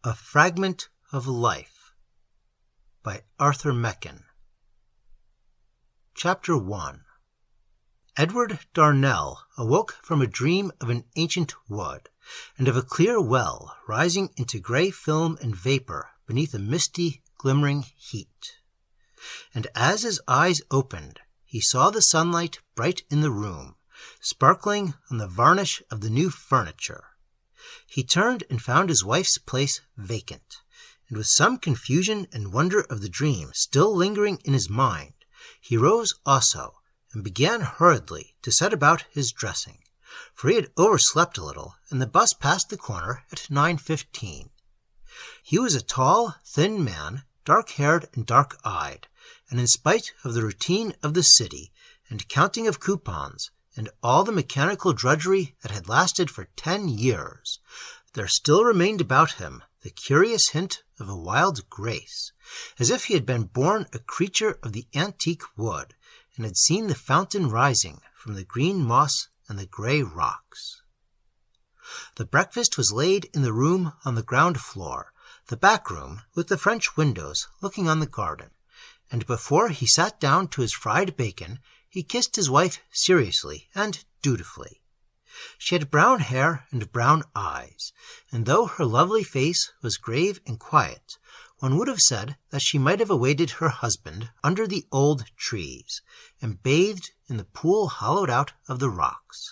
A Fragment of Life by Arthur Machen. Chapter 1. Edward Darnell awoke from a dream of an ancient wood, and of a clear well rising into grey film and vapour beneath a misty, glimmering heat. And as his eyes opened, he saw the sunlight bright in the room, sparkling on the varnish of the new furniture. He turned and found his wife's place vacant, and with some confusion and wonder of the dream still lingering in his mind, he rose also, and began hurriedly to set about his dressing, for he had overslept a little, and the bus passed the corner at 9:15. He was a tall, thin man, dark-haired and dark-eyed, and in spite of the routine of the city, and counting of coupons, and all the mechanical drudgery that had lasted for 10 years, there still remained about him the curious hint of a wild grace, as if he had been born a creature of the antique wood, and had seen the fountain rising from the green moss and the grey rocks. The breakfast was laid in the room on the ground floor, the back room with the French windows looking on the garden, and before he sat down to his fried bacon, he kissed his wife seriously and dutifully. She had brown hair and brown eyes, and though her lovely face was grave and quiet, one would have said that she might have awaited her husband under the old trees, and bathed in the pool hollowed out of the rocks.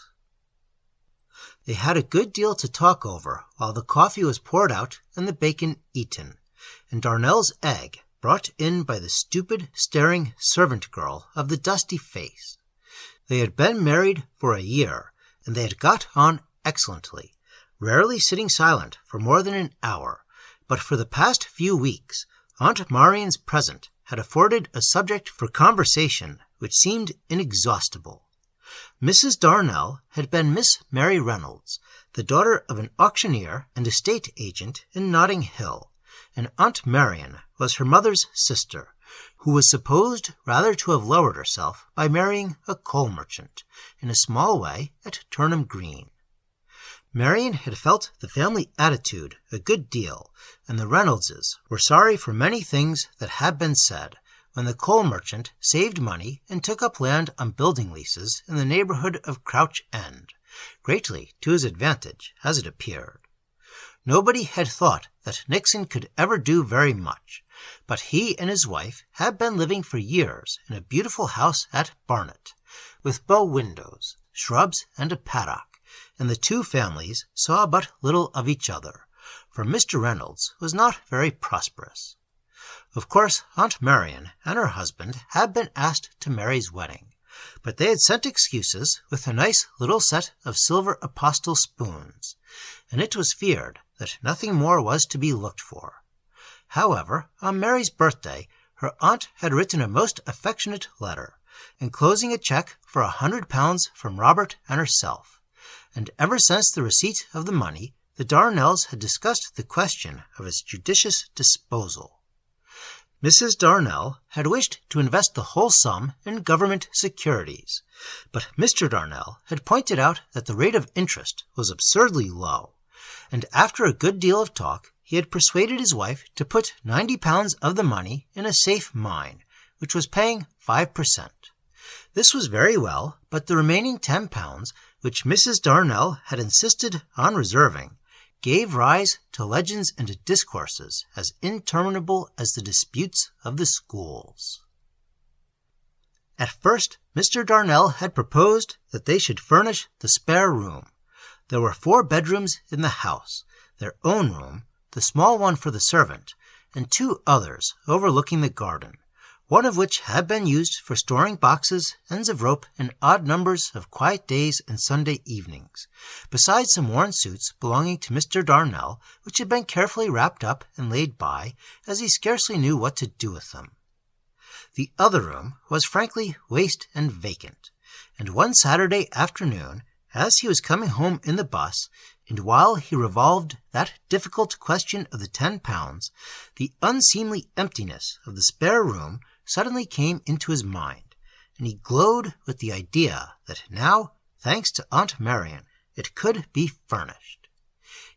They had a good deal to talk over while the coffee was poured out and the bacon eaten, and Darnell's egg brought in by the stupid, staring servant girl of the dusty face. They had been married for a year, and they had got on excellently, rarely sitting silent for more than an hour, but for the past few weeks Aunt Marian's present had afforded a subject for conversation which seemed inexhaustible. Mrs. Darnell had been Miss Mary Reynolds, the daughter of an auctioneer and estate agent in Notting Hill, and Aunt Marian was her mother's sister, who was supposed rather to have lowered herself by marrying a coal merchant, in a small way, at Turnham Green. Marian had felt the family attitude a good deal, and the Reynoldses were sorry for many things that had been said, when the coal merchant saved money and took up land on building leases in the neighbourhood of Crouch End, greatly to his advantage, as it appeared. Nobody had thought that Nixon could ever do very much, but he and his wife had been living for years in a beautiful house at Barnet, with bow windows, shrubs, and a paddock, and the two families saw but little of each other, for Mr. Reynolds was not very prosperous. Of course, Aunt Marian and her husband had been asked to Mary's wedding, but they had sent excuses with a nice little set of silver apostle spoons, and it was feared that nothing more was to be looked for. However, on Mary's birthday, her aunt had written a most affectionate letter, enclosing a cheque for £100 from Robert and herself, and ever since the receipt of the money, the Darnells had discussed the question of its judicious disposal. Mrs. Darnell had wished to invest the whole sum in government securities, but Mr. Darnell had pointed out that the rate of interest was absurdly low, and after a good deal of talk, he had persuaded his wife to put £90 of the money in a safe mine, which was paying 5%. This was very well, but the remaining £10, which Mrs. Darnell had insisted on reserving, gave rise to legends and discourses as interminable as the disputes of the schools. At first, Mr. Darnell had proposed that they should furnish the spare room. There were 4 bedrooms in the house, their own room, the small one for the servant, and 2 others overlooking the garden, one of which had been used for storing boxes, ends of rope, and odd numbers of quiet days and Sunday evenings, besides some worn suits belonging to Mr. Darnell, which had been carefully wrapped up and laid by, as he scarcely knew what to do with them. The other room was frankly waste and vacant, and one Saturday afternoon, as he was coming home in the bus, and while he revolved that difficult question of the £10, the unseemly emptiness of the spare room suddenly came into his mind, and he glowed with the idea that now, thanks to Aunt Marian, it could be furnished.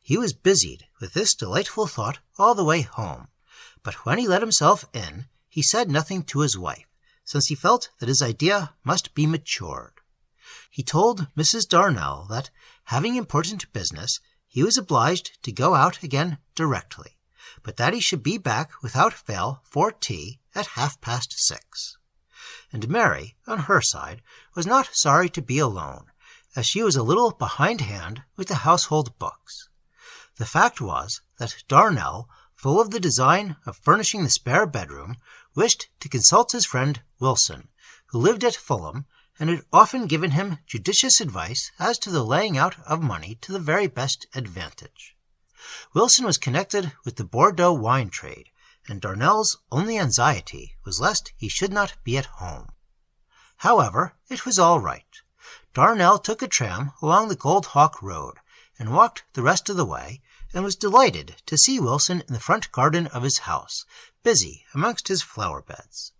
He was busied with this delightful thought all the way home, but when he let himself in, he said nothing to his wife, since he felt that his idea must be matured. He told Mrs. Darnell that, having important business, he was obliged to go out again directly, but that he should be back without fail for tea at 6:30. And Mary, on her side, was not sorry to be alone, as she was a little behindhand with the household books. The fact was that Darnell, full of the design of furnishing the spare bedroom, wished to consult his friend Wilson, who lived at Fulham, and had often given him judicious advice as to the laying out of money to the very best advantage. Wilson was connected with the Bordeaux wine trade, and Darnell's only anxiety was lest he should not be at home. However, it was all right. Darnell took a tram along the Gold Hawk Road, and walked the rest of the way, and was delighted to see Wilson in the front garden of his house, busy amongst his flower beds.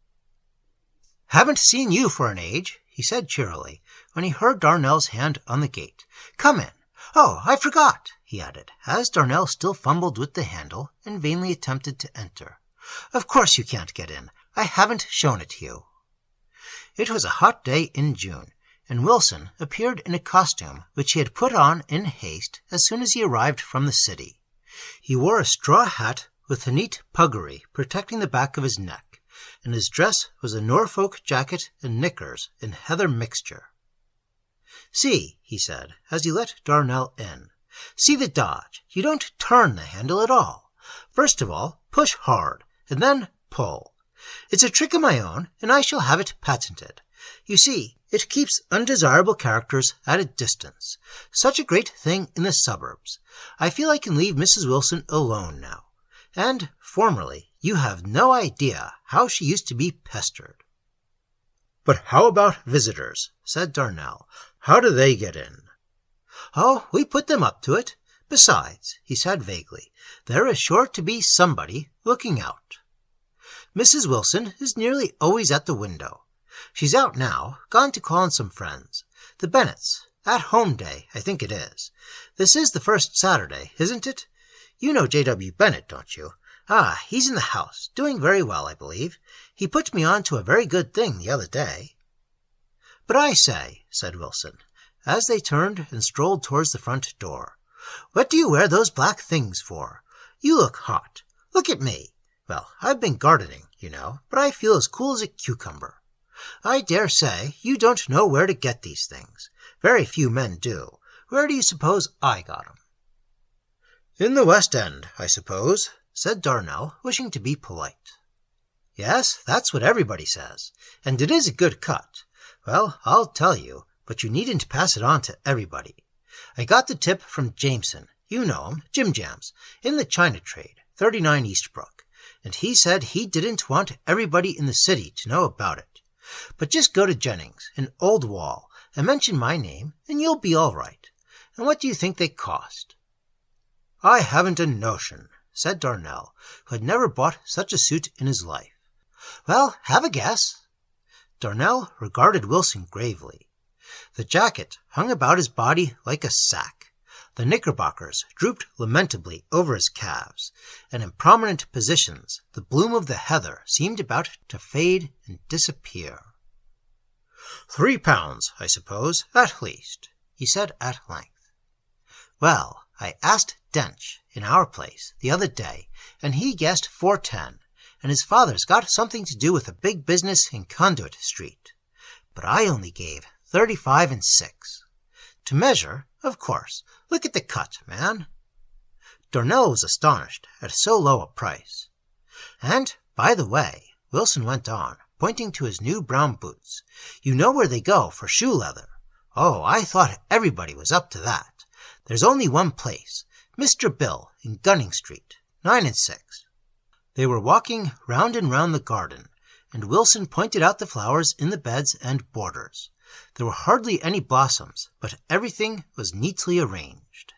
"Haven't seen you for an age," he said cheerily, when he heard Darnell's hand on the gate. "Come in. Oh, I forgot," he added, as Darnell still fumbled with the handle and vainly attempted to enter. "Of course you can't get in. I haven't shown it to you." It was a hot day in June, and Wilson appeared in a costume which he had put on in haste as soon as he arrived from the city. He wore a straw hat with a neat puggaree protecting the back of his neck, and his dress was a Norfolk jacket and knickers in heather mixture. "See," he said, as he let Darnell in. "See the dodge. You don't turn the handle at all. First of all, push hard, and then pull. It's a trick of my own, and I shall have it patented. You see, it keeps undesirable characters at a distance. Such a great thing in the suburbs. I feel I can leave Mrs. Wilson alone now. And, formerly, you have no idea how she used to be pestered." "But how about visitors?" said Darnell. "How do they get in?" "Oh, we put them up to it. Besides," he said vaguely, "there is sure to be somebody looking out. Mrs. Wilson is nearly always at the window. She's out now, gone to call on some friends. The Bennets, at-home day, I think it is. This is the first Saturday, isn't it? You know J.W. Bennet, don't you? Ah, he's in the house, doing very well, I believe. He put me on to a very good thing the other day." "But I say," said Wilson, as they turned and strolled towards the front door, "what do you wear those black things for? You look hot. Look at me. Well, I've been gardening, you know, but I feel as cool as a cucumber. I dare say you don't know where to get these things. Very few men do. Where do you suppose I got 'em?" "In the West End, I suppose," said Darnell, wishing to be polite. "Yes, that's what everybody says, and it is a good cut. Well, I'll tell you, but you needn't pass it on to everybody. I got the tip from Jameson, you know him, Jim Jams, in the China trade, 39 Eastbrook, and he said he didn't want everybody in the city to know about it. But just go to Jennings, in Old Wall, and mention my name, and you'll be all right. And what do you think they cost?" "I haven't a notion," said Darnell, who had never bought such a suit in his life. "Well, have a guess." Darnell regarded Wilson gravely. The jacket hung about his body like a sack. The knickerbockers drooped lamentably over his calves, and in prominent positions the bloom of the heather seemed about to fade and disappear. £3, I suppose, at least," he said at length. "Well, I asked Dench, in our place, the other day, and he guessed 4.10, and his father's got something to do with a big business in Conduit Street. But I only gave 35 and 6. To measure, of course. Look at the cut, man." Darnell was astonished at so low a price. "And, by the way," Wilson went on, pointing to his new brown boots, "you know where they go for shoe leather. Oh, I thought everybody was up to that. There's only one place, Mr. Bill, in Gunning Street, 9 and 6. They were walking round and round the garden, and Wilson pointed out the flowers in the beds and borders. There were hardly any blossoms, but everything was neatly arranged.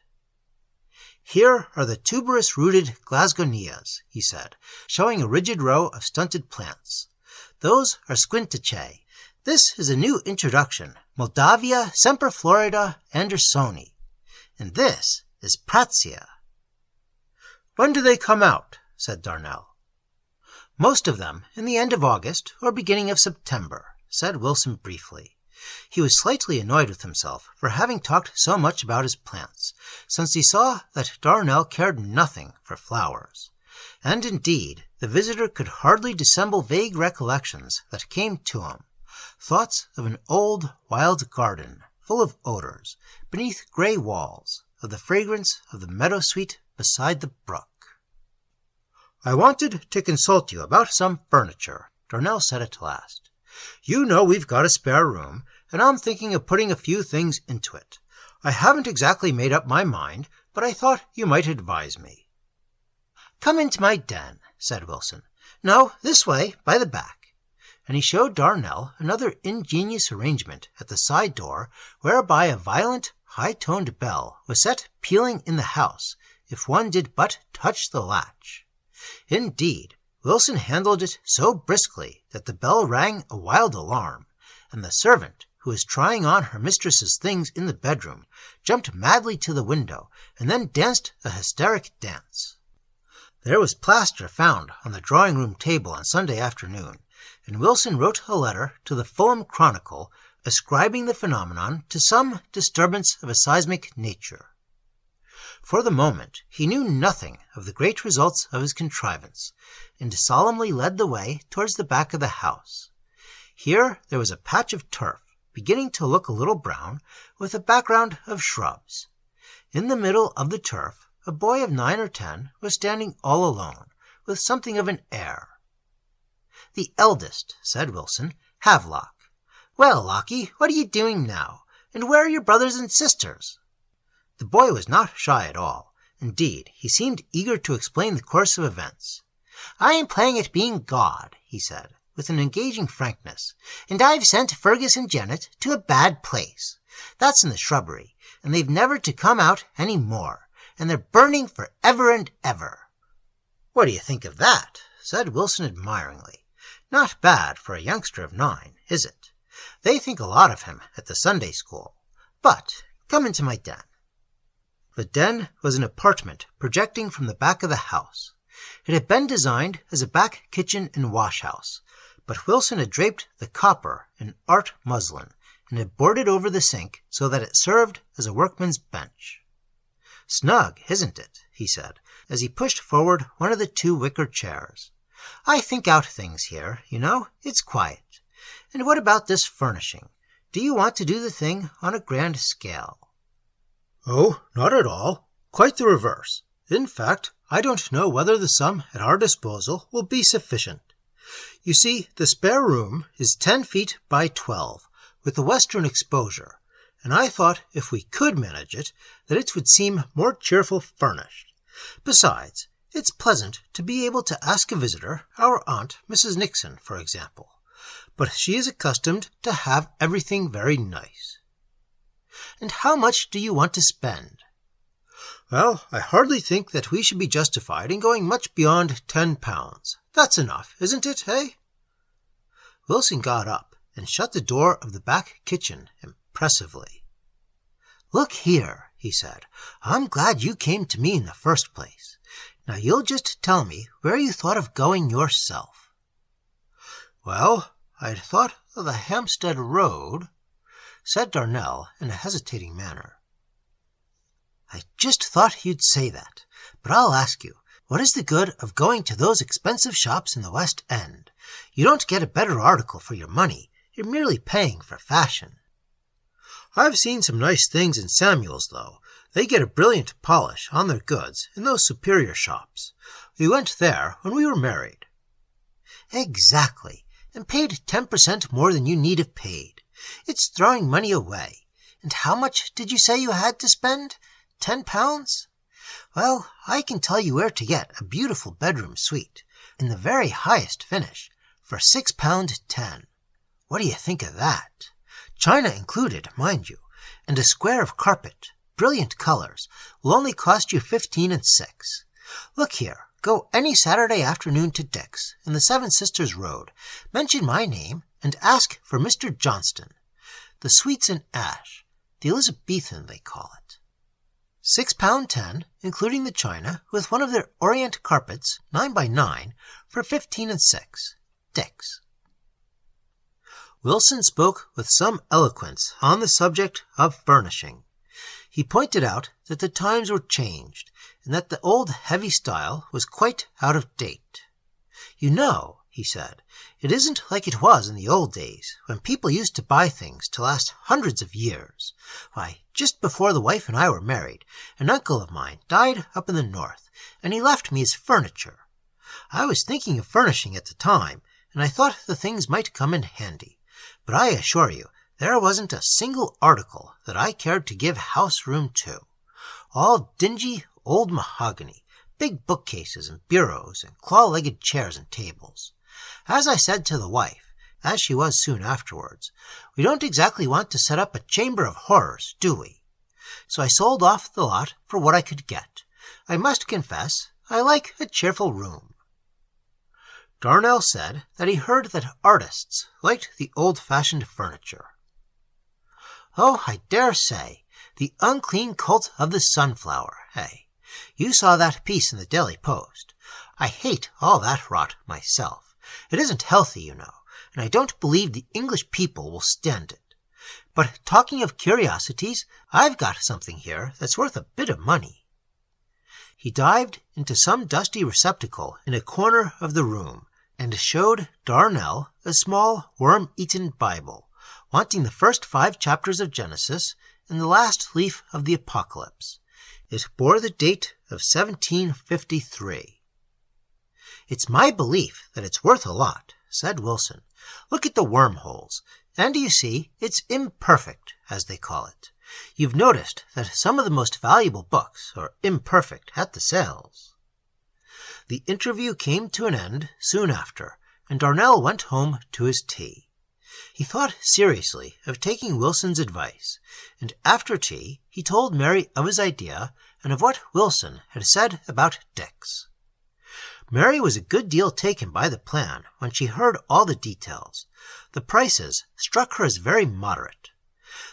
"Here are the tuberous-rooted Glasgonias," he said, showing a rigid row of stunted plants. "Those are Squintaceae. This is a new introduction, Moldavia semperflorida andersoni. And this is Pratzia, "When do they come out?" said Darnell. "Most of them in the end of August or beginning of September," said Wilson briefly. He was slightly annoyed with himself for having talked so much about his plants, since he saw that Darnell cared nothing for flowers. And indeed, the visitor could hardly dissemble vague recollections that came to him, thoughts of an old wild garden full of odors, beneath gray walls, of the fragrance of the meadow-sweet beside the brook. "I wanted to consult you about some furniture," Darnell said at last. "You know we've got a spare room, and I'm thinking of putting a few things into it. I haven't exactly made up my mind, but I thought you might advise me." "Come into my den," said Wilson. "No, this way, by the back." And he showed Darnell another ingenious arrangement at the side door, whereby a violent, high-toned bell was set pealing in the house, if one did but touch the latch. Indeed, Wilson handled it so briskly that the bell rang a wild alarm, and the servant, who was trying on her mistress's things in the bedroom, jumped madly to the window and then danced a hysteric dance. There was plaster found on the drawing-room table on Sunday afternoon, and Wilson wrote a letter to the Fulham Chronicle ascribing the phenomenon to some disturbance of a seismic nature. For the moment he knew nothing of the great results of his contrivance, and solemnly led the way towards the back of the house. Here there was a patch of turf, beginning to look a little brown, with a background of shrubs. In the middle of the turf a boy of 9 or 10 was standing all alone, with something of an air. "The eldest," said Wilson, "Havelock. Well, Lockie, what are you doing now? And where are your brothers and sisters?" The boy was not shy at all. Indeed, he seemed eager to explain the course of events. "I am playing at being God," he said, with an engaging frankness, "and I've sent Fergus and Janet to a bad place. That's in the shrubbery, and they've never to come out any more, and they're burning for ever and ever." "What do you think of that?" said Wilson admiringly. "Not bad for a youngster of 9, is it? They think a lot of him at the Sunday school. But come into my den." The den was an apartment projecting from the back of the house. It had been designed as a back kitchen and wash-house, but Wilson had draped the copper in art muslin and had boarded over the sink so that it served as a workman's bench. "Snug, isn't it?" he said, as he pushed forward one of the 2 wicker chairs. "I think out things here, you know. It's quiet. And what about this furnishing? Do you want to do the thing on a grand scale?" "Oh, not at all. Quite the reverse. In fact, I don't know whether the sum at our disposal will be sufficient. You see, the spare room is 10 feet by 12, with the western exposure, and I thought if we could manage it, that it would seem more cheerful furnished. Besides, it's pleasant to be able to ask a visitor, our aunt, Mrs. Nixon, for example, but she is accustomed to have everything very nice." "And how much do you want to spend?" "Well, I hardly think that we should be justified in going much beyond £10. That's enough, isn't it, eh?" Wilson got up and shut the door of the back kitchen impressively. "Look here," he said, "I'm glad you came to me in the first place. Now you'll just tell me where you thought of going yourself." "Well, I'd thought of the Hampstead Road," said Darnell in a hesitating manner. "I just thought you'd say that. But I'll ask you, what is the good of going to those expensive shops in the West End? You don't get a better article for your money. You're merely paying for fashion." "I've seen some nice things in Samuel's, though. They get a brilliant polish on their goods in those superior shops. We went there when we were married." "Exactly, and paid 10% more than you need have paid. It's throwing money away. And how much did you say you had to spend? £10? Well, I can tell you where to get a beautiful bedroom suite, in the very highest finish, for £6.10. What do you think of that? China included, mind you, and a square of carpet, brilliant colors, will only cost you 15 and 6. Look here, go any Saturday afternoon to Dick's, in the Seven Sisters Road, mention my name, and ask for Mr. Johnston. The suite's in ash, the Elizabethan they call it." £6.10, including the china, with one of their Orient carpets, 9 by 9, for 15 and 6. Dick's. Wilson spoke with some eloquence on the subject of furnishing. He pointed out that the times were changed, and that the old heavy style was quite out of date. "You know," he said, "it isn't like it was in the old days, when people used to buy things to last hundreds of years. Why, just before the wife and I were married, an uncle of mine died up in the north, and he left me his furniture. I was thinking of furnishing at the time, and I thought the things might come in handy. But I assure you, there wasn't a single article that I cared to give house room to. All dingy old mahogany, big bookcases and bureaus and claw-legged chairs and tables. As I said to the wife, as she was soon afterwards, we don't exactly want to set up a chamber of horrors, do we? So I sold off the lot for what I could get. I must confess, I like a cheerful room." Darnell said that he heard that artists liked the old-fashioned furniture. "Oh, I dare say. The unclean cult of the sunflower, eh? You saw that piece in the Daily Post. I hate all that rot myself. It isn't healthy, you know, and I don't believe the English people will stand it. But talking of curiosities, I've got something here that's worth a bit of money." He dived into some dusty receptacle in a corner of the room and showed Darnell a small worm-eaten Bible, wanting the first 5 chapters of Genesis and the last leaf of the Apocalypse. It bore the date of 1753. "It's my belief that it's worth a lot," said Wilson. "Look at the wormholes, and you see it's imperfect, as they call it. You've noticed that some of the most valuable books are imperfect at the sales." The interview came to an end soon after, and Darnell went home to his tea. He thought seriously of taking Wilson's advice, and after tea he told Mary of his idea and of what Wilson had said about Dick's. Mary was a good deal taken by the plan when she heard all the details. The prices struck her as very moderate.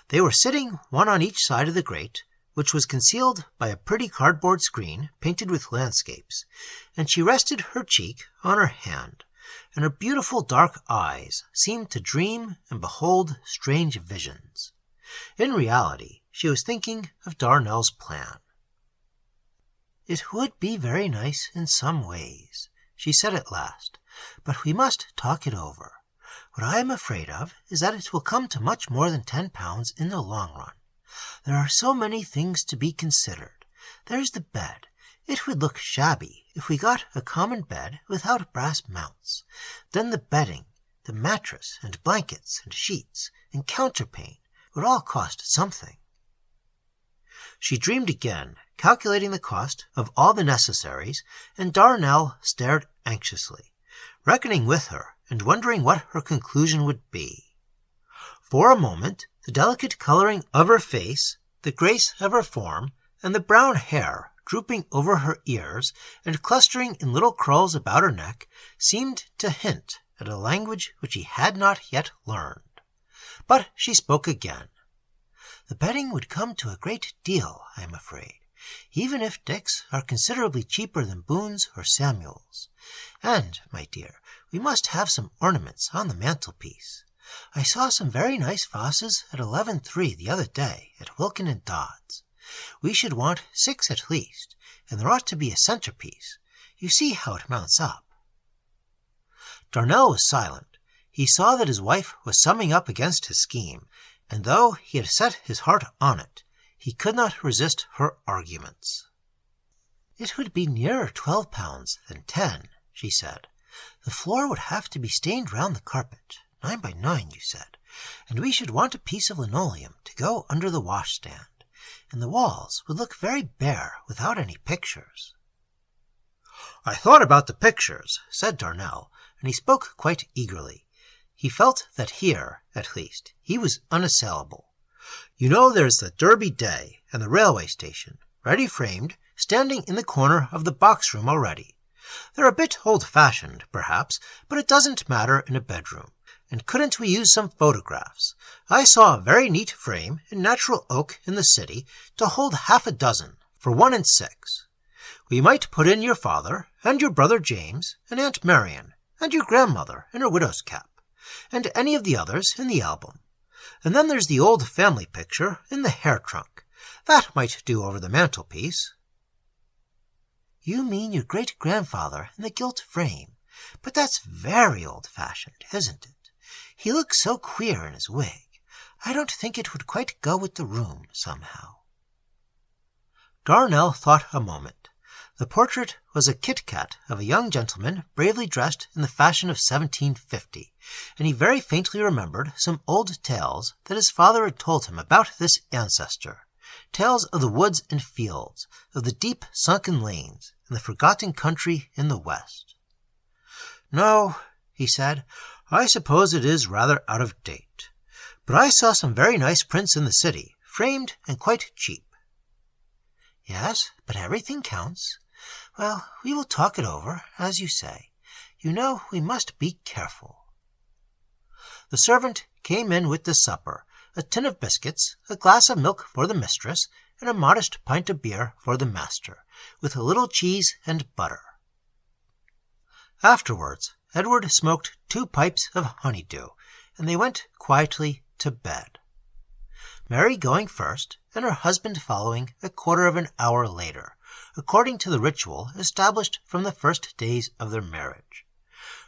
They were sitting one on each side of the grate, which was concealed by a pretty cardboard screen painted with landscapes, and she rested her cheek on her hand, and her beautiful dark eyes seemed to dream and behold strange visions. In reality, she was thinking of Darnell's plan. "It would be very nice in some ways," she said at last, "but we must talk it over. What I am afraid of is that it will come to much more than £10 in the long run. There are so many things to be considered. There's the bed. It would look shabby if we got a common bed without brass mounts. Then the bedding, the mattress and blankets and sheets and counterpane would all cost something." She dreamed again, calculating the cost of all the necessaries, and Darnell stared anxiously, reckoning with her and wondering what her conclusion would be. For a moment, the delicate coloring of her face, the grace of her form, and the brown hair drooping over her ears and clustering in little curls about her neck seemed to hint at a language which he had not yet learned. But she spoke again. "The bedding would come to a great deal, I am afraid, even if Dick's are considerably cheaper than Boone's or Samuel's. And, my dear, we must have some ornaments on the mantelpiece. I saw some very nice vases at 11.3 the other day at Wilkin and Dodd's. We should want 6 at least, and there ought to be a centerpiece. You see how it mounts up." Darnell was silent. He saw that his wife was summing up against his scheme, and though he had set his heart on it, he could not resist her arguments. "It would be nearer £12 than 10, she said. "The floor would have to be stained round the carpet, 9 by 9, you said, and we should want a piece of linoleum to go under the washstand, and the walls would look very bare without any pictures." "I thought about the pictures," said Darnell, and he spoke quite eagerly. He felt that here, at least, he was unassailable. "You know there's the Derby Day and the railway station, ready framed, standing in the corner of the box-room already. They're a bit old-fashioned, perhaps, but it doesn't matter in a bedroom. And couldn't we use some photographs? I saw a very neat frame in natural oak in the city to hold half a dozen, for 1 and 6. We might put in your father, and your brother James, and Aunt Marion, and your grandmother in her widow's cap, and any of the others in the album. And then there's the old family picture in the hair trunk. That might do over the mantelpiece." "You mean your great-grandfather in the gilt frame, but that's very old-fashioned, isn't it? He looks so queer in his wig. I don't think it would quite go with the room, somehow." Darnell thought a moment. The portrait was a kit-cat of a young gentleman bravely dressed in the fashion of 1750, and he very faintly remembered some old tales that his father had told him about this ancestor, tales of the woods and fields, of the deep sunken lanes, and the forgotten country in the west. "No," he said, "I suppose it is rather out of date. But I saw some very nice prints in the city, framed and quite cheap." "Yes, but everything counts. Well, we will talk it over, as you say. You know we must be careful." The servant came in with the supper, a tin of biscuits, a glass of milk for the mistress, and a modest pint of beer for the master, with a little cheese and butter. Afterwards, Edward smoked 2 pipes of honeydew, and they went quietly to bed, Mary going first, and her husband following a quarter of an hour later, according to the ritual established from the first days of their marriage.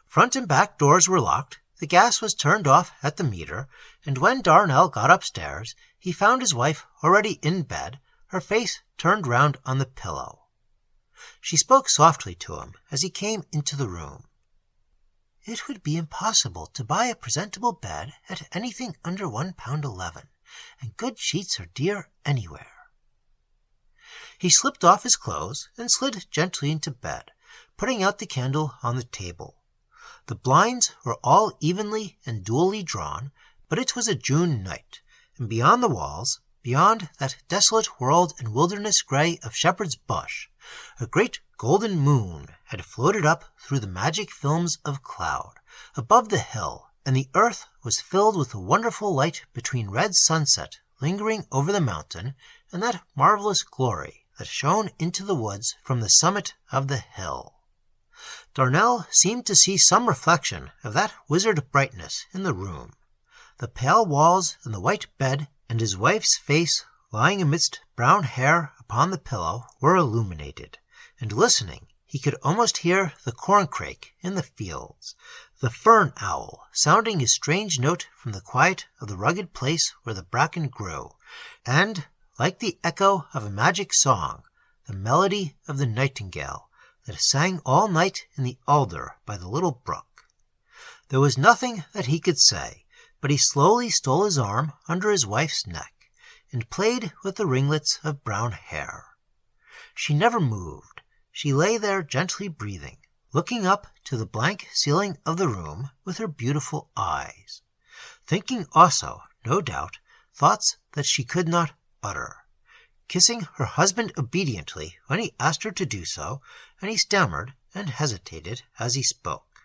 Front and back doors were locked, the gas was turned off at the meter, and when Darnell got upstairs, he found his wife already in bed, her face turned round on the pillow. She spoke softly to him as he came into the room. "It would be impossible to buy a presentable bed at anything under £1.11, and good sheets are dear anywhere." He slipped off his clothes and slid gently into bed, putting out the candle on the table. The blinds were all evenly and duly drawn, but it was a June night, and beyond the walls, beyond that desolate world and wilderness grey of Shepherd's Bush, a great golden moon had floated up through the magic films of cloud, above the hill, and the earth was filled with a wonderful light between red sunset lingering over the mountain and that marvellous glory that shone into the woods from the summit of the hill. Darnell seemed to see some reflection of that wizard brightness in the room. The pale walls and the white bed and his wife's face lying amidst brown hair upon the pillow were illuminated, and listening he could almost hear the corncrake in the fields, the fern owl sounding his strange note from the quiet of the rugged place where the bracken grew, and, like the echo of a magic song, the melody of the nightingale that sang all night in the alder by the little brook. There was nothing that he could say, but he slowly stole his arm under his wife's neck, and played with the ringlets of brown hair. She never moved. She lay there gently breathing, looking up to the blank ceiling of the room with her beautiful eyes, thinking also, no doubt, thoughts that she could not utter, kissing her husband obediently when he asked her to do so, and he stammered and hesitated as he spoke.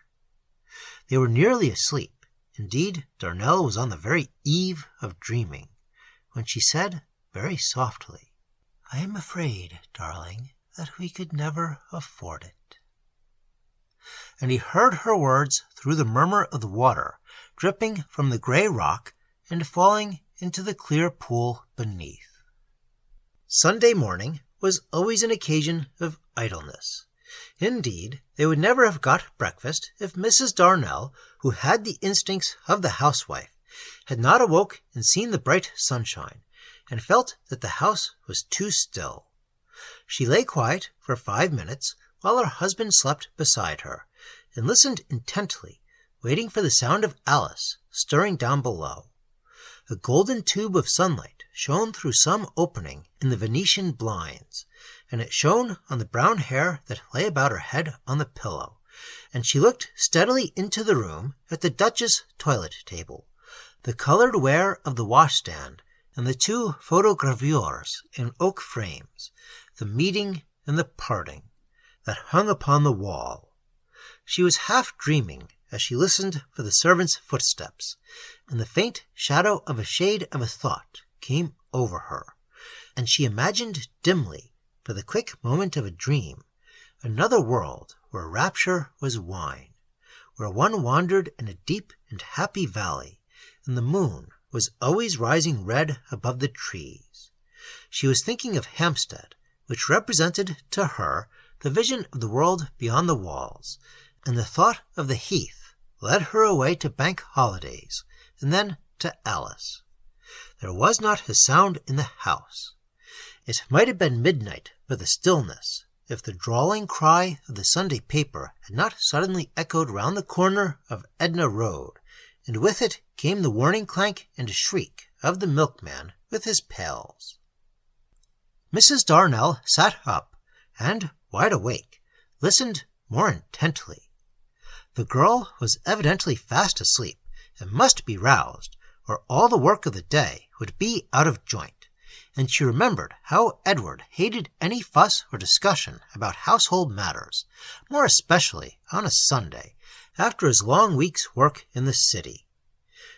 They were nearly asleep. Indeed, Darnell was on the very eve of dreaming, when she said very softly, "I am afraid, darling, that we could never afford it." And he heard her words through the murmur of the water, dripping from the grey rock and falling into the clear pool beneath. Sunday morning was always an occasion of idleness. Indeed, they would never have got breakfast if Mrs. Darnell, who had the instincts of the housewife, had not awoke and seen the bright sunshine, and felt that the house was too still. She lay quiet for 5 minutes while her husband slept beside her, and listened intently, waiting for the sound of Alice stirring down below. A golden tube of sunlight shone through some opening in the Venetian blinds, and it shone on the brown hair that lay about her head on the pillow, and she looked steadily into the room at the Duchess' toilet table, the coloured ware of the washstand, and the 2 photogravures in oak frames, the meeting and the parting, that hung upon the wall. She was half dreaming as she listened for the servant's footsteps, and the faint shadow of a shade of a thought came over her, and she imagined dimly, for the quick moment of a dream, another world where rapture was wine, where one wandered in a deep and happy valley, and the moon was always rising red above the trees. She was thinking of Hampstead, which represented to her the vision of the world beyond the walls, and the thought of the heath led her away to bank holidays, and then to Alice. There was not a sound in the house. It might have been midnight for the stillness, if the drawling cry of the Sunday paper had not suddenly echoed round the corner of Edna Road, and with it came the warning clank and shriek of the milkman with his pails. Mrs. Darnell sat up, and, wide awake, listened more intently. The girl was evidently fast asleep, and must be roused, or all the work of the day would be out of joint, and she remembered how Edward hated any fuss or discussion about household matters, more especially on a Sunday, after his long week's work in the city.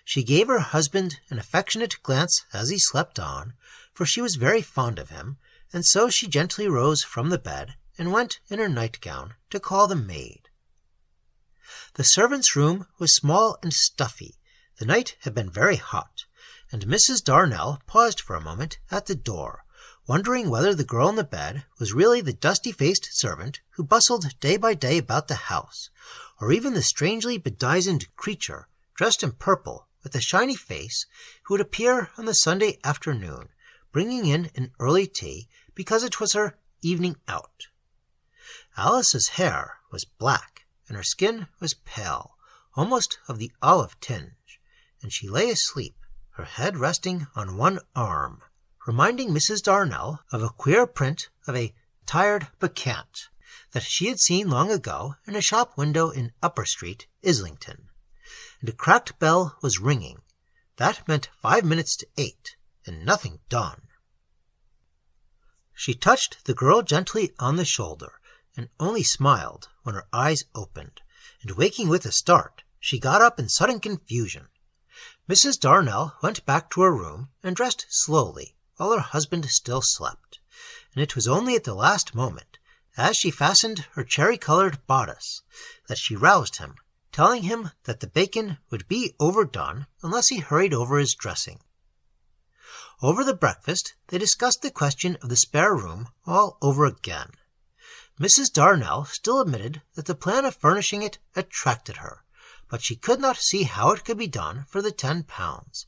She gave her husband an affectionate glance as he slept on, for she was very fond of him, and so she gently rose from the bed and went in her nightgown to call the maid. The servants' room was small and stuffy. The night had been very hot, and Mrs. Darnell paused for a moment at the door, wondering whether the girl in the bed was really the dusty-faced servant who bustled day by day about the house, or even the strangely bedizened creature dressed in purple with a shiny face who would appear on the Sunday afternoon, bringing in an early tea because it was her evening out. Alice's hair was black, and her skin was pale, almost of the olive tinge, and she lay asleep, her head resting on one arm, reminding Mrs. Darnell of a queer print of a tired bacchante that she had seen long ago in a shop window in Upper Street, Islington. And a cracked bell was ringing. That meant 5 minutes to 8, and nothing done. She touched the girl gently on the shoulder, and only smiled when her eyes opened, and waking with a start, she got up in sudden confusion. Mrs. Darnell went back to her room and dressed slowly, while her husband still slept, and it was only at the last moment, as she fastened her cherry-colored bodice, that she roused him, telling him that the bacon would be overdone unless he hurried over his dressing. Over the breakfast, they discussed the question of the spare room all over again. Mrs. Darnell still admitted that the plan of furnishing it attracted her, but she could not see how it could be done for the £10,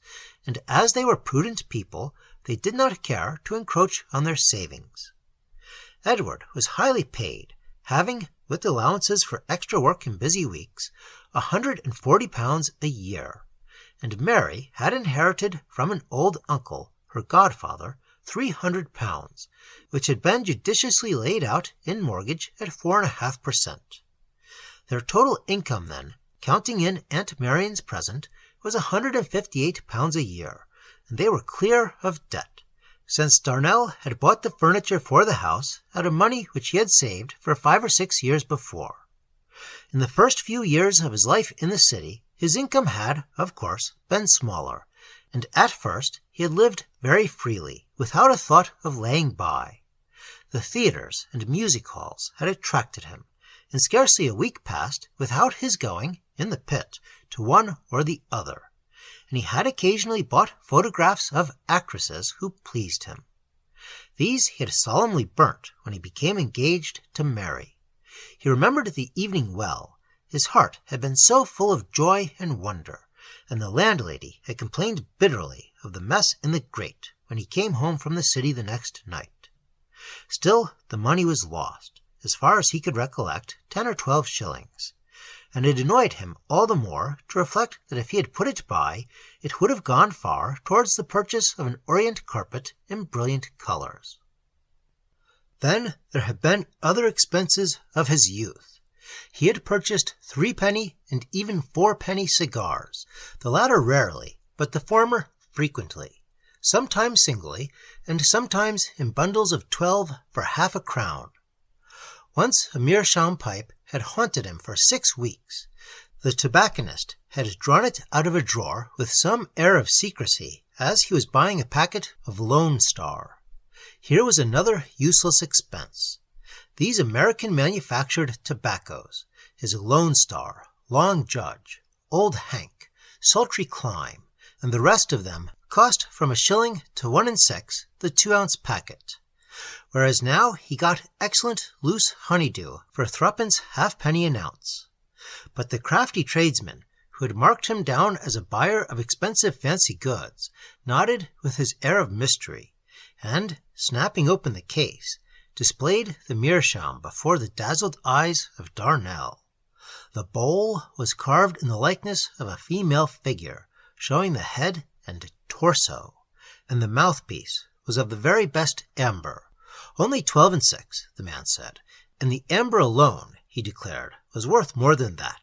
and as they were prudent people, they did not care to encroach on their savings. Edward was highly paid, having, with allowances for extra work in busy weeks, £140 a year, and Mary had inherited from an old uncle, her godfather, £300, which had been judiciously laid out in mortgage at 4.5%. Their total income then, counting in Aunt Marian's present, was £158 a year, and they were clear of debt, since Darnell had bought the furniture for the house out of money which he had saved for 5 or 6 years before. In the first few years of his life in the city, his income had, of course, been smaller, and at first he had lived very freely, without a thought of laying by. The theatres and music halls had attracted him, and scarcely a week passed without his going, in the pit, to one or the other, and he had occasionally bought photographs of actresses who pleased him. These he had solemnly burnt when he became engaged to Mary. He remembered the evening well. His heart had been so full of joy and wonder, and the landlady had complained bitterly of the mess in the grate when he came home from the city the next night. Still, the money was lost, as far as he could recollect, 10 or 12 shillings, and it annoyed him all the more to reflect that if he had put it by, it would have gone far towards the purchase of an Orient carpet in brilliant colours. Then there had been other expenses of his youth. He had purchased 3-penny and even 4-penny cigars, the latter rarely, but the former frequently, sometimes singly, and sometimes in bundles of 12 for half a crown. Once a meerschaum pipe had haunted him for 6 weeks. The tobacconist had drawn it out of a drawer with some air of secrecy as he was buying a packet of Lone Star. Here was another useless expense. These American-manufactured tobaccos, his Lone Star, Long Judge, Old Hank, Sultry Climb, and the rest of them cost from a shilling to 1 6 the 2-ounce packet, whereas now he got excellent loose honeydew for 3 halfpenny an ounce. But the crafty tradesman, who had marked him down as a buyer of expensive fancy goods, nodded with his air of mystery, and, snapping open the case, displayed the meerschaum before the dazzled eyes of Darnell. The bowl was carved in the likeness of a female figure, showing the head and torso, and the mouthpiece was of the very best amber. Only 12 6, the man said, and the amber alone, he declared, was worth more than that.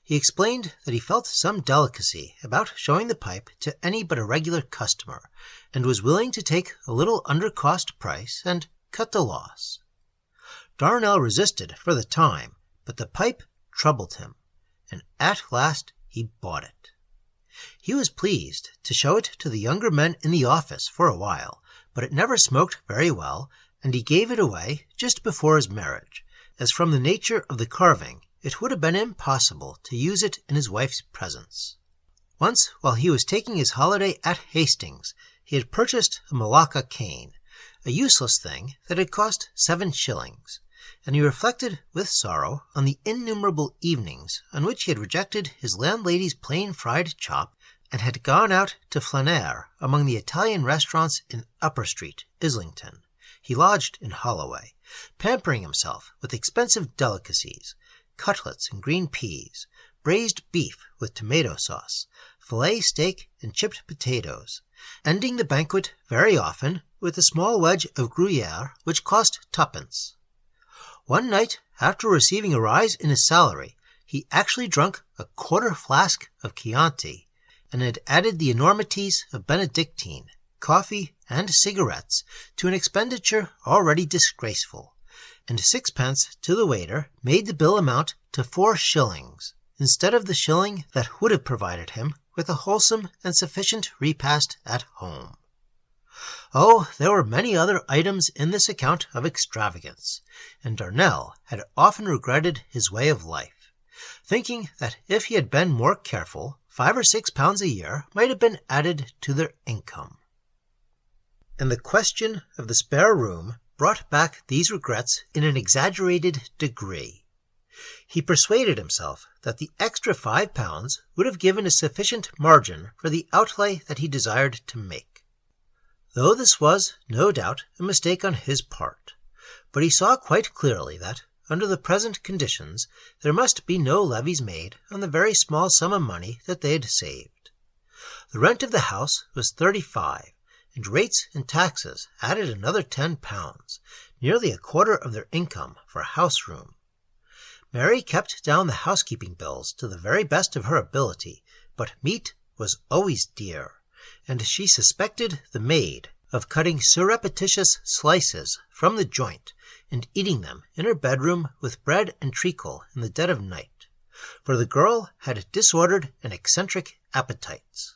He explained that he felt some delicacy about showing the pipe to any but a regular customer, and was willing to take a little under-cost price and cut the loss. Darnell resisted for the time, but the pipe troubled him, and at last he bought it. He was pleased to show it to the younger men in the office for a while, but it never smoked very well, and he gave it away just before his marriage, as from the nature of the carving it would have been impossible to use it in his wife's presence. Once, while he was taking his holiday at Hastings, he had purchased a Malacca cane, a useless thing that had cost 7 shillings, and he reflected with sorrow on the innumerable evenings on which he had rejected his landlady's plain fried chop and had gone out to flaneer among the Italian restaurants in Upper Street, Islington. He lodged in Holloway, pampering himself with expensive delicacies, cutlets and green peas, braised beef with tomato sauce, fillet steak and chipped potatoes, ending the banquet very often with a small wedge of Gruyere which cost 2d. One night, after receiving a rise in his salary, he actually drunk a 1/4 flask of Chianti, and had added the enormities of Benedictine, coffee, and cigarettes to an expenditure already disgraceful, and 6 to the waiter made the bill amount to 4 shillings, instead of the shilling that would have provided him with a wholesome and sufficient repast at home. Oh, there were many other items in this account of extravagance, and Darnell had often regretted his way of life, thinking that if he had been more careful, 5 or 6 pounds a year might have been added to their income. And the question of the spare room brought back these regrets in an exaggerated degree. He persuaded himself that the extra 5 pounds would have given a sufficient margin for the outlay that he desired to make, though this was, no doubt, a mistake on his part. But he saw quite clearly that, under the present conditions, there must be no levies made on the very small sum of money that they had saved. The rent of the house was 35, and rates and taxes added another 10 pounds, nearly a quarter of their income for house room. Mary kept down the housekeeping bills to the very best of her ability, but meat was always dear, and she suspected the maid of cutting surreptitious slices from the joint and eating them in her bedroom with bread and treacle in the dead of night, for the girl had disordered and eccentric appetites.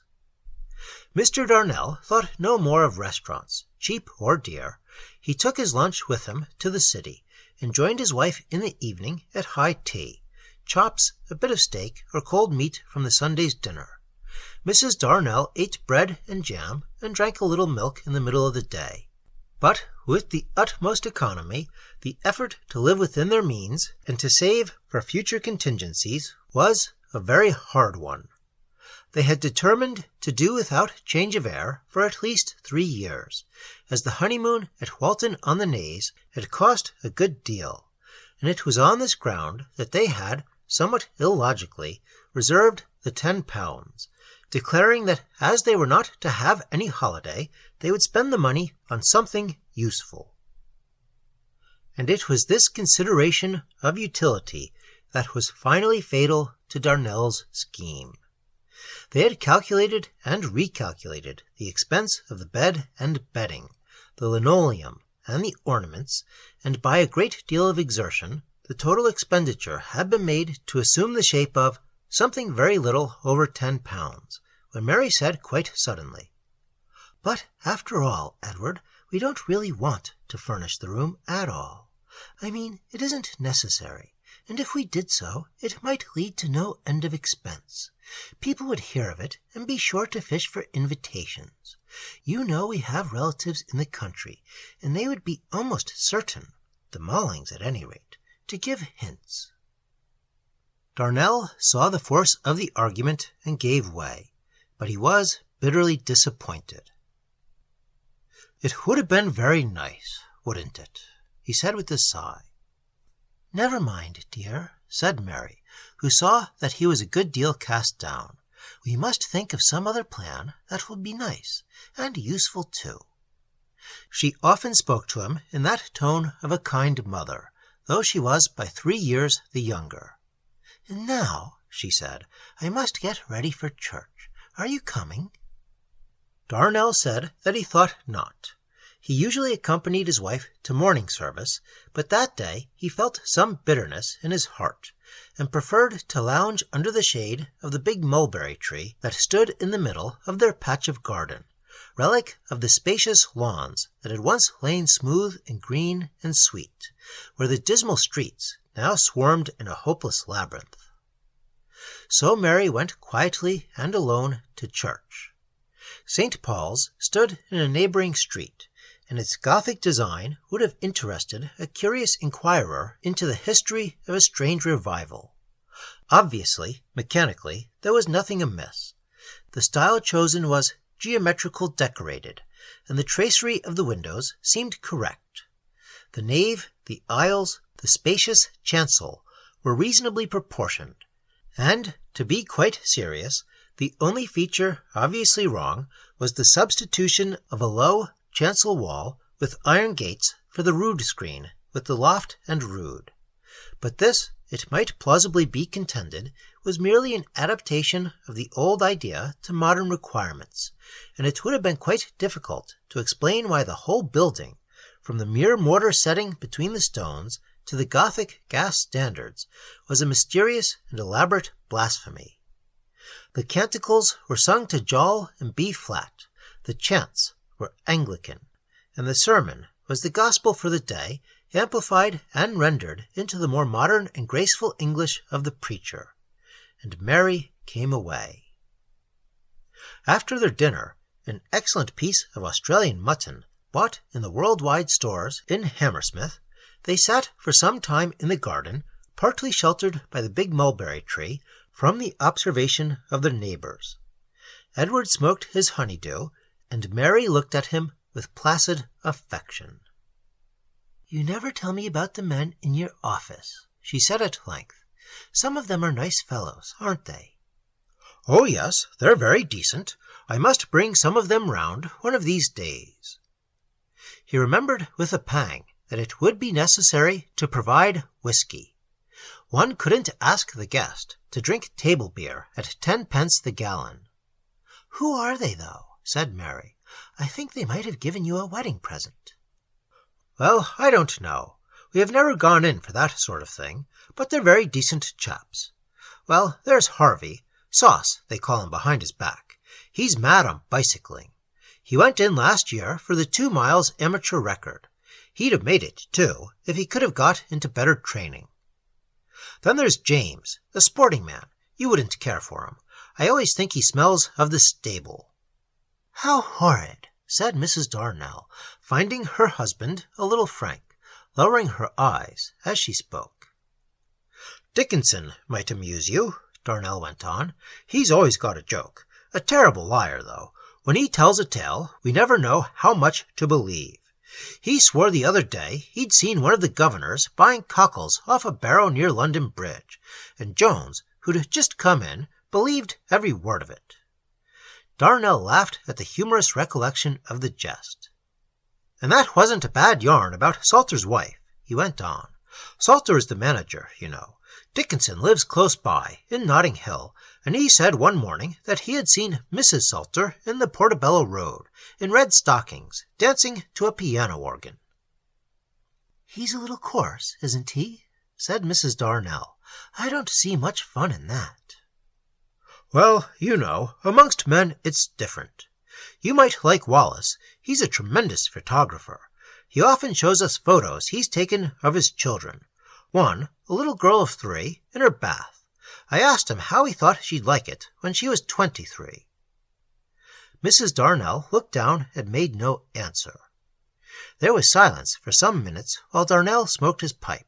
Mr. Darnell thought no more of restaurants, cheap or dear. He took his lunch with him to the city, and joined his wife in the evening at high tea, chops, a bit of steak, or cold meat from the Sunday's dinner. Mrs. Darnell ate bread and jam, and drank a little milk in the middle of the day. But, with the utmost economy, the effort to live within their means, and to save for future contingencies, was a very hard one. They had determined to do without change of air for at least 3 years, as the honeymoon at Walton-on-the-Naze had cost a good deal, and it was on this ground that they had, somewhat illogically, reserved the 10 pounds, declaring that as they were not to have any holiday, they would spend the money on something useful. And it was this consideration of utility that was finally fatal to Darnell's scheme. They had calculated and recalculated the expense of the bed and bedding, the linoleum, and the ornaments, and by a great deal of exertion, the total expenditure had been made to assume the shape of something very little over 10 pounds, when Mary said quite suddenly, "But, after all, Edward, We don't really want to furnish the room at all. I mean, it isn't necessary, and if we did so, it might lead to no end of expense. People would hear of it and be sure to fish for invitations. You know we have relatives in the country, and they would be almost certain, the Mallings at any rate, to give hints." Darnell saw the force of the argument and gave way, but he was bitterly disappointed. "It would have been very nice, wouldn't it?" he said with a sigh. "Never mind, dear," said Mary, who saw that he was a good deal cast down. "We must think of some other plan that will be nice, and useful too." She often spoke to him in that tone of a kind mother, though she was by 3 years the younger. "And now," she said, "I must get ready for church. Are you coming?" Darnell said that he thought not. He usually accompanied his wife to morning service, but that day he felt some bitterness in his heart, and preferred to lounge under the shade of the big mulberry tree that stood in the middle of their patch of garden, relic of the spacious lawns that had once lain smooth and green and sweet, where the dismal streets now swarmed in a hopeless labyrinth. So Mary went quietly and alone to church. St. Paul's stood in a neighboring street, and its Gothic design would have interested a curious inquirer into the history of a strange revival. Obviously, mechanically, there was nothing amiss. The style chosen was geometrical decorated, and the tracery of the windows seemed correct. The nave, the aisles, the spacious chancel were reasonably proportioned, and, to be quite serious, the only feature obviously wrong was the substitution of a low chancel wall with iron gates for the rood screen with the loft and rood. But this, it might plausibly be contended, was merely an adaptation of the old idea to modern requirements, and it would have been quite difficult to explain why the whole building, from the mere mortar setting between the stones to the Gothic gas standards, was a mysterious and elaborate blasphemy. The canticles were sung to Jol and B flat, the chants were Anglican, and the sermon was the gospel for the day, amplified and rendered into the more modern and graceful English of the preacher. And Mary came away. After their dinner, an excellent piece of Australian mutton, bought in the worldwide stores in Hammersmith, they sat for some time in the garden, partly sheltered by the big mulberry tree from the observation of their neighbours. Edward smoked his honeydew, and Mary looked at him with placid affection. "You never tell me about the men in your office," she said at length. "Some of them are nice fellows, aren't they?" "Oh, yes, they're very decent. I must bring some of them round one of these days." He remembered with a pang that it would be necessary to provide whisky. One couldn't ask the guest to drink table beer at 10 pence the gallon. "Who are they, though?" said Mary. "I think they might have given you a wedding present." "Well, I don't know. We have never gone in for that sort of thing, but they're very decent chaps. Well, there's Harvey, Sauce they call him behind his back. He's mad on bicycling. He went in last year for the 2 miles amateur record. He'd have made it, too, if he could have got into better training. Then there's James, a sporting man. You wouldn't care for him. I always think he smells of the stable." "How horrid," said Mrs. Darnell, finding her husband a little frank, lowering her eyes as she spoke. "Dickinson might amuse you," Darnell went on. "He's always got a joke. A terrible liar, though. When he tells a tale, we never know how much to believe. He swore the other day he'd seen one of the governors buying cockles off a barrow near London Bridge, and Jones, who'd just come in, believed every word of it." Darnell laughed at the humorous recollection of the jest. "And that wasn't a bad yarn about Salter's wife," he went on. "Salter is the manager, you know. Dickinson lives close by, in Notting Hill, and he said one morning that he had seen Mrs. Salter in the Portobello Road, in red stockings, dancing to a piano organ." "He's a little coarse, isn't he?" said Mrs. Darnell. "I don't see much fun in that." "Well, you know, amongst men it's different. You might like Wallace. He's a tremendous photographer. He often shows us photos he's taken of his children. One, a little girl of 3, in her bath. I asked him how he thought she'd like it when she was 23. Mrs. Darnell looked down and made no answer. There was silence for some minutes while Darnell smoked his pipe.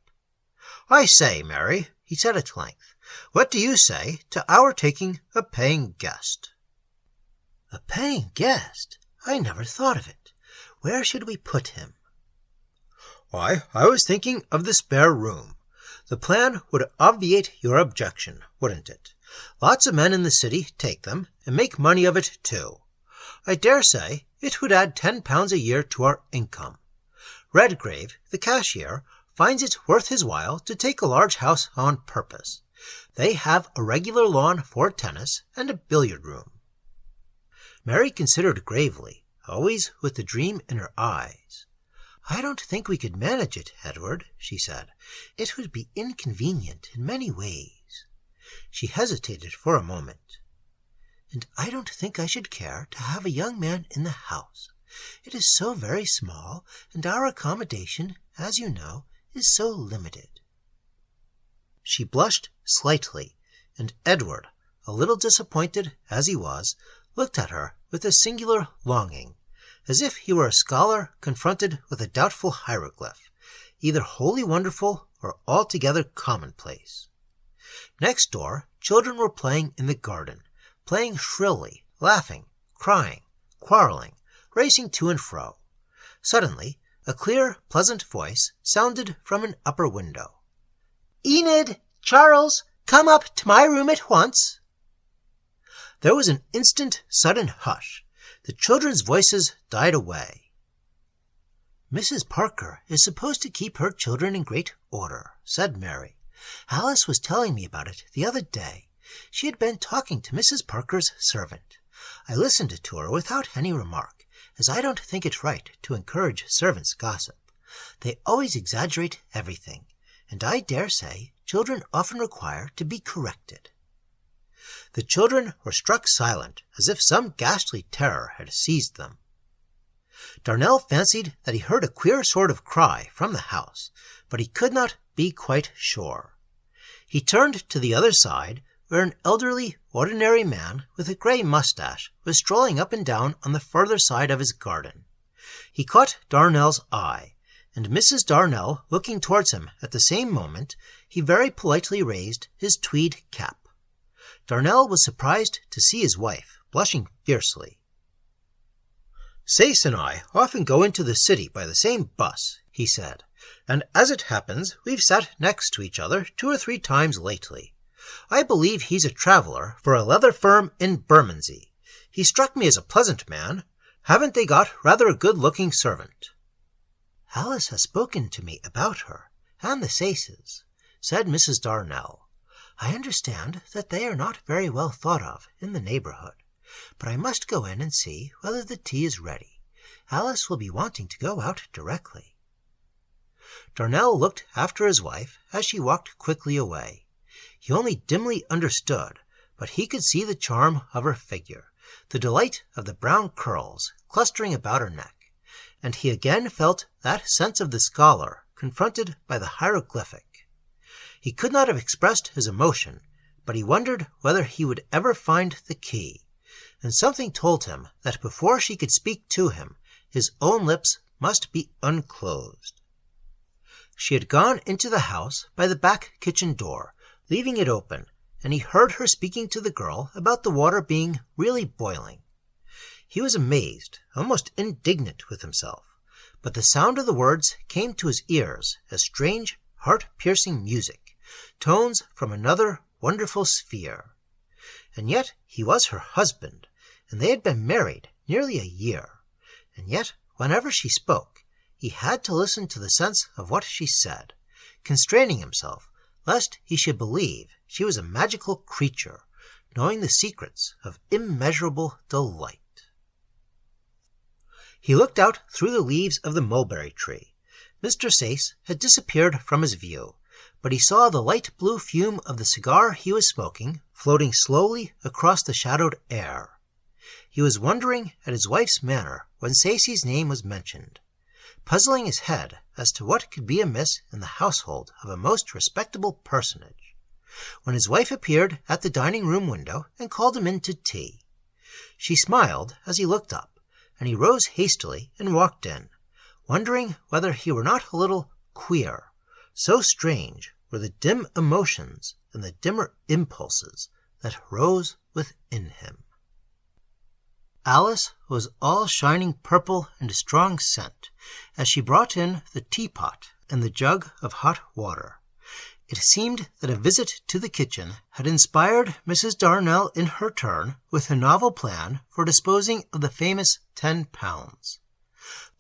"I say, Mary," he said at length, "what do you say to our taking a paying guest?" "A paying guest? I never thought of it. Where should we put him?" "Why, I was thinking of the spare room. The plan would obviate your objection, wouldn't it? Lots of men in the city take them, and make money of it, too. I dare say it would add £10 a year to our income. Redgrave, the cashier, finds it worth his while to take a large house on purpose. They have a regular lawn for tennis and a billiard room." Mary considered gravely, always with the dream in her eyes. "I don't think we could manage it, Edward," she said. "It would be inconvenient in many ways." She hesitated for a moment. "And I don't think I should care to have a young man in the house. It is so very small, and our accommodation, as you know, is so limited." She blushed slightly, and Edward, a little disappointed as he was, looked at her with a singular longing, as if he were a scholar confronted with a doubtful hieroglyph, either wholly wonderful or altogether commonplace. Next door, children were playing in the garden, playing shrilly, laughing, crying, quarreling, racing to and fro. Suddenly, a clear, pleasant voice sounded from an upper window. "Enid! Charles! Come up to my room at once!" There was an instant sudden hush. The children's voices died away. "Mrs. Parker is supposed to keep her children in great order," said Mary. "Alice was telling me about it the other day. She had been talking to Mrs. Parker's servant. I listened to her without any remark, as I don't think it right to encourage servants' gossip. They always exaggerate everything, and I dare say children often require to be corrected." The children were struck silent, as if some ghastly terror had seized them. Darnell fancied that he heard a queer sort of cry from the house, but he could not be quite sure. He turned to the other side, where an elderly, ordinary man with a grey moustache was strolling up and down on the further side of his garden. He caught Darnell's eye, and Mrs. Darnell looking towards him at the same moment, he very politely raised his tweed cap. Darnell was surprised to see his wife blushing fiercely. "Sayce and I often go into the city by the same bus," he said, "and as it happens, we've sat next to each other 2 or 3 times lately. I believe he's a traveller for a leather firm in Bermondsey. He struck me as a pleasant man. Haven't they got rather a good-looking servant?" "Alice has spoken to me about her, and the Sayces," said Mrs. Darnell. "I understand that they are not very well thought of in the neighbourhood, but I must go in and see whether the tea is ready. Alice will be wanting to go out directly." Darnell looked after his wife as she walked quickly away. He only dimly understood, but he could see the charm of her figure, the delight of the brown curls clustering about her neck, and he again felt that sense of the scholar confronted by the hieroglyphic. He could not have expressed his emotion, but he wondered whether he would ever find the key, and something told him that before she could speak to him, his own lips must be unclosed. She had gone into the house by the back kitchen door, leaving it open, and he heard her speaking to the girl about the water being really boiling. He was amazed, almost indignant with himself, but the sound of the words came to his ears as strange, heart-piercing music, tones from another wonderful sphere. And yet he was her husband, and they had been married nearly a year, and yet whenever she spoke, he had to listen to the sense of what she said, constraining himself lest he should believe she was a magical creature, knowing the secrets of immeasurable delight. He looked out through the leaves of the mulberry tree. Mr. Sayce had disappeared from his view, but he saw the light blue fume of the cigar he was smoking floating slowly across the shadowed air. He was wondering at his wife's manner when Stacey's name was mentioned, puzzling his head as to what could be amiss in the household of a most respectable personage, when his wife appeared at the dining-room window and called him in to tea. She smiled as he looked up, and he rose hastily and walked in, wondering whether he were not a little queer, so strange were the dim emotions and the dimmer impulses that rose within him. Alice was all shining purple and a strong scent as she brought in the teapot and the jug of hot water. It seemed that a visit to the kitchen had inspired Mrs. Darnell in her turn with a novel plan for disposing of the famous £10.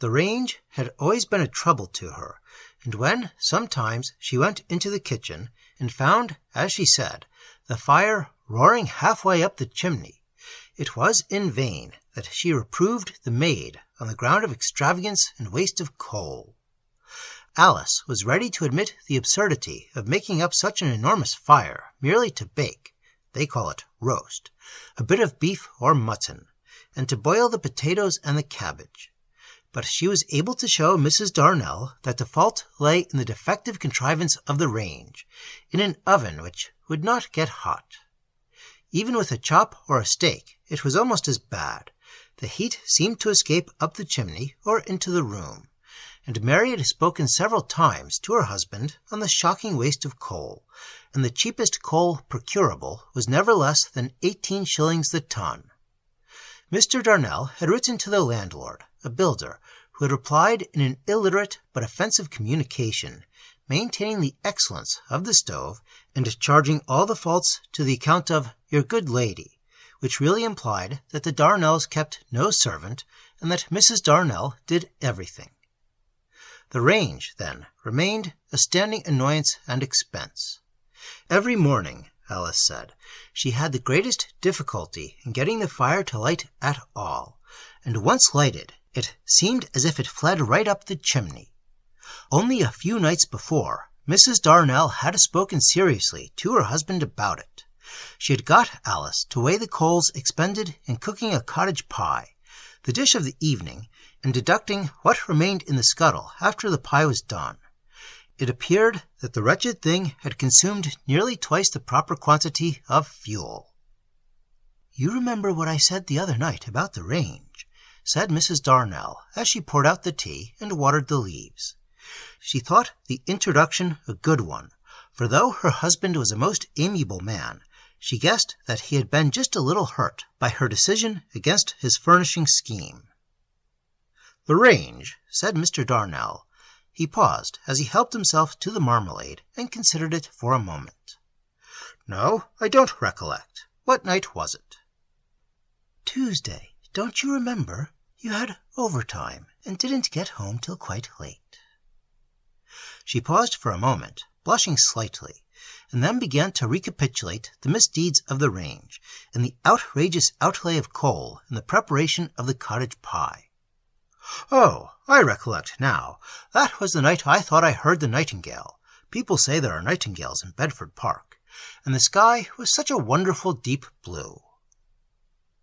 The range had always been a trouble to her, and when sometimes she went into the kitchen and found, as she said, the fire roaring halfway up the chimney, it was in vain that she reproved the maid on the ground of extravagance and waste of coal. Alice was ready to admit the absurdity of making up such an enormous fire merely to bake, they call it roast, a bit of beef or mutton, and to boil the potatoes and the cabbage. But she was able to show Mrs. Darnell that the fault lay in the defective contrivance of the range, in an oven which would not get hot. Even with a chop or a steak, it was almost as bad. The heat seemed to escape up the chimney or into the room, and Mary had spoken several times to her husband on the shocking waste of coal, and the cheapest coal procurable was never less than 18 shillings the ton. Mr. Darnell had written to the landlord, a builder, who had replied in an illiterate but offensive communication, maintaining the excellence of the stove and charging all the faults to the account of "your good lady," which really implied that the Darnells kept no servant and that Mrs. Darnell did everything. The range, then, remained a standing annoyance and expense. Every morning, Alice said, she had the greatest difficulty in getting the fire to light at all, and once lighted, it seemed as if it fled right up the chimney. Only a few nights before, Mrs. Darnell had spoken seriously to her husband about it. She had got Alice to weigh the coals expended in cooking a cottage pie, the dish of the evening, and deducting what remained in the scuttle after the pie was done. It appeared that the wretched thing had consumed nearly twice the proper quantity of fuel. "You remember what I said the other night about the range," said Mrs. Darnell as she poured out the tea and watered the leaves. She thought the introduction a good one, for though her husband was a most amiable man, she guessed that he had been just a little hurt by her decision against his furnishing scheme. "The range," said Mr. Darnell. He paused as he helped himself to the marmalade and considered it for a moment. "No, I don't recollect. What night was it?" "Tuesday. Don't you remember? You had overtime and didn't get home till quite late." She paused for a moment, blushing slightly, and then began to recapitulate the misdeeds of the range and the outrageous outlay of coal in the preparation of the cottage pie. "Oh, I recollect now. That was the night I thought I heard the nightingale. People say there are nightingales in Bedford Park. And the sky was such a wonderful deep blue."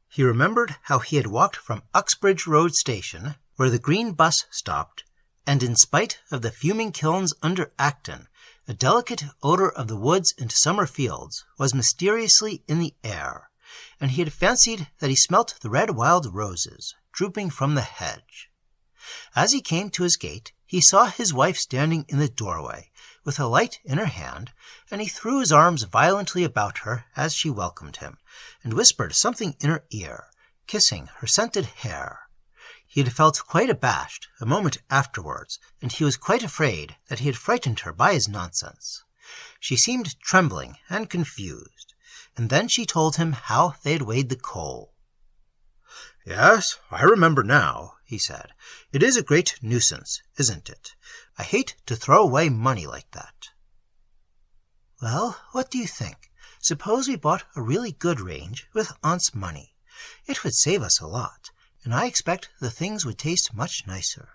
He remembered how he had walked from Uxbridge Road Station, where the green bus stopped, and in spite of the fuming kilns under Acton, a delicate odor of the woods and summer fields was mysteriously in the air, and he had fancied that he smelt the red wild roses drooping from the hedge. As he came to his gate, he saw his wife standing in the doorway, with a light in her hand, and he threw his arms violently about her as she welcomed him, and whispered something in her ear, kissing her scented hair. He had felt quite abashed a moment afterwards, and he was quite afraid that he had frightened her by his nonsense. She seemed trembling and confused, and then she told him how they had weighed the coal. "Yes, I remember now," he said. "It is a great nuisance, isn't it? I hate to throw away money like that." "Well, what do you think? Suppose we bought a really good range with Aunt's money. It would save us a lot, and I expect the things would taste much nicer."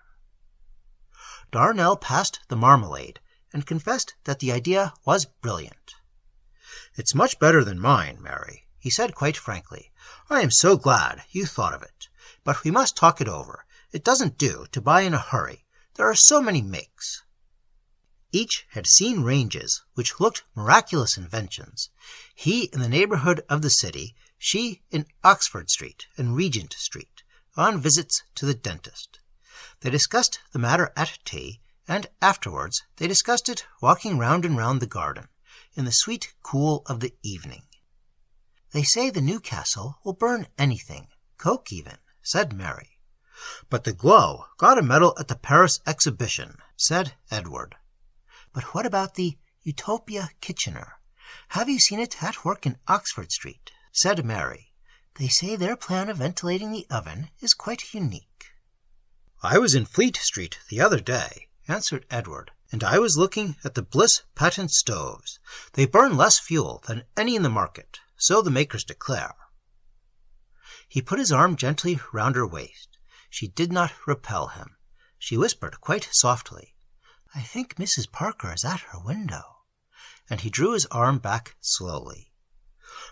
Darnell passed the marmalade and confessed that the idea was brilliant. "It's much better than mine, Mary," he said quite frankly, "I am so glad you thought of it. But we must talk it over. It doesn't do to buy in a hurry. There are so many makes." Each had seen ranges which looked miraculous inventions, he in the neighbourhood of the city, she in Oxford Street and Regent Street, on visits to the dentist. They discussed the matter at tea, and afterwards they discussed it walking round and round the garden, in the sweet cool of the evening. "They say the Newcastle will burn anything, coke even," said Mary. "But the Glow got a medal at the Paris exhibition," said Edward. "But what about the Utopia Kitchener? Have you seen it at work in Oxford Street?" said Mary. "They say their plan of ventilating the oven is quite unique." "I was in Fleet Street the other day," answered Edward, "and I was looking at the Bliss patent stoves. They burn less fuel than any in the market, so the makers declare." He put his arm gently round her waist. She did not repel him. She whispered quite softly, "I think Mrs. Parker is at her window," and he drew his arm back slowly.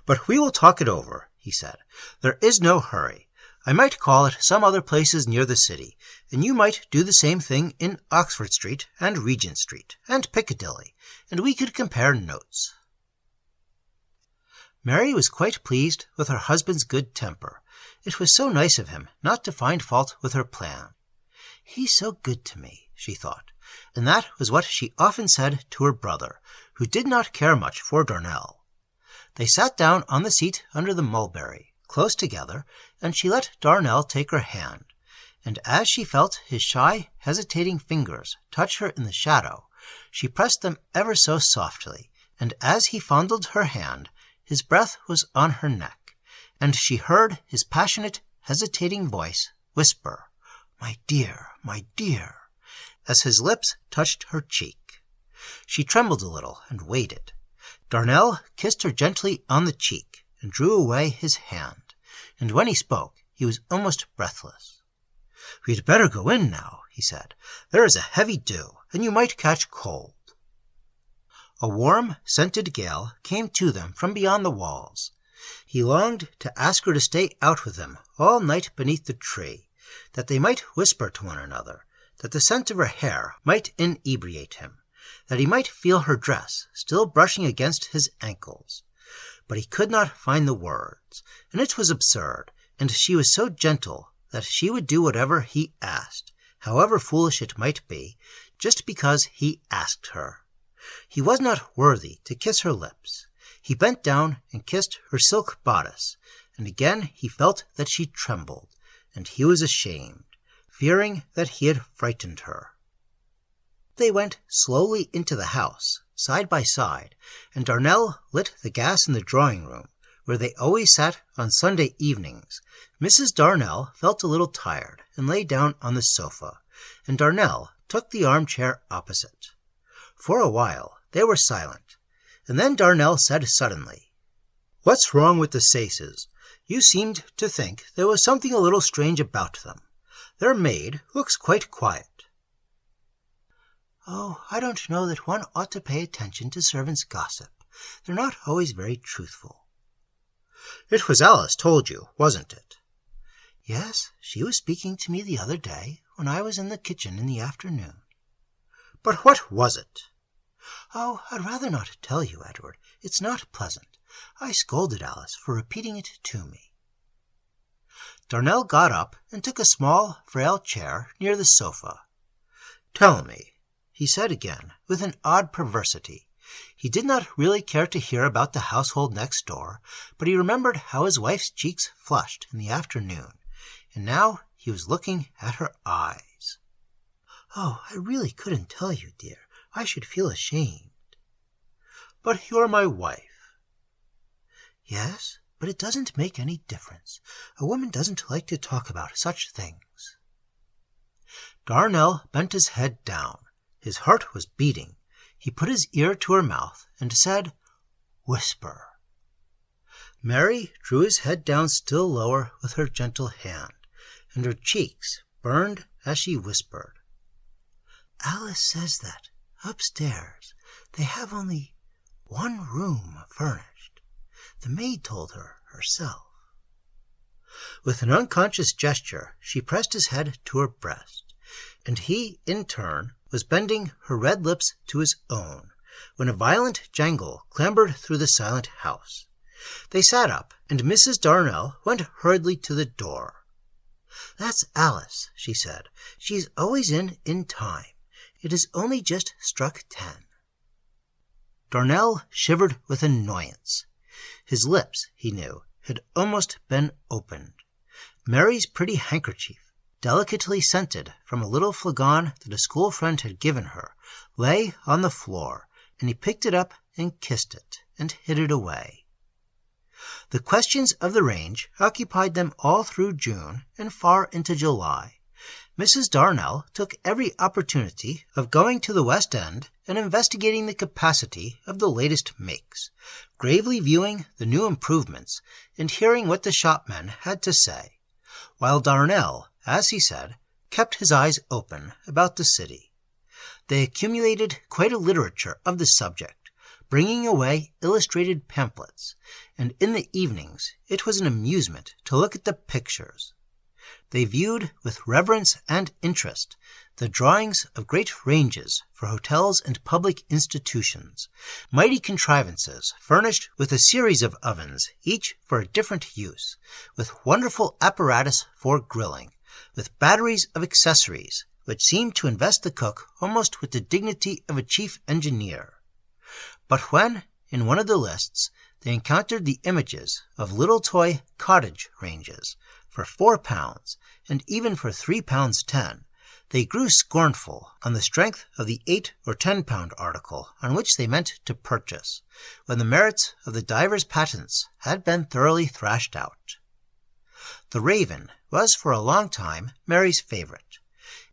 "But we will talk it over," he said. "There is no hurry. I might call at some other places near the city, and you might do the same thing in Oxford Street and Regent Street and Piccadilly, and we could compare notes." Mary was quite pleased with her husband's good temper. It was so nice of him not to find fault with her plan. "He's so good to me," she thought, and that was what she often said to her brother, who did not care much for Darnell. They sat down on the seat under the mulberry, close together, and she let Darnell take her hand, and as she felt his shy, hesitating fingers touch her in the shadow, she pressed them ever so softly, and as he fondled her hand, his breath was on her neck, and she heard his passionate, hesitating voice whisper, "My dear, my dear," as his lips touched her cheek. She trembled a little and waited. Darnell kissed her gently on the cheek and drew away his hand, and when he spoke he was almost breathless. "We had better go in now," he said. "There is a heavy dew, and you might catch cold." A warm, scented gale came to them from beyond the walls. He longed to ask her to stay out with him all night beneath the tree, that they might whisper to one another, that the scent of her hair might inebriate him, that he might feel her dress still brushing against his ankles. But he could not find the words, and it was absurd, and she was so gentle that she would do whatever he asked, however foolish it might be, just because he asked her. He was not worthy to kiss her lips. He bent down and kissed her silk bodice, and again he felt that she trembled, and he was ashamed, fearing that he had frightened her. They went slowly into the house, side by side, and Darnell lit the gas in the drawing-room, where they always sat on Sunday evenings. Mrs. Darnell felt a little tired and lay down on the sofa, and Darnell took the armchair opposite. For a while they were silent, and then Darnell said suddenly, "What's wrong with the Saces? You seemed to think there was something a little strange about them. Their maid looks quite quiet." "Oh, I don't know that one ought to pay attention to servants' gossip. They're not always very truthful." "It was Alice told you, wasn't it?" "Yes, she was speaking to me the other day when I was in the kitchen in the afternoon." "But what was it?" "Oh, I'd rather not tell you, Edward. It's not pleasant. I scolded Alice for repeating it to me." Darnell got up and took a small, frail chair near the sofa. "Tell me," he said again, with an odd perversity. He did not really care to hear about the household next door, but he remembered how his wife's cheeks flushed in the afternoon, and now he was looking at her eyes. "Oh, I really couldn't tell you, dear. I should feel ashamed." "But you're my wife." "Yes, but it doesn't make any difference. A woman doesn't like to talk about such things." Darnell bent his head down. His heart was beating. He put his ear to her mouth and said, "Whisper." Mary drew his head down still lower with her gentle hand, and her cheeks burned as she whispered, "Alice says that, upstairs, they have only one room furnished. The maid told her herself. With an unconscious gesture, she pressed his head to her breast, and he, in turn, was bending her red lips to his own, when a violent jangle clambered through the silent house. They sat up, and Mrs. Darnell went hurriedly to the door. "That's Alice," she said. "She's always in time. It has only just struck 10. Darnell shivered with annoyance. His lips, he knew, had almost been opened. Mary's pretty handkerchief, delicately scented from a little flagon that a school friend had given her, lay on the floor, and he picked it up and kissed it, and hid it away. The questions of the range occupied them all through June and far into July. Mrs. Darnell took every opportunity of going to the West End and investigating the capacity of the latest makes, gravely viewing the new improvements and hearing what the shopmen had to say, while Darnell, as he said, kept his eyes open about the city. They accumulated quite a literature of the subject, bringing away illustrated pamphlets, and in the evenings it was an amusement to look at the pictures. They viewed with reverence and interest the drawings of great ranges for hotels and public institutions, mighty contrivances furnished with a series of ovens, each for a different use, with wonderful apparatus for grilling, with batteries of accessories which seemed to invest the cook almost with the dignity of a chief engineer. But when, in one of the lists, they encountered the images of little toy cottage ranges for £4, and even for £3.10, they grew scornful on the strength of the £8 or £10 article on which they meant to purchase, when the merits of the divers patents had been thoroughly thrashed out. The Raven was for a long time Mary's favourite.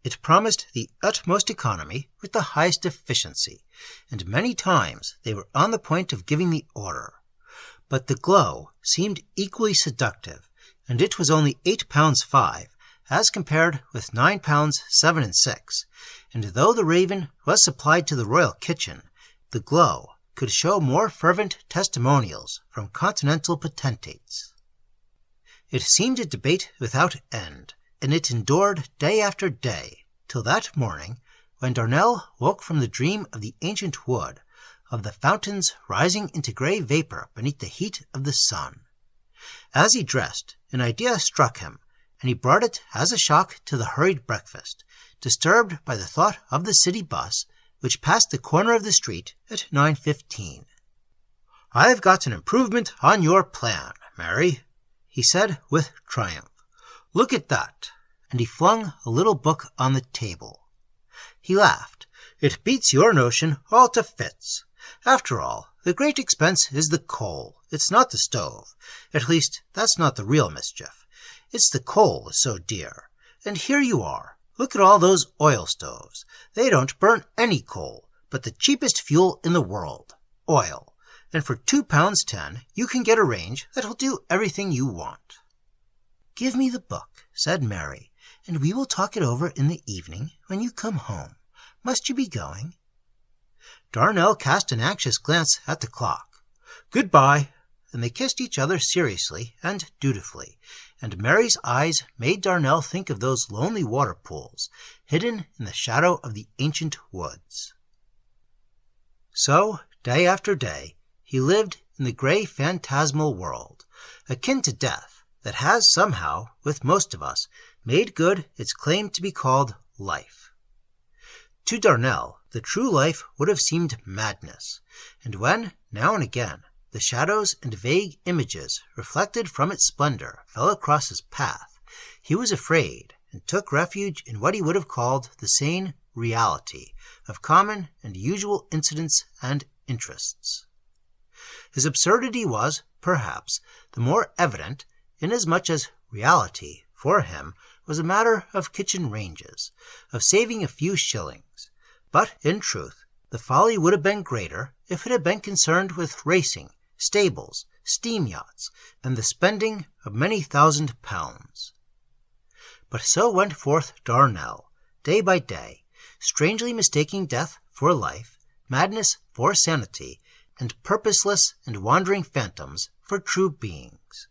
It promised the utmost economy with the highest efficiency, and many times they were on the point of giving the order. But the Glow seemed equally seductive, and it was only £8.5, as compared with £9 7 and 6, and though the Raven was supplied to the royal kitchen, the Glow could show more fervent testimonials from continental potentates. It seemed a debate without end, and it endured day after day, till that morning, when Darnell woke from the dream of the ancient wood, of the fountains rising into grey vapour beneath the heat of the sun. As he dressed, an idea struck him, and he brought it as a shock to the hurried breakfast, disturbed by the thought of the city bus, which passed the corner of the street at 9:15. "I've got an improvement on your plan, Mary," he said with triumph. "Look at that," and he flung a little book on the table. He laughed. "It beats your notion all to fits. After all, the great expense is the coal. It's not the stove. At least, that's not the real mischief. It's the coal is so dear. And here you are. Look at all those oil stoves. They don't burn any coal, but the cheapest fuel in the world, oil. And for £2.10 you can get a range that'll do everything you want." "Give me the book," said Mary, "and we will talk it over in the evening when you come home. Must you be going?" Darnell cast an anxious glance at the clock. "Good-bye," and they kissed each other seriously and dutifully, and Mary's eyes made Darnell think of those lonely water pools, hidden in the shadow of the ancient woods. So, day after day, he lived in the grey phantasmal world, akin to death, that has somehow, with most of us, made good its claim to be called life. To Darnell, the true life would have seemed madness, and when, now and again, the shadows and vague images reflected from its splendor fell across his path, he was afraid and took refuge in what he would have called the sane reality of common and usual incidents and interests. His absurdity was, perhaps, the more evident inasmuch as reality, for him, was a matter of kitchen ranges, of saving a few shillings, but, in truth, the folly would have been greater if it had been concerned with racing, stables, steam yachts, and the spending of many £1,000s. But so went forth Darnell, day by day, strangely mistaking death for life, madness for sanity, and purposeless and wandering phantoms for true beings.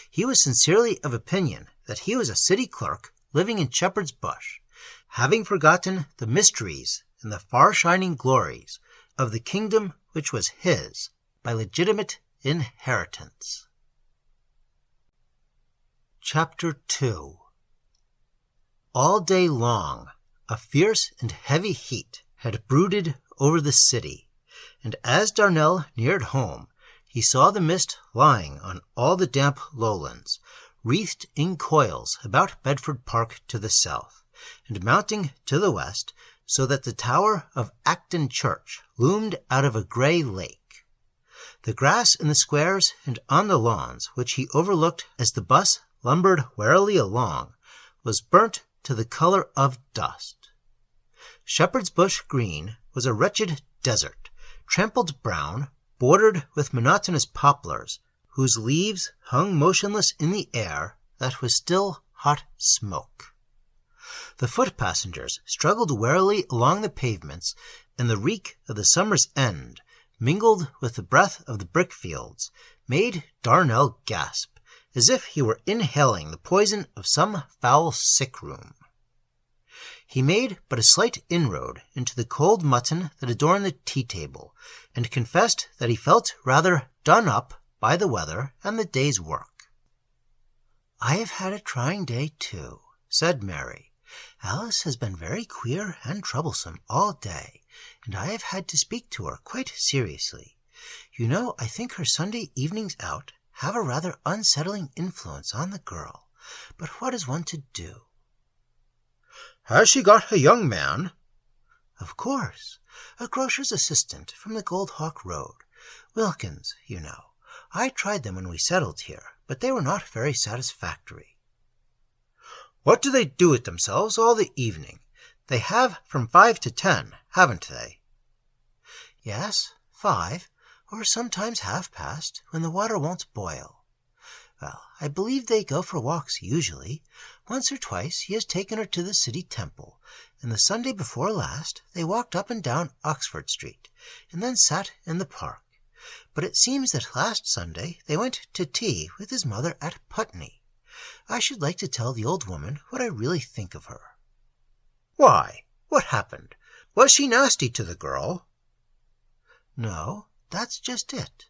He was sincerely of opinion that he was a city clerk living in Shepherd's Bush, having forgotten the mysteries and the far-shining glories of the kingdom which was his by legitimate inheritance. Chapter 2. All day long, a fierce and heavy heat had brooded over the city, and as Darnell neared home, he saw the mist lying on all the damp lowlands, wreathed in coils about Bedford Park to the south, and mounting to the west, so that the tower of Acton Church loomed out of a grey lake. The grass in the squares and on the lawns, which he overlooked as the bus lumbered warily along, was burnt to the colour of dust. Shepherd's Bush Green was a wretched desert, trampled brown, bordered with monotonous poplars, whose leaves hung motionless in the air that was still hot smoke. The foot-passengers struggled warily along the pavements, and the reek of the summer's end, mingled with the breath of the brick-fields, made Darnell gasp, as if he were inhaling the poison of some foul sick-room. He made but a slight inroad into the cold mutton that adorned the tea-table, and confessed that he felt rather done up by the weather and the day's work. "I have had a trying day, too," said Mary. "Alice has been very queer and troublesome all day, and I have had to speak to her quite seriously. You know, I think her Sunday evenings out have a rather unsettling influence on the girl, but what is one to do?" "Has she got a young man?" "Of course, a grocer's assistant from the Goldhawk Road. Wilkins, you know. I tried them when we settled here, but they were not very satisfactory." "What do they do with themselves all the evening? They have from 5 to 10, haven't they?" "Yes, 5, or sometimes 1/2 when the water won't boil. Well, I believe they go for walks usually. Once or twice he has taken her to the City Temple, and the Sunday before last they walked up and down Oxford Street, and then sat in the park. But it seems that last Sunday they went to tea with his mother at Putney. I should like to tell the old woman what I really think of her." "Why, what happened? Was she nasty to the girl?" "No, that's just it.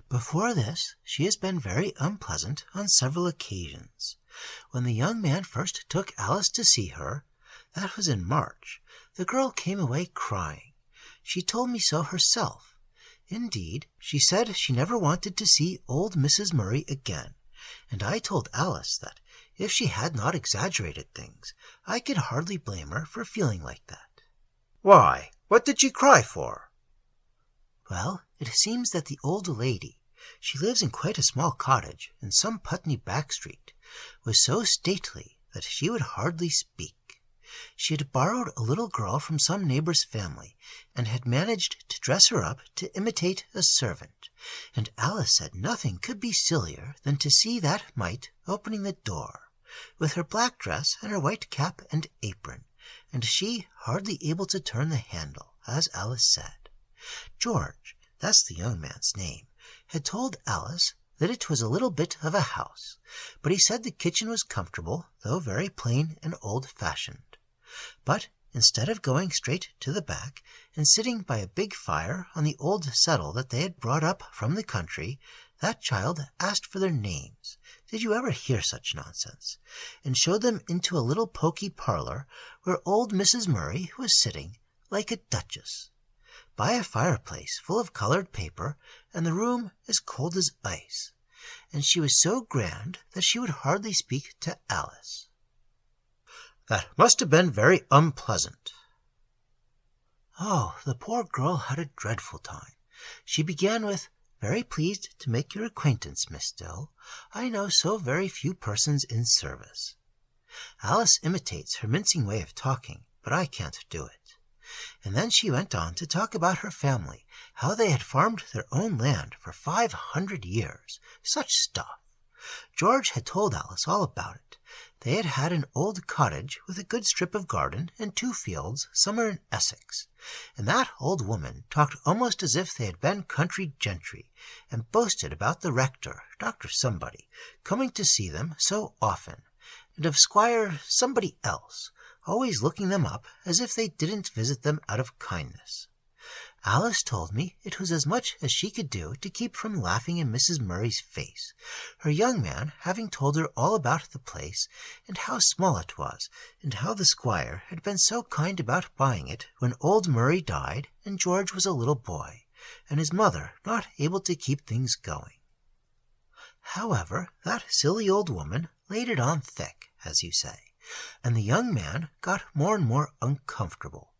Before this she has been very unpleasant on several occasions. When the young man first took Alice to see her, that was in March, the girl came away crying. She told me so herself. Indeed, she said she never wanted to see old Mrs. Murray again, and I told Alice that, if she had not exaggerated things, I could hardly blame her for feeling like that." "Why, what did she cry for?" "Well, it seems that the old lady, she lives in quite a small cottage in some Putney back street, was so stately that she would hardly speak. She had borrowed a little girl from some neighbor's family, and had managed to dress her up to imitate a servant, and Alice said nothing could be sillier than to see that mite opening the door, with her black dress and her white cap and apron, and she hardly able to turn the handle, as Alice said. George, that's the young man's name, had told Alice that it was a little bit of a house, but he said the kitchen was comfortable, though very plain and old-fashioned. But instead of going straight to the back and sitting by a big fire on the old settle that they had brought up from the country, that child asked for their names. Did you ever hear such nonsense? And showed them into a little poky parlour where old Mrs. Murray was sitting, like a duchess, by a fireplace full of coloured paper, and the room as cold as ice. And she was so grand that she would hardly speak to Alice." "That must have been very unpleasant." "Oh, the poor girl had a dreadful time. She began with, 'Very pleased to make your acquaintance, Miss Dill. I know so very few persons in service.' Alice imitates her mincing way of talking, but I can't do it. And then she went on to talk about her family, how they had farmed their own land for 500 years. Such stuff! George had told Alice all about it. They had had an old cottage with a good strip of garden and 2 fields somewhere in Essex, and that old woman talked almost as if they had been country gentry, and boasted about the rector, Dr. Somebody, coming to see them so often, and of Squire Somebody else, always looking them up as if they didn't visit them out of kindness. Alice told me it was as much as she could do to keep from laughing in Mrs. Murray's face, her young man having told her all about the place, and how small it was, and how the squire had been so kind about buying it when old Murray died and George was a little boy, and his mother not able to keep things going. However, that silly old woman laid it on thick, as you say, and the young man got more and more uncomfortable,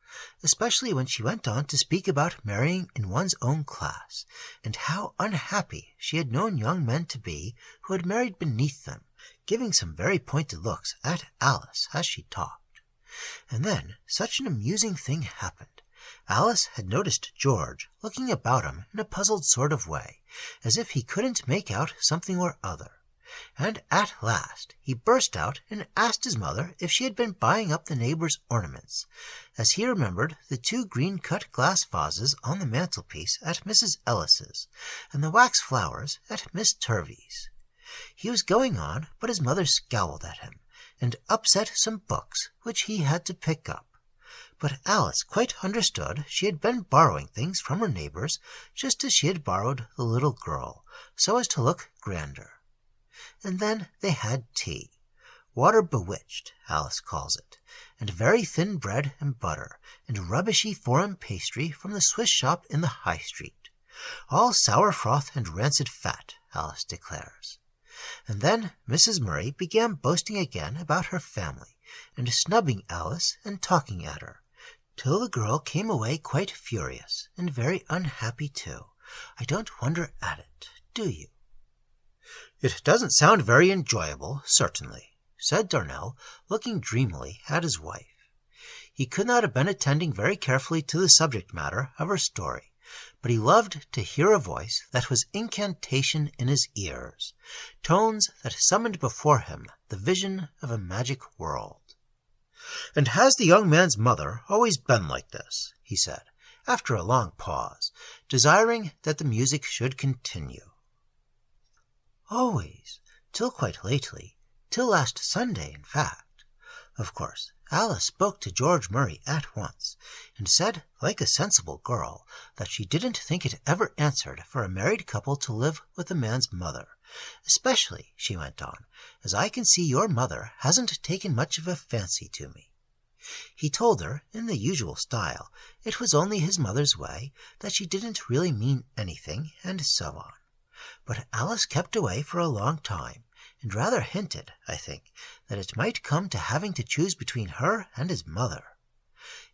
especially when she went on to speak about marrying in one's own class, and how unhappy she had known young men to be who had married beneath them, giving some very pointed looks at Alice as she talked. And then such an amusing thing happened. Alice had noticed George looking about him in a puzzled sort of way, as if he couldn't make out something or other. And at last he burst out and asked his mother if she had been buying up the neighbours' ornaments, as he remembered the 2 green-cut glass vases on the mantelpiece at Mrs. Ellis's, and the wax flowers at Miss Turvey's. He was going on, but his mother scowled at him, and upset some books which he had to pick up. But Alice quite understood she had been borrowing things from her neighbours, just as she had borrowed the little girl, so as to look grander. And then they had tea, water bewitched, Alice calls it, and very thin bread and butter, and rubbishy foreign pastry from the Swiss shop in the High Street, all sour froth and rancid fat, Alice declares. And then Mrs. Murray began boasting again about her family, and snubbing Alice and talking at her, till the girl came away quite furious, and very unhappy too. I don't wonder at it, do you? "It doesn't sound very enjoyable, certainly," said Darnell, looking dreamily at his wife. He could not have been attending very carefully to the subject matter of her story, but he loved to hear a voice that was incantation in his ears, tones that summoned before him the vision of a magic world. "And has the young man's mother always been like this?" he said, after a long pause, desiring that the music should continue. "Always, till quite lately, till last Sunday, in fact. Of course, Alice spoke to George Murray at once, and said, like a sensible girl, that she didn't think it ever answered for a married couple to live with a man's mother, especially, she went on, as I can see your mother hasn't taken much of a fancy to me. He told her, in the usual style, it was only his mother's way, that she didn't really mean anything, and so on. But Alice kept away for a long time, and rather hinted, I think, that it might come to having to choose between her and his mother.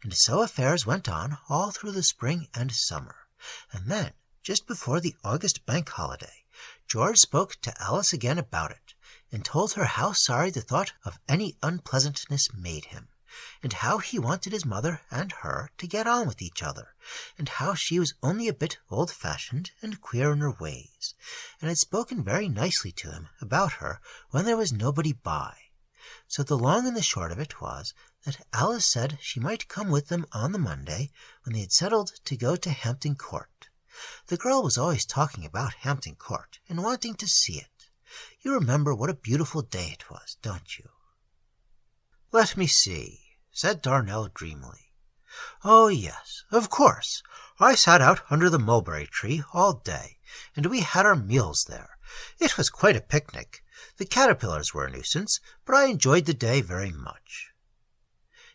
And so affairs went on all through the spring and summer, and then, just before the August bank holiday, George spoke to Alice again about it, and told her how sorry the thought of any unpleasantness made him, and how he wanted his mother and her to get on with each other, and how she was only a bit old-fashioned and queer in her ways, and had spoken very nicely to him about her when there was nobody by. So the long and the short of it was that Alice said she might come with them on the Monday, when they had settled to go to Hampton Court. The girl was always talking about Hampton Court, and wanting to see it. You remember what a beautiful day it was, don't you? "Let me see," said Darnell dreamily. "Oh, yes, of course. I sat out under the mulberry tree all day, and we had our meals there. It was quite a picnic. The caterpillars were a nuisance, but I enjoyed the day very much."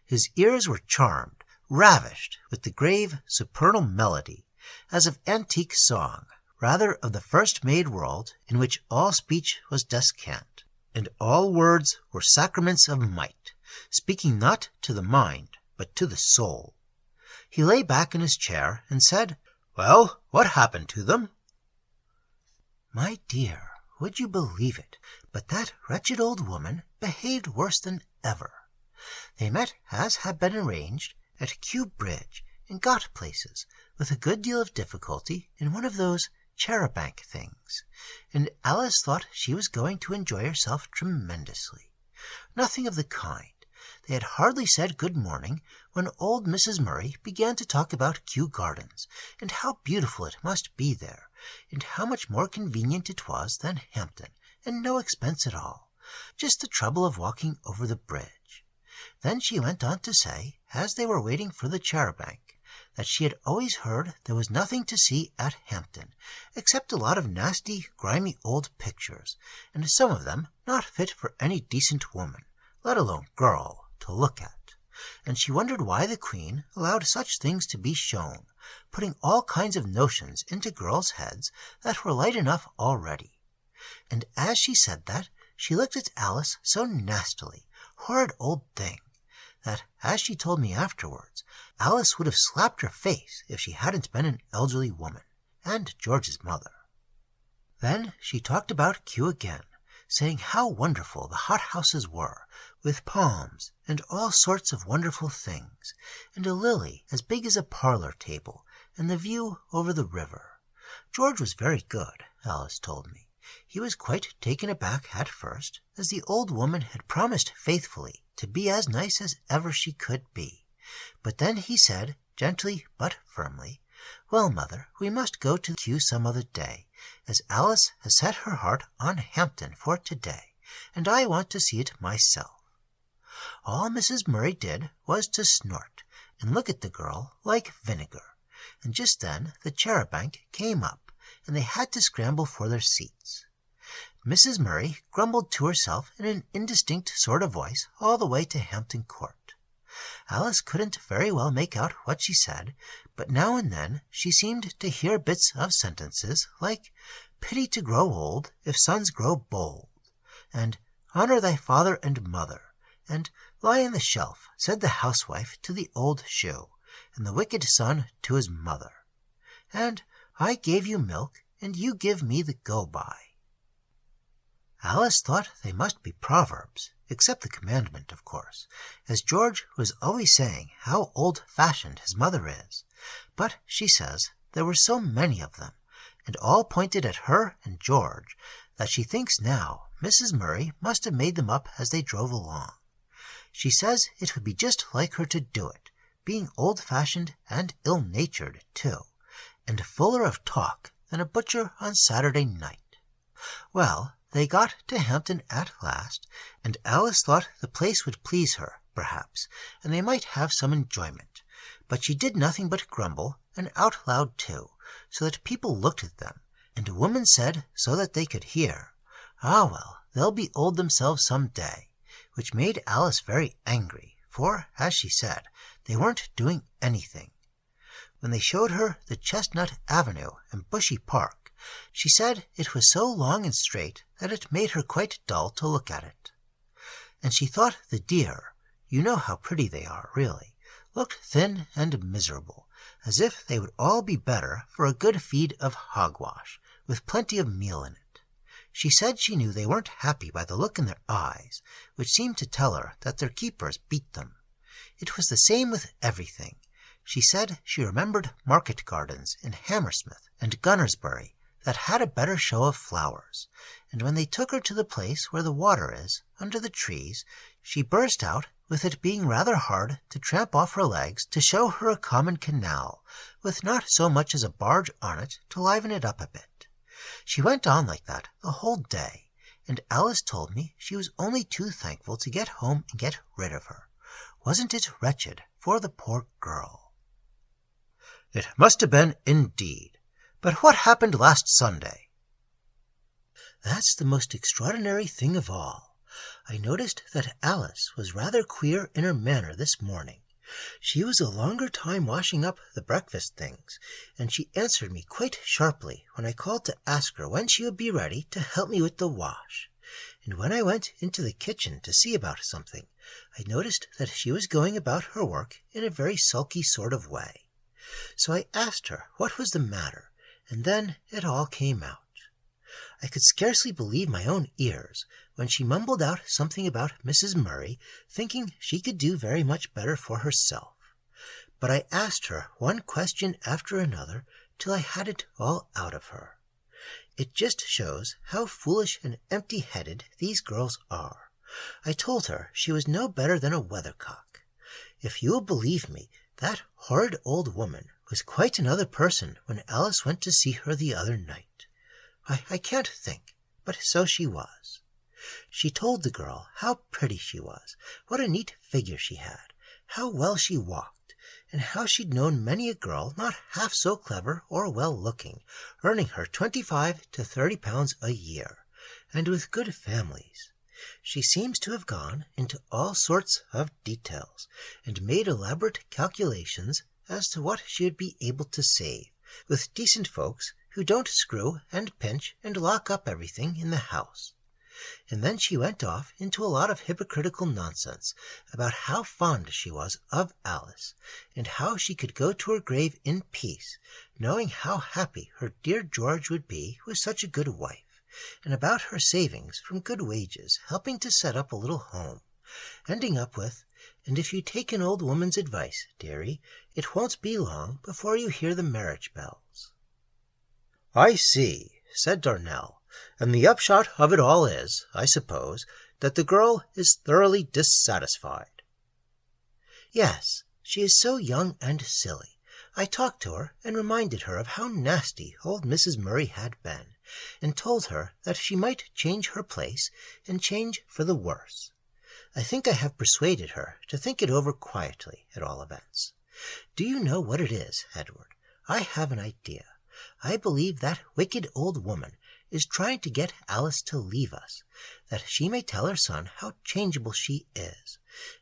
His ears were charmed, ravished with the grave, supernal melody, as of antique song, rather of the first-made world in which all speech was descant, and all words were sacraments of might, speaking not to the mind, but to the soul. He lay back in his chair and said, "Well, what happened to them?" "My dear, would you believe it, but that wretched old woman behaved worse than ever. They met, as had been arranged, at Kew Bridge, and got places, with a good deal of difficulty, in one of those char-a-banc things, and Alice thought she was going to enjoy herself tremendously. Nothing of the kind. They had hardly said good morning when old Mrs. Murray began to talk about Kew Gardens, and how beautiful it must be there, and how much more convenient it was than Hampton, and no expense at all, just the trouble of walking over the bridge. Then she went on to say, as they were waiting for the char-a-banc, that she had always heard there was nothing to see at Hampton, except a lot of nasty, grimy old pictures, and some of them not fit for any decent woman, let alone girl, to look at, and she wondered why the Queen allowed such things to be shown, putting all kinds of notions into girls' heads that were light enough already. And as she said that, she looked at Alice so nastily, horrid old thing, that, as she told me afterwards, Alice would have slapped her face if she hadn't been an elderly woman, and George's mother. Then she talked about Kew again, saying how wonderful the hothouses were, with palms and all sorts of wonderful things, and a lily as big as a parlour table, and the view over the river. George was very good, Alice told me. He was quite taken aback at first, as the old woman had promised faithfully to be as nice as ever she could be. But then he said, gently but firmly, "Well, mother, we must go to Kew some other day, as Alice has set her heart on Hampton for to-day, and I want to see it myself." All Mrs. Murray did was to snort and look at the girl like vinegar, and just then the char-a-banc came up, and they had to scramble for their seats. Mrs. Murray grumbled to herself in an indistinct sort of voice all the way to Hampton Court. Alice couldn't very well make out what she said, but now and then she seemed to hear bits of sentences like "Pity to grow old if sons grow bold," and "Honour thy father and mother," and "Lie on the shelf," said the housewife to the old shoe, and the wicked son to his mother, and "I gave you milk, and you give me the go-by." Alice thought they must be proverbs, except the commandment, of course, as George was always saying how old-fashioned his mother is, but she says there were so many of them, and all pointed at her and George, that she thinks now Mrs. Murray must have made them up as they drove along. She says it would be just like her to do it, being old-fashioned and ill-natured, too, and fuller of talk than a butcher on Saturday night. Well, they got to Hampton at last, and Alice thought the place would please her, perhaps, and they might have some enjoyment, but she did nothing but grumble, and out loud too, so that people looked at them, and a woman said, so that they could hear, "Ah, well, they'll be old themselves some day," which made Alice very angry, for, as she said, they weren't doing anything. When they showed her the Chestnut Avenue and Bushy Park, she said it was so long and straight that it made her quite dull to look at it. And she thought the deer, you know how pretty they are, really, looked thin and miserable, as if they would all be better for a good feed of hogwash, with plenty of meal in it. She said she knew they weren't happy by the look in their eyes, which seemed to tell her that their keepers beat them. It was the same with everything. She said she remembered market gardens in Hammersmith and Gunnersbury that had a better show of flowers, and when they took her to the place where the water is, under the trees, she burst out with it being rather hard to tramp off her legs to show her a common canal, with not so much as a barge on it to liven it up a bit. She went on like that the whole day, and Alice told me she was only too thankful to get home and get rid of her. Wasn't it wretched for the poor girl? It must have been, indeed. But what happened last Sunday? That's the most extraordinary thing of all. I noticed that Alice was rather queer in her manner this morning. She was a longer time washing up the breakfast things, and she answered me quite sharply when I called to ask her when she would be ready to help me with the wash. And when I went into the kitchen to see about something, I noticed that she was going about her work in a very sulky sort of way. So I asked her what was the matter, and then it all came out. I could scarcely believe my own ears when she mumbled out something about Mrs. Murray thinking she could do very much better for herself. But I asked her one question after another till I had it all out of her. It just shows how foolish and empty-headed these girls are. I told her she was no better than a weathercock. If you will believe me, that horrid old woman was quite another person when Alice went to see her the other night. I can't think, but so she was. She told the girl how pretty she was, what a neat figure she had, how well she walked, and how she'd known many a girl not half so clever or well-looking, earning her 25 to 30 pounds a year, and with good families. She seems to have gone into all sorts of details, and made elaborate calculations as to what she would be able to save, with decent folks who don't screw and pinch and lock up everything in the house. And then she went off into a lot of hypocritical nonsense about how fond she was of Alice, and how she could go to her grave in peace, knowing how happy her dear George would be with such a good wife, and about her savings from good wages helping to set up a little home, ending up with, "And if you take an old woman's advice, dearie, it won't be long before you hear the marriage bells." "I see," said Darnell. "And the upshot of it all is, I suppose, that the girl is thoroughly dissatisfied." "Yes, she is so young and silly. I talked to her and reminded her of how nasty old Mrs. Murray had been, and told her that she might change her place, and change for the worse. I think I have persuaded her to think it over quietly, at all events. Do you know what it is, Edward? I have an idea. I believe that wicked old woman is trying to get Alice to leave us, that she may tell her son how changeable she is,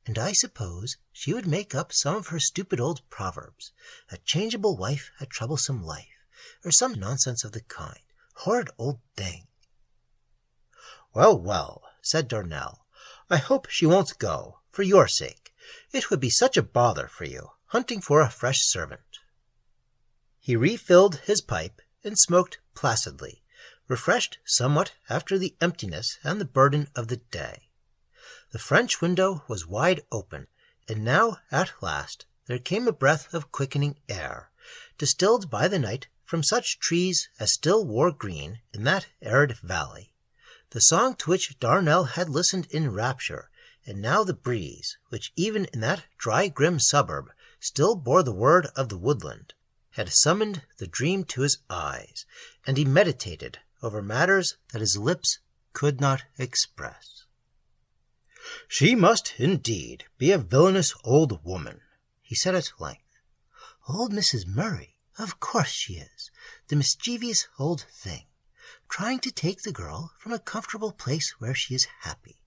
and I suppose she would make up some of her stupid old proverbs, a changeable wife, a troublesome life, or some nonsense of the kind. Horrid old thing." "Well, well," said Darnell, "I hope she won't go, for your sake. It would be such a bother for you, hunting for a fresh servant." He refilled his pipe and smoked placidly, refreshed somewhat after the emptiness and the burden of the day. The French window was wide open, and now at last there came a breath of quickening air, distilled by the night from such trees as still wore green in that arid valley, the song to which Darnell had listened in rapture, and now the breeze, which even in that dry grim suburb still bore the word of the woodland, had summoned the dream to his eyes, and he meditated over matters that his lips could not express. "She must indeed be a villainous old woman," he said at length. "Old Mrs. Murray? Of course she is. The mischievous old thing, trying to take the girl from a comfortable place where she is happy."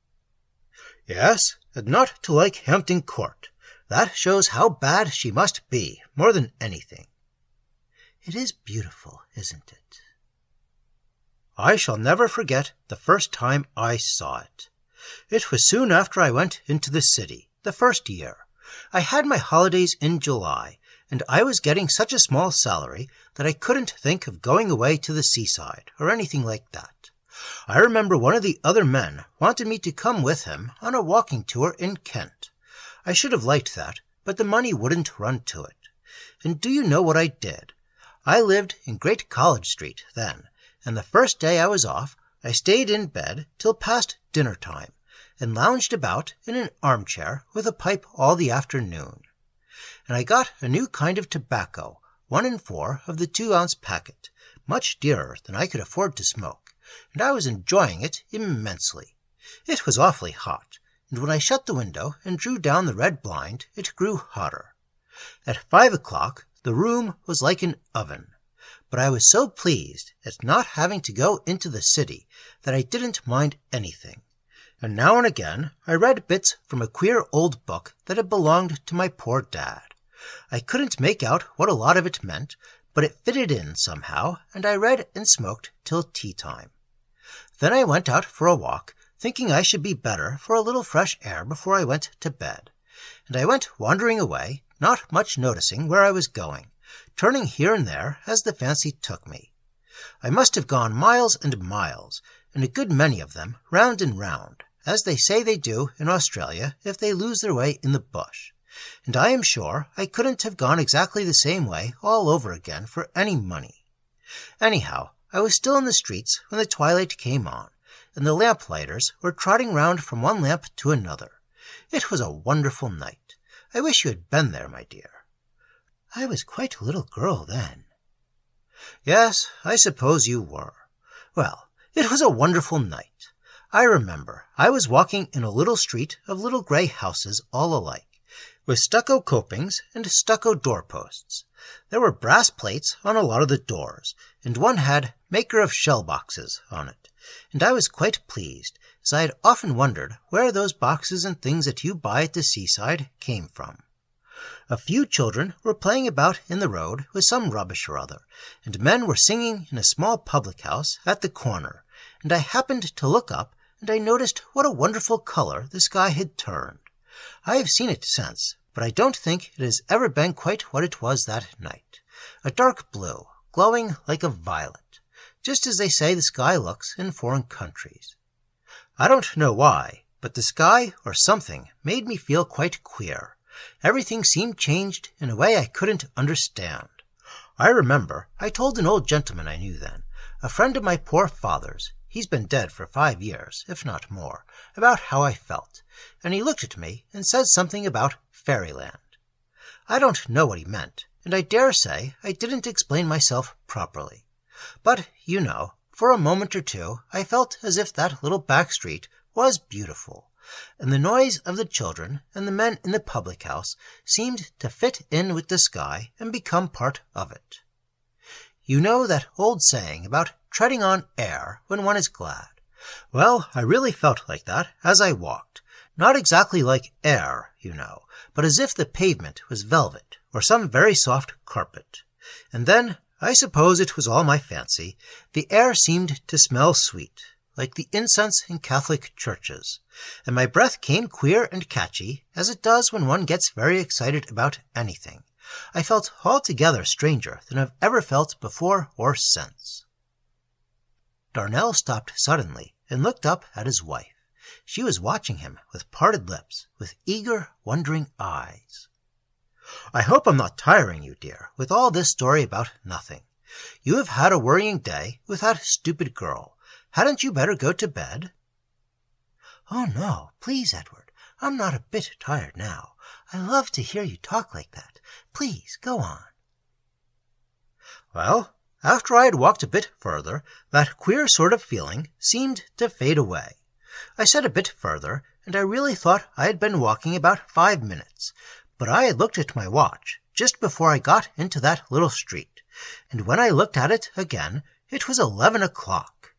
"Yes, and not to like Hampton Court. That shows how bad she must be, more than anything." "It is beautiful, isn't it?" "I shall never forget the first time I saw it. It was soon after I went into the city, the first year. I had my holidays in July, and I was getting such a small salary that I couldn't think of going away to the seaside or anything like that. I remember one of the other men wanted me to come with him on a walking tour in Kent. I should have liked that, but the money wouldn't run to it. And do you know what I did? I lived in Great College Street then, and the first day I was off, I stayed in bed till past dinner time, and lounged about in an armchair with a pipe all the afternoon. And I got a new kind of tobacco, 1 in 4 of the 2-ounce packet, much dearer than I could afford to smoke, and I was enjoying it immensely. It was awfully hot, and when I shut the window and drew down the red blind, it grew hotter. At 5 o'clock the room was like an oven, but I was so pleased at not having to go into the city that I didn't mind anything. And now and again I read bits from a queer old book that had belonged to my poor dad. I couldn't make out what a lot of it meant, but it fitted in somehow, and I read and smoked till tea time. Then I went out for a walk, thinking I should be better for a little fresh air before I went to bed, and I went wandering away, not much noticing where I was going, turning here and there as the fancy took me. I must have gone miles and miles, and a good many of them round and round, as they say they do in Australia if they lose their way in the bush, and I am sure I couldn't have gone exactly the same way all over again for any money. Anyhow, I was still in the streets when the twilight came on, and the lamplighters were trotting round from one lamp to another. It was a wonderful night. I wish you had been there, my dear. I was quite a little girl then. Yes, I suppose you were. Well, it was a wonderful night. I remember I was walking in a little street of little grey houses all alike, with stucco copings and stucco doorposts. There were brass plates on a lot of the doors, and one had "Maker of Shell Boxes" on it, and I was quite pleased, as I had often wondered where those boxes and things that you buy at the seaside came from. A few children were playing about in the road with some rubbish or other, and men were singing in a small public-house at the corner, and I happened to look up, and I noticed what a wonderful colour the sky had turned. I have seen it since, but I don't think it has ever been quite what it was that night. A dark blue, glowing like a violet, just as they say the sky looks in foreign countries. I don't know why, but the sky or something made me feel quite queer. Everything seemed changed in a way I couldn't understand. I remember I told an old gentleman I knew then, a friend of my poor father's, he's been dead for 5 years, if not more, about how I felt, and he looked at me and said something about fairyland. I don't know what he meant, and I dare say I didn't explain myself properly. But, you know, for a moment or two I felt as if that little back street was beautiful, and the noise of the children and the men in the public-house seemed to fit in with the sky and become part of it. You know that old saying about treading on air when one is glad? Well, I really felt like that as I walked. Not exactly like air, you know, but as if the pavement was velvet or some very soft carpet. And then, I suppose it was all my fancy, the air seemed to smell sweet, like the incense in Catholic churches, and my breath came queer and catchy, as it does when one gets very excited about anything. I felt altogether stranger than I've ever felt before or since. Darnell stopped suddenly and looked up at his wife. She was watching him with parted lips, with eager, wondering eyes. I hope I'm not tiring you, dear, with all this story about nothing. You have had a worrying day with that stupid girl. Hadn't you better go to bed? Oh, no, please, Edward. I'm not a bit tired now. I love to hear you talk like that. Please, go on. Well, after I had walked a bit further, that queer sort of feeling seemed to fade away. I said a bit further, and I really thought I had been walking about 5 minutes, but I had looked at my watch just before I got into that little street, and when I looked at it again, it was 11 o'clock.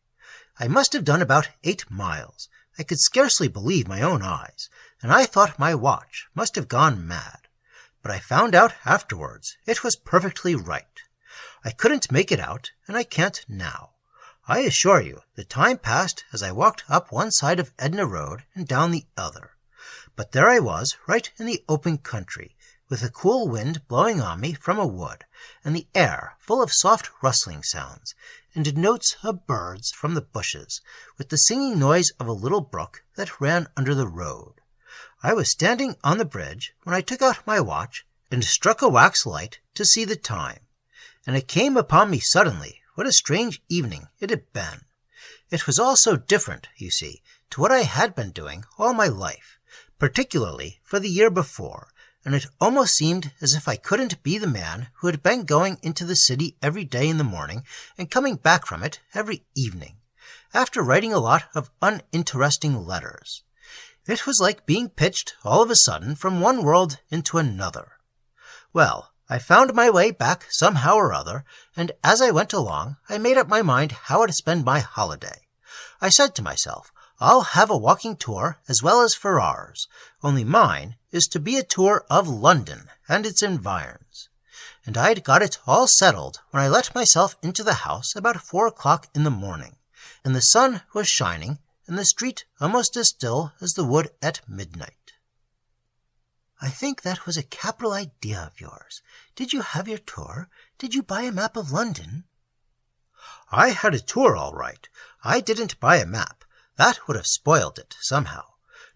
I must have done about 8 miles. I could scarcely believe my own eyes, and I thought my watch must have gone mad. But I found out afterwards it was perfectly right. I couldn't make it out, and I can't now. I assure you the time passed as I walked up one side of Edna Road and down the other. But there I was, right in the open country, with a cool wind blowing on me from a wood, and the air full of soft rustling sounds, and notes of birds from the bushes, with the singing noise of a little brook that ran under the road. I was standing on the bridge when I took out my watch and struck a wax light to see the time, and it came upon me suddenly what a strange evening it had been. It was all so different, you see, to what I had been doing all my life, particularly for the year before, and it almost seemed as if I couldn't be the man who had been going into the city every day in the morning and coming back from it every evening, after writing a lot of uninteresting letters. It was like being pitched all of a sudden from one world into another. Well, I found my way back somehow or other, and as I went along, I made up my mind how to spend my holiday. I said to myself, I'll have a walking tour as well as Ferrars, only mine is to be a tour of London and its environs. And I'd got it all settled when I let myself into the house about 4 o'clock in the morning, and the sun was shining, and the street almost as still as the wood at midnight. I think that was a capital idea of yours. Did you have your tour? Did you buy a map of London? I had a tour, all right. I didn't buy a map. That would have spoiled it, somehow.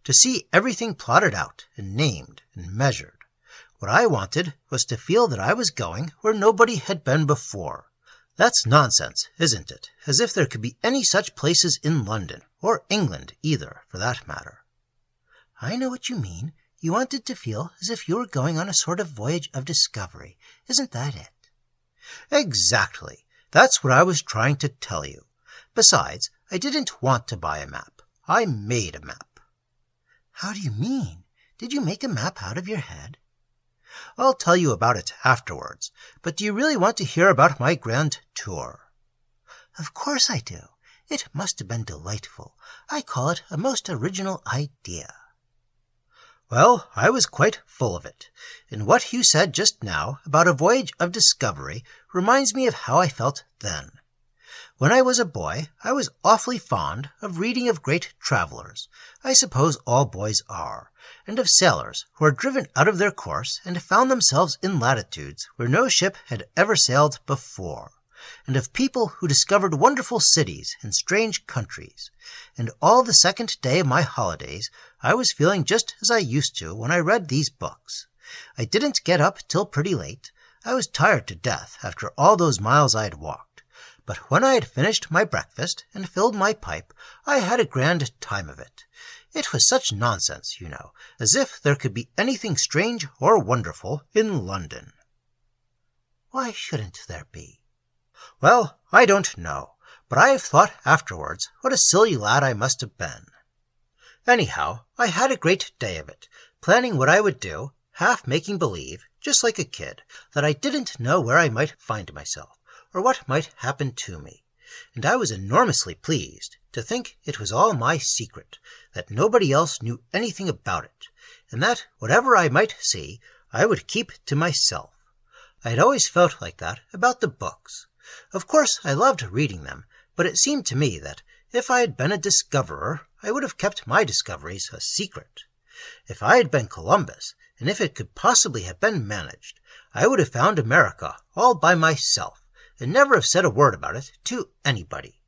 To see everything plotted out and named and measured. What I wanted was to feel that I was going where nobody had been before. That's nonsense, isn't it? As if there could be any such places in London, or England either, for that matter. I know what you mean. You wanted to feel as if you were going on a sort of voyage of discovery. Isn't that it? Exactly. That's what I was trying to tell you. Besides, I didn't want to buy a map. I made a map. How do you mean? Did you make a map out of your head? I'll tell you about it afterwards, but do you really want to hear about my grand tour? Of course I do. It must have been delightful. I call it a most original idea. Well, I was quite full of it, and what you said just now about a voyage of discovery reminds me of how I felt then. When I was a boy, I was awfully fond of reading of great travellers, I suppose all boys are, and of sailors who are driven out of their course and found themselves in latitudes where no ship had ever sailed before, and of people who discovered wonderful cities and strange countries. And all the second day of my holidays I was feeling just as I used to when I read these books. I didn't get up till pretty late. I was tired to death after all those miles I had walked. But when I had finished my breakfast and filled my pipe, I had a grand time of it. It was such nonsense, you know, as if there could be anything strange or wonderful in London. Why shouldn't there be? Well, I don't know, but I have thought afterwards what a silly lad I must have been. Anyhow, I had a great day of it, planning what I would do, half making believe, just like a kid, that I didn't know where I might find myself, or what might happen to me, and I was enormously pleased to think it was all my secret, that nobody else knew anything about it, and that whatever I might see, I would keep to myself. I had always felt like that about the books. Of course, I loved reading them, but it seemed to me that if I had been a discoverer, I would have kept my discoveries a secret. If I had been Columbus, and if it could possibly have been managed, I would have found America all by myself, and never have said a word about it to anybody.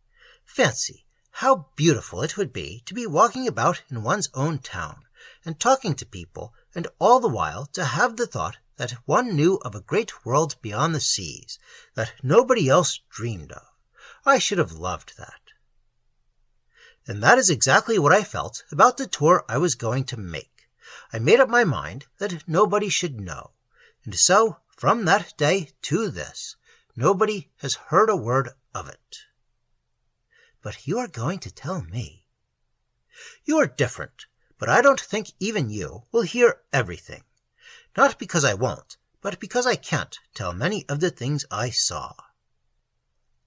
Fancy how beautiful it would be to be walking about in one's own town, and talking to people, and all the while to have the thought that one knew of a great world beyond the seas, that nobody else dreamed of. I should have loved that. And that is exactly what I felt about the tour I was going to make. I made up my mind that nobody should know, and so, from that day to this, nobody has heard a word of it. But you are going to tell me. You are different, but I don't think even you will hear everything. Not because I won't, but because I can't tell many of the things I saw.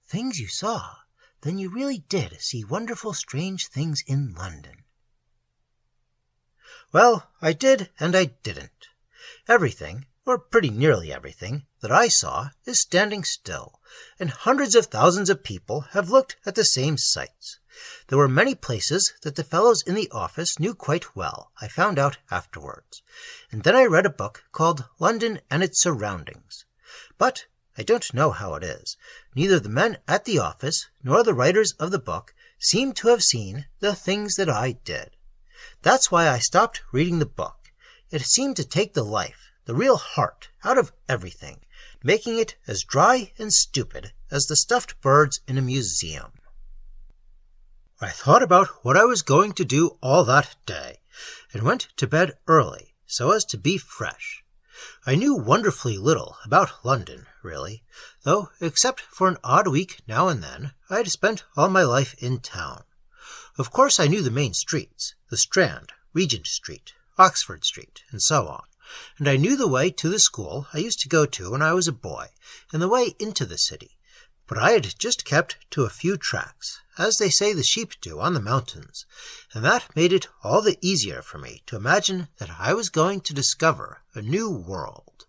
Things you saw? Then you really did see wonderful, strange things in London. Well, I did and I didn't. Everything, or pretty nearly everything, that I saw is standing still, and hundreds of thousands of people have looked at the same sights. There were many places that the fellows in the office knew quite well, I found out afterwards, and then I read a book called London and Its Surroundings. But I don't know how it is. Neither the men at the office nor the writers of the book seem to have seen the things that I did. That's why I stopped reading the book. It seemed to take the life, the real heart, out of everything, making it as dry and stupid as the stuffed birds in a museum. I thought about what I was going to do all that day, and went to bed early, so as to be fresh. I knew wonderfully little about London, really, though, except for an odd week now and then, I had spent all my life in town. Of course I knew the main streets, the Strand, Regent Street, Oxford Street, and so on, and I knew the way to the school I used to go to when I was a boy, and the way into the city, but I had just kept to a few tracks, as they say the sheep do on the mountains, and that made it all the easier for me to imagine that I was going to discover a new world.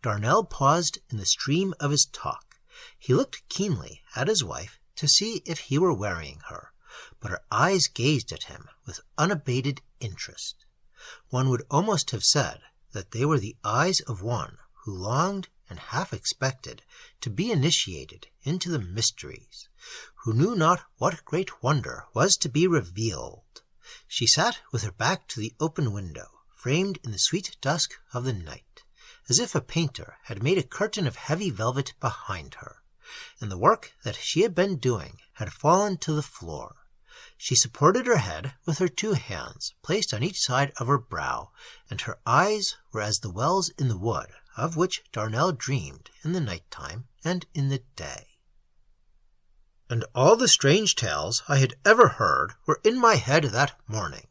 Darnell paused in the stream of his talk. He looked keenly at his wife to see if he were wearying her, but her eyes gazed at him with unabated interest. One would almost have said that they were the eyes of one who longed and half expected to be initiated into the mysteries, who knew not what great wonder was to be revealed. She sat with her back to the open window, framed in the sweet dusk of the night, as if a painter had made a curtain of heavy velvet behind her, and the work that she had been doing had fallen to the floor. She supported her head with her 2 hands placed on each side of her brow, and her eyes were as the wells in the wood of which Darnell dreamed in the night time and in the day. And all the strange tales I had ever heard were in my head that morning.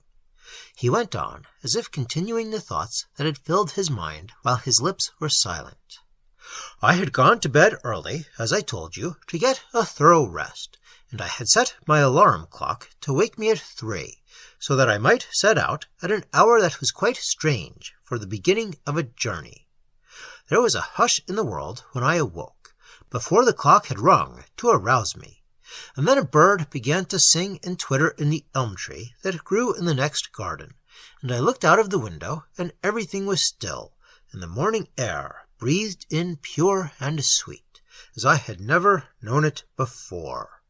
He went on, as if continuing the thoughts that had filled his mind while his lips were silent. I had gone to bed early, as I told you, to get a thorough rest, and I had set my alarm clock to wake me at 3, so that I might set out at an hour that was quite strange for the beginning of a journey. There was a hush in the world when I awoke, before the clock had rung to arouse me, and then a bird began to sing and twitter in the elm tree that grew in the next garden, and I looked out of the window, and everything was still, and the morning air breathed in pure and sweet, as I had never known it before.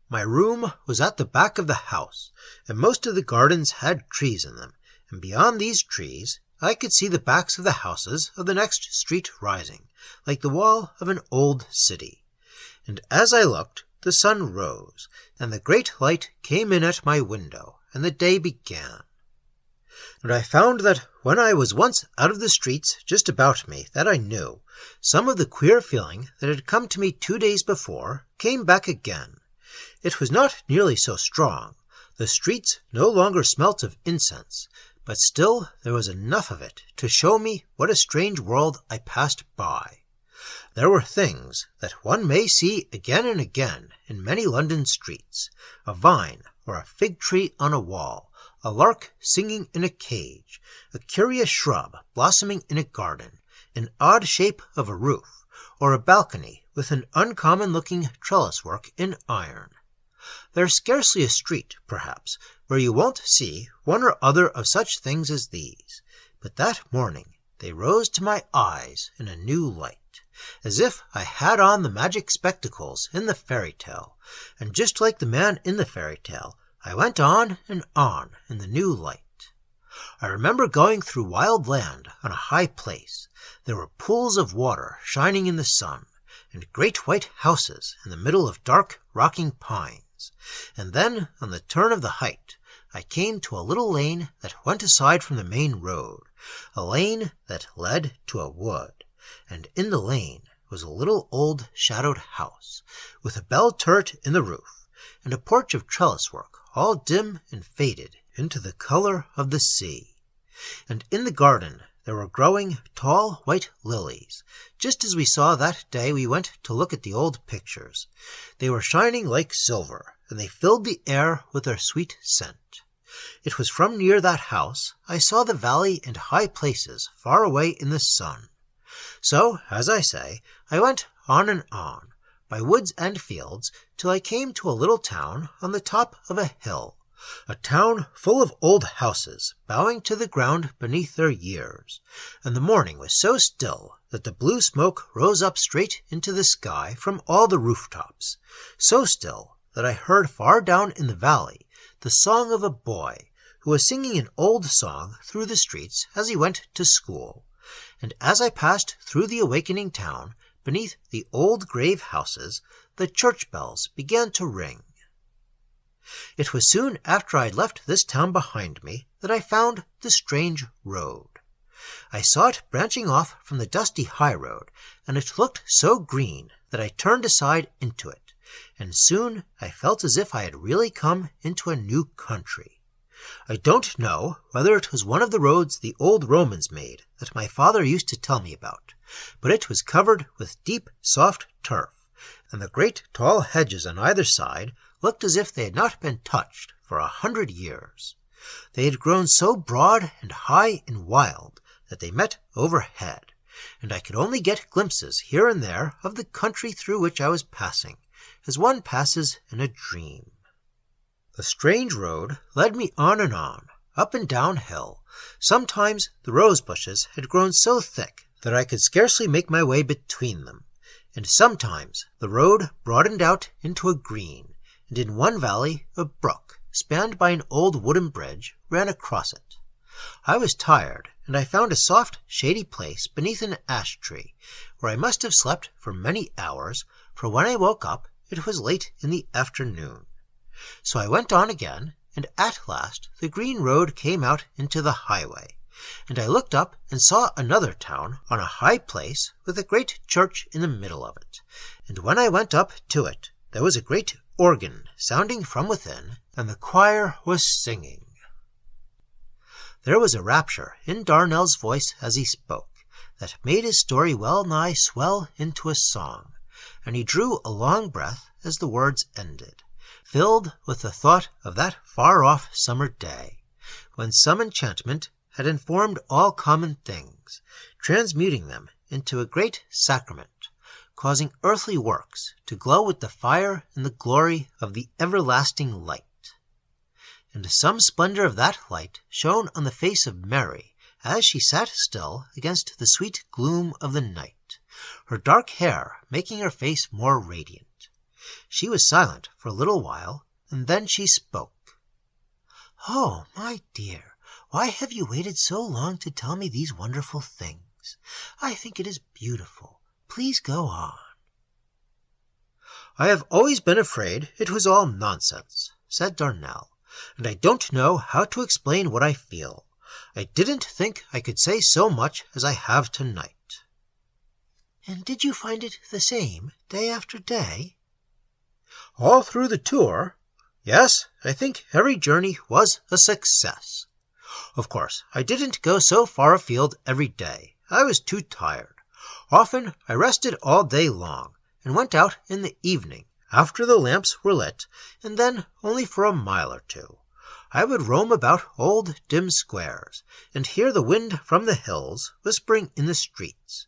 My room was at the back of the house, and most of the gardens had trees in them, and beyond these trees I could see the backs of the houses of the next street rising, like the wall of an old city. And as I looked, the sun rose, and the great light came in at my window, and the day began. And I found that when I was once out of the streets just about me that I knew, some of the queer feeling that had come to me 2 days before came back again. It was not nearly so strong. The streets no longer smelt of incense, but still there was enough of it to show me what a strange world I passed by. There were things that one may see again and again in many London streets, a vine or a fig tree on a wall, a lark singing in a cage, a curious shrub blossoming in a garden, an odd shape of a roof, or a balcony with an uncommon-looking trellis-work in iron. There's scarcely a street, perhaps, where you won't see one or other of such things as these, but that morning they rose to my eyes in a new light, as if I had on the magic spectacles in the fairy tale, and just like the man in the fairy tale, I went on and on in the new light. I remember going through wild land on a high place. There were pools of water shining in the sun, and great white houses in the middle of dark, rocking pines. And then, on the turn of the height, I came to a little lane that went aside from the main road, a lane that led to a wood, and in the lane was a little old shadowed house, with a bell turret in the roof, and a porch of trellis work, all dim and faded into the color of the sea. And in the garden there were growing tall white lilies, just as we saw that day we went to look at the old pictures. They were shining like silver, and they filled the air with their sweet scent. It was from near that house I saw the valley and high places far away in the sun. So, as I say, I went on and on, by woods and fields, till I came to a little town on the top of a hill, a town full of old houses, bowing to the ground beneath their years, and the morning was so still that the blue smoke rose up straight into the sky from all the rooftops, so still that I heard far down in the valley the song of a boy who was singing an old song through the streets as he went to school. And as I passed through the awakening town, beneath the old grave houses, the church bells began to ring. It was soon after I had left this town behind me that I found the strange road. I saw it branching off from the dusty high road, and it looked so green that I turned aside into it, and soon I felt as if I had really come into a new country. I don't know whether it was one of the roads the old Romans made that my father used to tell me about, but it was covered with deep, soft turf, and the great tall hedges on either side looked as if they had not been touched for 100 years. They had grown so broad and high and wild that they met overhead, and I could only get glimpses here and there of the country through which I was passing, as one passes in a dream. The strange road led me on and on, up and down hill. Sometimes the rose bushes had grown so thick that I could scarcely make my way between them, and sometimes the road broadened out into a green, and in one valley a brook, spanned by an old wooden bridge, ran across it. I was tired, and I found a soft, shady place beneath an ash tree, where I must have slept for many hours, for when I woke up it was late in the afternoon. So I went on again, and at last the green road came out into the highway, and I looked up and saw another town on a high place with a great church in the middle of it, and when I went up to it there was a great organ sounding from within, and the choir was singing. There was a rapture in Darnell's voice as he spoke that made his story well nigh swell into a song, and he drew a long breath as the words ended, filled with the thought of that far-off summer day, when some enchantment had informed all common things, transmuting them into a great sacrament, causing earthly works to glow with the fire and the glory of the everlasting light. And some splendor of that light shone on the face of Mary as she sat still against the sweet gloom of the night, her dark hair making her face more radiant. She was silent for a little while, and then she spoke. "Oh, my dear, why have you waited so long to tell me these wonderful things? I think it is beautiful. Please go on." "I have always been afraid it was all nonsense," said Darnell, "and I don't know how to explain what I feel. I didn't think I could say so much as I have tonight." "And did you find it the same day after day?" "All through the tour? Yes, I think every journey was a success. Of course, I didn't go so far afield every day. I was too tired. Often I rested all day long, and went out in the evening, after the lamps were lit, and then only for a mile or two. I would roam about old dim squares, and hear the wind from the hills whispering in the streets,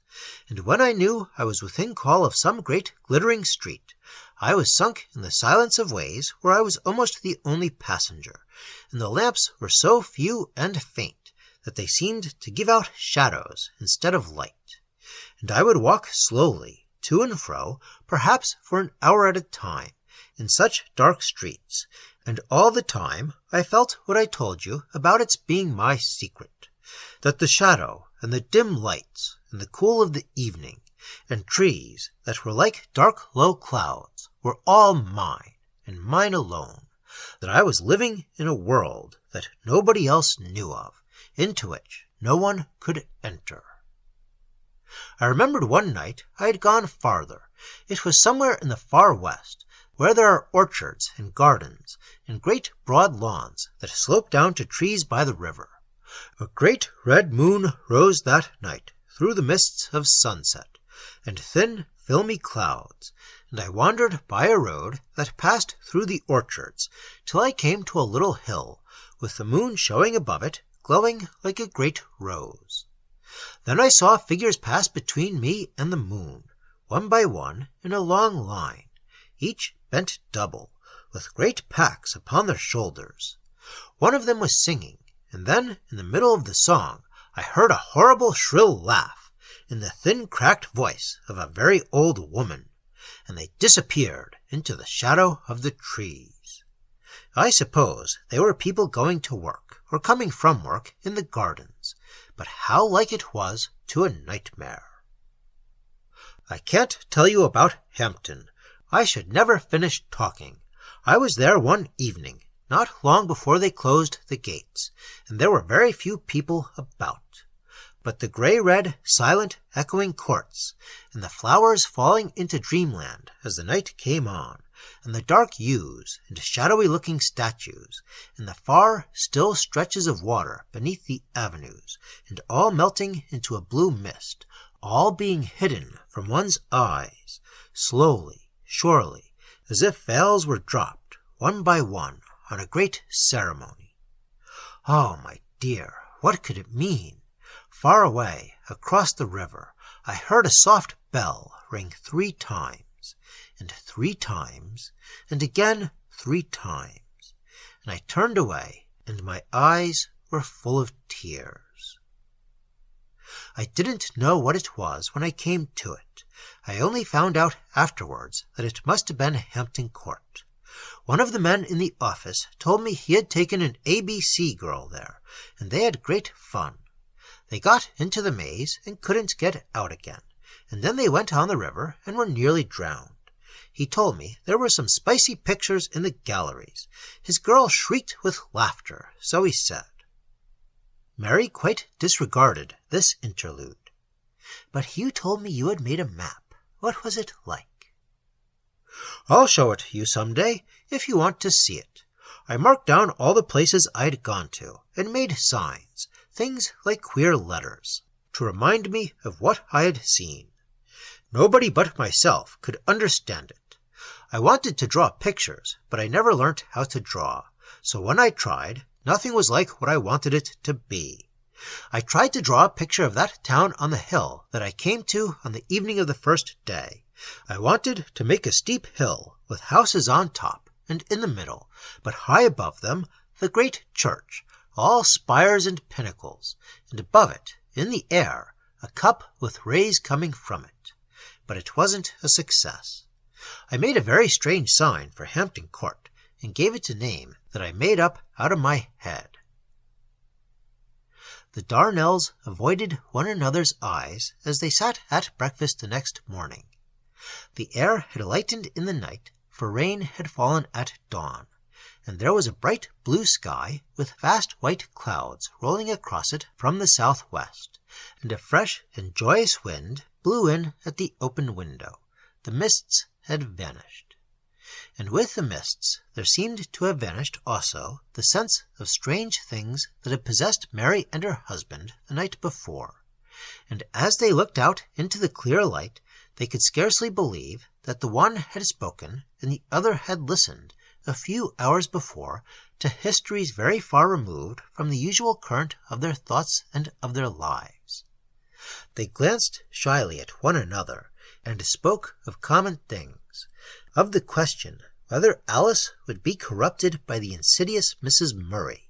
and when I knew I was within call of some great glittering street, I was sunk in the silence of ways where I was almost the only passenger, and the lamps were so few and faint that they seemed to give out shadows instead of light, and I would walk slowly to and fro, perhaps for an hour at a time, in such dark streets, and all the time I felt what I told you about its being my secret, that the shadow and the dim lights and the cool of the evening and trees that were like dark low clouds were all mine, and mine alone, that I was living in a world that nobody else knew of, into which no one could enter. I remembered one night I had gone farther. It was somewhere in the far west, where there are orchards and gardens and great broad lawns that slope down to trees by the river. A great red moon rose that night through the mists of sunset, and thin filmy clouds, and I wandered by a road that passed through the orchards till I came to a little hill, with the moon showing above it, glowing like a great rose. Then I saw figures pass between me and the moon, one by one, in a long line, each bent double, with great packs upon their shoulders. One of them was singing, and then, in the middle of the song, I heard a horrible shrill laugh, in the thin cracked voice of a very old woman, and they disappeared into the shadow of the trees. I suppose they were people going to work, or coming from work, in the gardens, but how like it was to a nightmare. I can't tell you about Hampton. I should never finish talking. I was there one evening, not long before they closed the gates, and there were very few people about. But the grey-red, silent, echoing courts, and the flowers falling into dreamland as the night came on, and the dark yews and shadowy-looking statues, and the far, still stretches of water beneath the avenues, and all melting into a blue mist, all being hidden from one's eyes, slowly, surely, as if veils were dropped, one by one, on a great ceremony. Oh, my dear, what could it mean? Far away, across the river, I heard a soft bell ring 3 times, and 3 times, and again 3 times, and I turned away, and my eyes were full of tears. I didn't know what it was when I came to it. I only found out afterwards that it must have been Hampton Court. One of the men in the office told me he had taken an ABC girl there, and they had great fun. They got into the maze and couldn't get out again, and then they went on the river and were nearly drowned. He told me there were some spicy pictures in the galleries. His girl shrieked with laughter, so he said." Mary quite disregarded this interlude. "But you told me you had made a map. What was it like?" "I'll show it you some day, if you want to see it. I marked down all the places I'd gone to, and made signs, things like queer letters, to remind me of what I had seen. Nobody but myself could understand it. I wanted to draw pictures, but I never learnt how to draw, so when I tried, nothing was like what I wanted it to be. I tried to draw a picture of that town on the hill that I came to on the evening of the first day. I wanted to make a steep hill with houses on top and in the middle, but high above them the great church, all spires and pinnacles, and above it, in the air, a cup with rays coming from it. But it wasn't a success. I made a very strange sign for Hampton Court, and gave it a name that I made up out of my head." The Darnells avoided one another's eyes as they sat at breakfast the next morning. The air had lightened in the night, for rain had fallen at dawn, and there was a bright blue sky with vast white clouds rolling across it from the southwest, and a fresh and joyous wind blew in at the open window. The mists had vanished. And with the mists there seemed to have vanished also the sense of strange things that had possessed Mary and her husband the night before, and as they looked out into the clear light they could scarcely believe that the one had spoken and the other had listened a few hours before to histories very far removed from the usual current of their thoughts and of their lives. They glanced shyly at one another, and spoke of common things, of the question whether Alice would be corrupted by the insidious Mrs. Murray,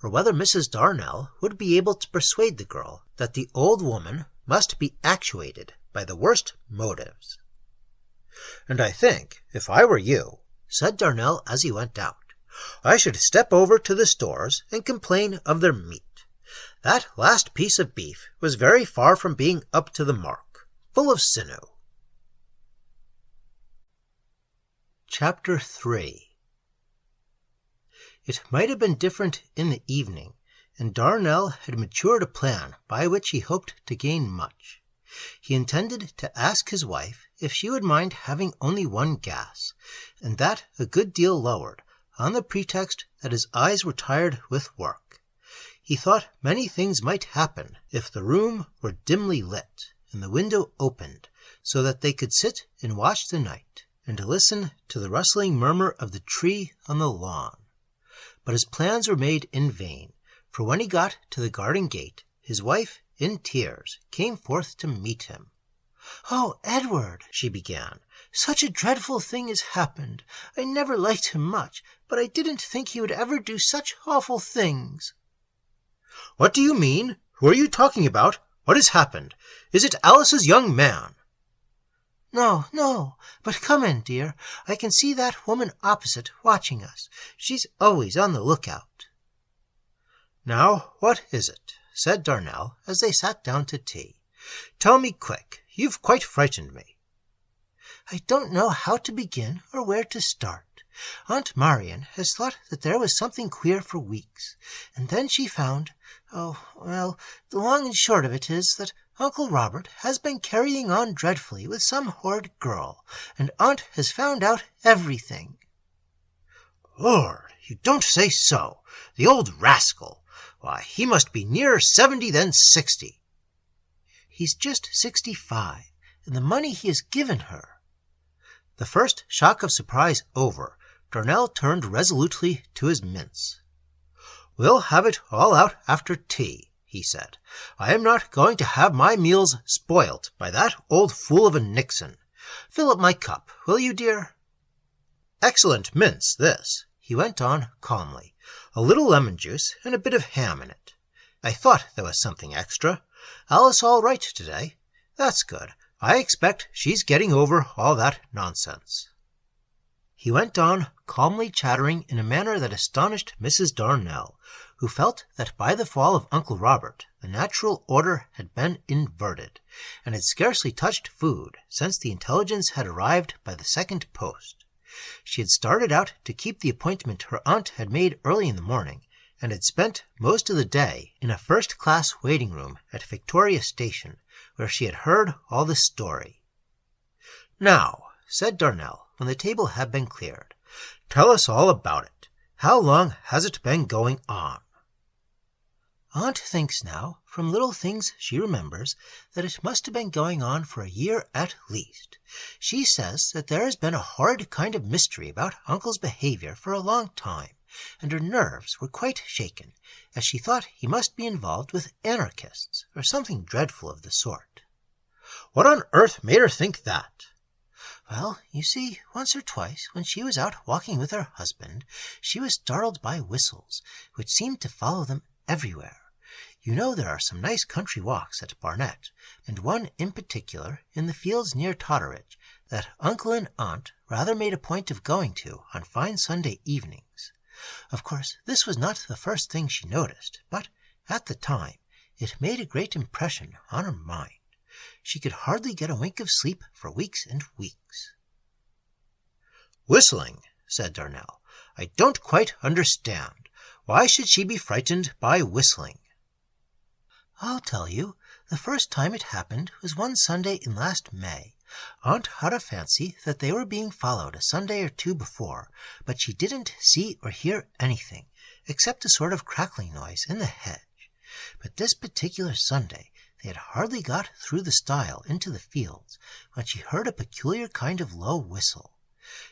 or whether Mrs. Darnell would be able to persuade the girl that the old woman must be actuated by the worst motives. "And I think, if I were you," said Darnell as he went out, "I should step over to the stores and complain of their meat. That last piece of beef was very far from being up to the mark, full of sinew." Chapter 3. It might have been different in the evening, and Darnell had matured a plan by which he hoped to gain much. He intended to ask his wife if she would mind having only one gas, and that a good deal lowered, on the pretext that his eyes were tired with work. He thought many things might happen if the room were dimly lit, and the window opened, so that they could sit and watch the night, and listen to the rustling murmur of the tree on the lawn. But his plans were made in vain, for when he got to the garden gate, his wife, in tears, came forth to meet him. "Oh, Edward," she began, "such a dreadful thing has happened. I never liked him much, but I didn't think he would ever do such awful things." "What do you mean? Who are you talking about? What has happened? Is it Alice's young man?" No, but come in, dear. I can see that woman opposite watching us. She's always on the lookout." "Now, what is it?" said Darnell as they sat down to tea. "Tell me quick. You've quite frightened me." "I don't know how to begin or where to start. Aunt Marian has thought that there was something queer for weeks, and then she found, the long and short of it is that Uncle Robert has been carrying on dreadfully with some horrid girl, and Aunt has found out everything." "Lord, you don't say so! The old rascal! Why, he must be nearer 70 than 60. "He's just 65, and the money he has given her." The first shock of surprise over, Darnell turned resolutely to his mince. "We'll have it all out after tea," he said. "I am not going to have my meals spoilt by that old fool of a Nixon. Fill up my cup, will you, dear? Excellent mince, this," he went on calmly. "A little lemon juice and a bit of ham in it. I thought there was something extra. Alice all right today? That's good. I expect she's getting over all that nonsense." he went on calmly chattering in a manner that astonished Mrs. Darnell, who felt that by the fall of Uncle Robert the natural order had been inverted, and had scarcely touched food since the intelligence had arrived by the second post. She had started out to keep the appointment her aunt had made early in the morning, and had spent most of the day in a first-class waiting-room at Victoria Station, where she had heard all the story. "Now," said Darnell, when the table had been cleared, "tell us all about it. How long has it been going on?" Aunt thinks now, from little things she remembers, that it must have been going on for a year at least. She says that there has been a horrid kind of mystery about Uncle's behavior for a long time, and her nerves were quite shaken, as she thought he must be involved with anarchists, or something dreadful of the sort. "What on earth made her think that?" "Well, you see, once or twice, when she was out walking with her husband, she was startled by whistles, which seemed to follow them everywhere. You know there are some nice country walks at Barnet, and one in particular in the fields near Totteridge that Uncle and Aunt rather made a point of going to on fine Sunday evenings. Of course, this was not the first thing she noticed, but at the time it made a great impression on her mind. She could hardly get a wink of sleep for weeks and weeks." "Whistling," said Darnell. "I don't quite understand. Why should she be frightened by whistling?" "I'll tell you. The first time it happened was one Sunday in last May. Aunt had a fancy that they were being followed a Sunday or two before, but she didn't see or hear anything, except a sort of crackling noise in the hedge. But this particular Sunday they had hardly got through the stile into the fields, when she heard a peculiar kind of low whistle.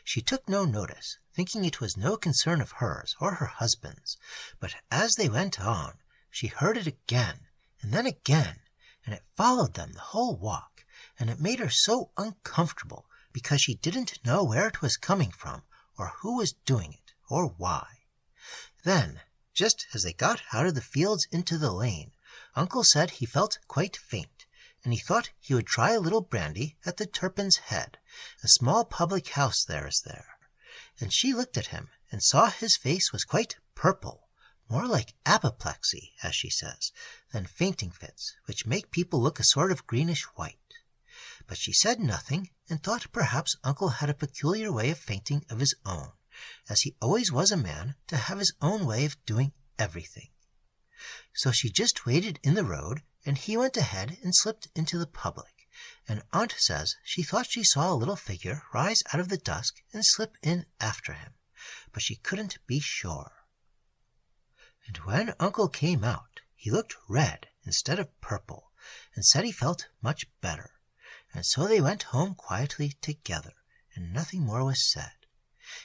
She took no notice, thinking it was no concern of hers or her husband's, but as they went on, she heard it again, and then again, and it followed them the whole walk, and it made her so uncomfortable, because she didn't know where it was coming from, or who was doing it, or why. Then, just as they got out of the fields into the lane, Uncle said he felt quite faint, and he thought he would try a little brandy at the Turpin's Head, a small public house there is there. And she looked at him, and saw his face was quite purple, more like apoplexy, as she says, than fainting fits, which make people look a sort of greenish white. But she said nothing, and thought perhaps Uncle had a peculiar way of fainting of his own, as he always was a man to have his own way of doing everything. So she just waited in the road, and he went ahead and slipped into the public, and Aunt says she thought she saw a little figure rise out of the dusk and slip in after him, but she couldn't be sure. And when Uncle came out, he looked red instead of purple, and said he felt much better, and so they went home quietly together, and nothing more was said.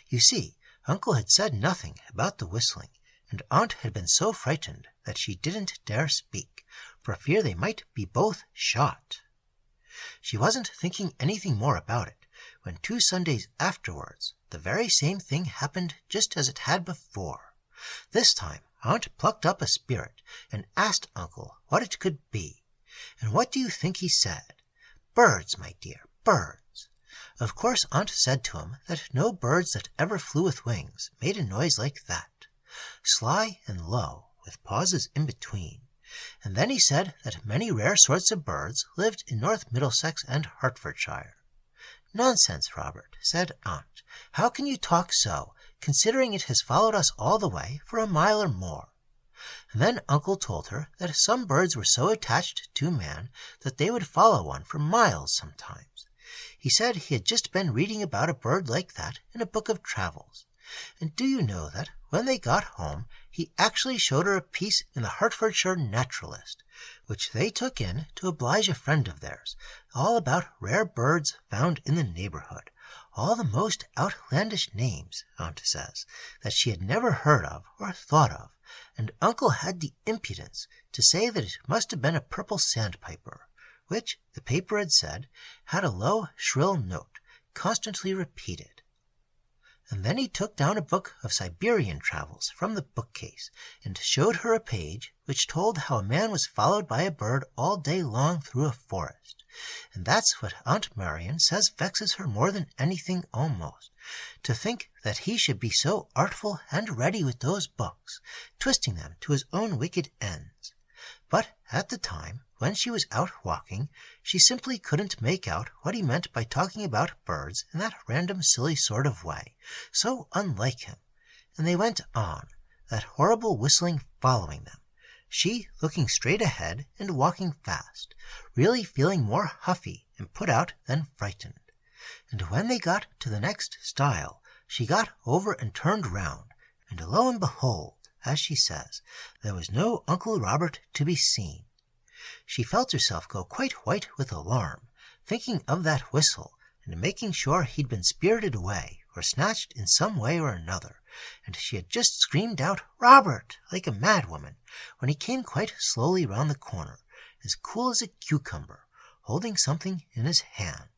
You see, Uncle had said nothing about the whistling, and Aunt had been so frightened that she didn't dare speak, for fear they might be both shot. She wasn't thinking anything more about it, when 2 Sundays afterwards the very same thing happened just as it had before. This time Aunt plucked up a spirit, and asked Uncle what it could be. And what do you think he said? Birds, my dear, birds. Of course Aunt said to him that no birds that ever flew with wings made a noise like that, sly and low, with pauses in between. And then he said that many rare sorts of birds lived in North Middlesex and Hertfordshire. Nonsense, Robert, said Aunt. How can you talk so, considering it has followed us all the way for a mile or more? And then Uncle told her that some birds were so attached to man that they would follow one for miles sometimes. He said he had just been reading about a bird like that in a book of travels. And do you know that when they got home he actually showed her a piece in the Hertfordshire Naturalist, which they took in to oblige a friend of theirs, all about rare birds found in the neighborhood, all the most outlandish names, Aunt says, that she had never heard of or thought of, and Uncle had the impudence to say that it must have been a purple sandpiper, which, the paper had said, had a low, shrill note, constantly repeated. And then he took down a book of Siberian travels from the bookcase, and showed her a page which told how a man was followed by a bird all day long through a forest, And that's what Aunt Marian says vexes her more than anything almost, to think that he should be so artful and ready with those books, twisting them to his own wicked ends. But at the time, when she was out walking, she simply couldn't make out what he meant by talking about birds in that random silly sort of way, so unlike him. And they went on, that horrible whistling following them, she looking straight ahead and walking fast, really feeling more huffy and put out than frightened. And when they got to the next stile, she got over and turned round, and lo and behold, as she says, there was no Uncle Robert to be seen. She felt herself go quite white with alarm, thinking of that whistle, and making sure he'd been spirited away, or snatched in some way or another, and she had just screamed out, "Robert!" like a madwoman, when he came quite slowly round the corner, as cool as a cucumber, holding something in his hand.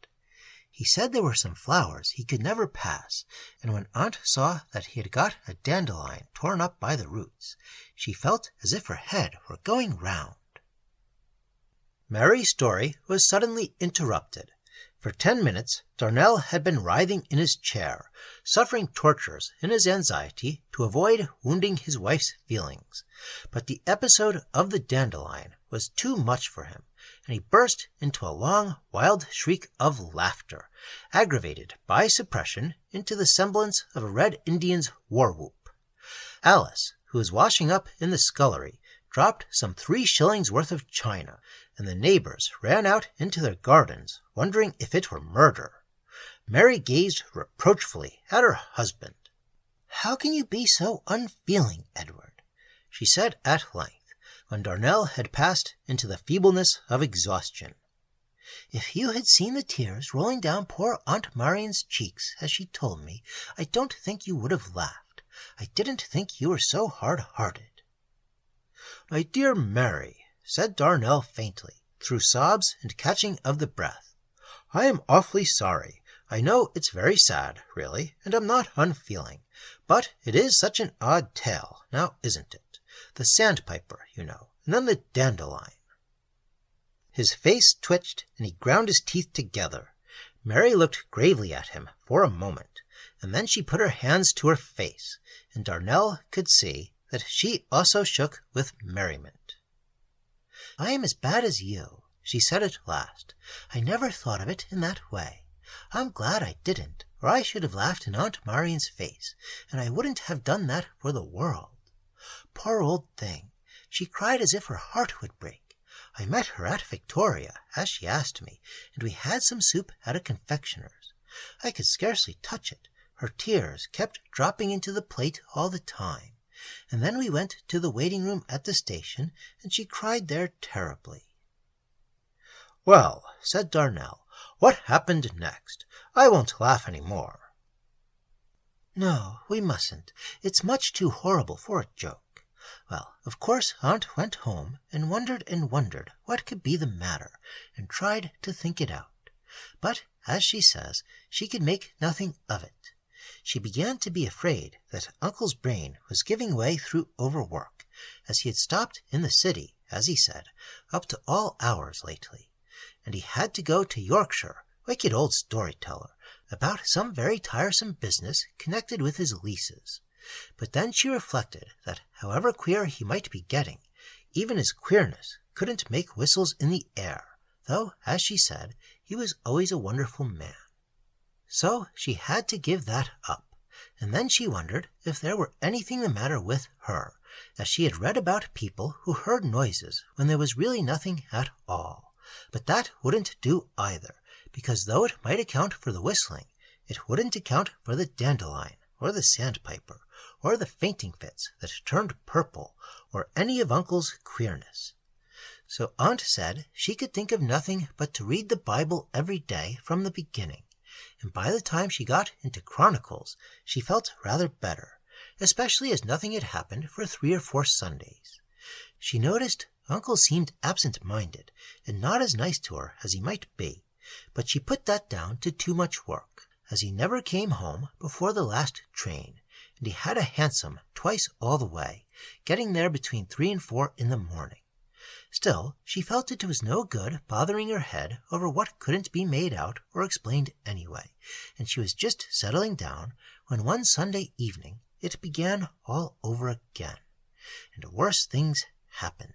He said there were some flowers he could never pass, and when Aunt saw that he had got a dandelion torn up by the roots, she felt as if her head were going round. Mary's story was suddenly interrupted. For 10 minutes Darnell had been writhing in his chair, suffering tortures in his anxiety to avoid wounding his wife's feelings. But the episode of the dandelion was too much for him, and he burst into a long, wild shriek of laughter, aggravated by suppression into the semblance of a Red Indian's war-whoop. Alice, who was washing up in the scullery, dropped some 3 shillings worth of china, and the neighbors ran out into their gardens, wondering if it were murder. Mary gazed reproachfully at her husband. "How can you be so unfeeling, Edward?" she said at length, when Darnell had passed into the feebleness of exhaustion. "If you had seen the tears rolling down poor Aunt Marian's cheeks as she told me, I don't think you would have laughed. I didn't think you were so hard-hearted." "My dear Mary," said Darnell faintly, through sobs and catching of the breath, "I am awfully sorry. I know it's very sad, really, and I'm not unfeeling. But it is such an odd tale, now isn't it? The sandpiper, you know, and then the dandelion." His face twitched, and he ground his teeth together. Mary looked gravely at him for a moment, and then she put her hands to her face, and Darnell could see that she also shook with merriment. "I am as bad as you," she said at last. "I never thought of it in that way. I'm glad I didn't, or I should have laughed in Aunt Marian's face, and I wouldn't have done that for the world. Poor old thing, she cried as if her heart would break. I met her at Victoria, as she asked me, and we had some soup at a confectioner's. I could scarcely touch it. Her tears kept dropping into the plate all the time. And then we went to the waiting-room at the station, and she cried there terribly." "Well," said Darnell, "what happened next? I won't laugh any more." "No, we mustn't. It's much too horrible for a joke. Well, of course Aunt went home and wondered what could be the matter, and tried to think it out. But, as she says, she could make nothing of it. She began to be afraid that Uncle's brain was giving way through overwork, as he had stopped in the city, as he said, up to all hours lately, and he had to go to Yorkshire, wicked old storyteller, about some very tiresome business connected with his leases. But then she reflected that however queer he might be getting, even his queerness couldn't make whistles in the air, though, as she said, he was always a wonderful man. So she had to give that up, and then she wondered if there were anything the matter with her, as she had read about people who heard noises when there was really nothing at all. But that wouldn't do either, because though it might account for the whistling, it wouldn't account for the dandelion, or the sandpiper, or the fainting fits that turned purple, or any of Uncle's queerness. So Aunt said she could think of nothing but to read the Bible every day from the beginning, and by the time she got into Chronicles she felt rather better, especially as nothing had happened for 3 or 4 Sundays. She noticed Uncle seemed absent-minded, and not as nice to her as he might be, but she put that down to too much work, as he never came home before the last train, and he had a hansom twice all the way, getting there between 3 and 4 in the morning. Still, she felt it was no good bothering her head over what couldn't be made out or explained anyway, and she was just settling down when one Sunday evening it began all over again, and worse things happened.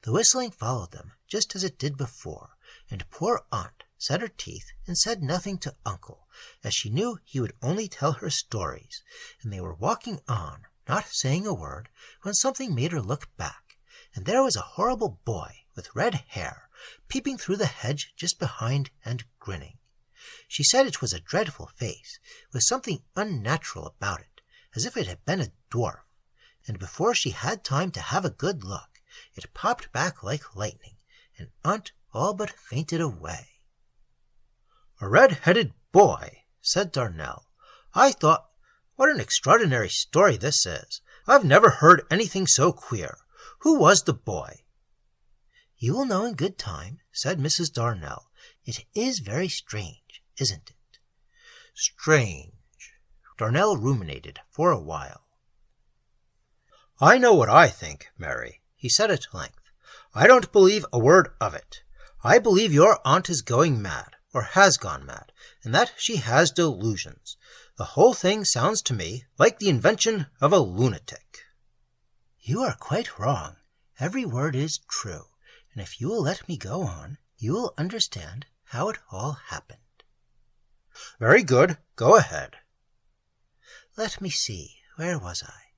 The whistling followed them just as it did before, and poor Aunt set her teeth and said nothing to Uncle, as she knew he would only tell her stories, and they were walking on, not saying a word, when something made her look back, and there was a horrible boy with red hair peeping through the hedge just behind and grinning. She said it was a dreadful face, with something unnatural about it, as if it had been a dwarf, and before she had time to have a good look, it popped back like lightning, and Aunt all but fainted away. "A red-headed boy," said Darnell. "I thought, what an extraordinary story this is. I've never heard anything so queer. Who was the boy?" "You will know in good time," said Mrs. Darnell. "It is very strange, isn't it?" "Strange." Darnell ruminated for a while. "I know what I think, Mary," he said at length. "I don't believe a word of it. I believe your aunt is going mad, or has gone mad, and that she has delusions. The whole thing sounds to me like the invention of a lunatic." "You are quite wrong. Every word is true, and if you will let me go on, you will understand how it all happened." "Very good. Go ahead." "Let me see. Where was I?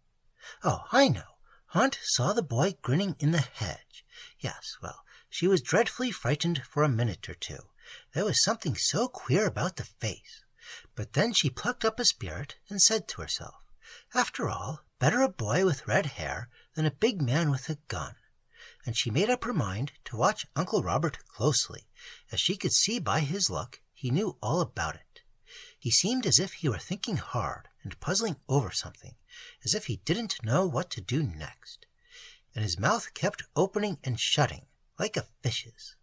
Oh, I know. Aunt saw the boy grinning in the hedge. Yes, well, she was dreadfully frightened for a minute or two. There was something so queer about the face. But then she plucked up a spirit and said to herself, after all, better a boy with red hair than a big man with a gun. And she made up her mind to watch Uncle Robert closely, as she could see by his look he knew all about it. He seemed as if he were thinking hard and puzzling over something, as if he didn't know what to do next, and his mouth kept opening and shutting like a fish's.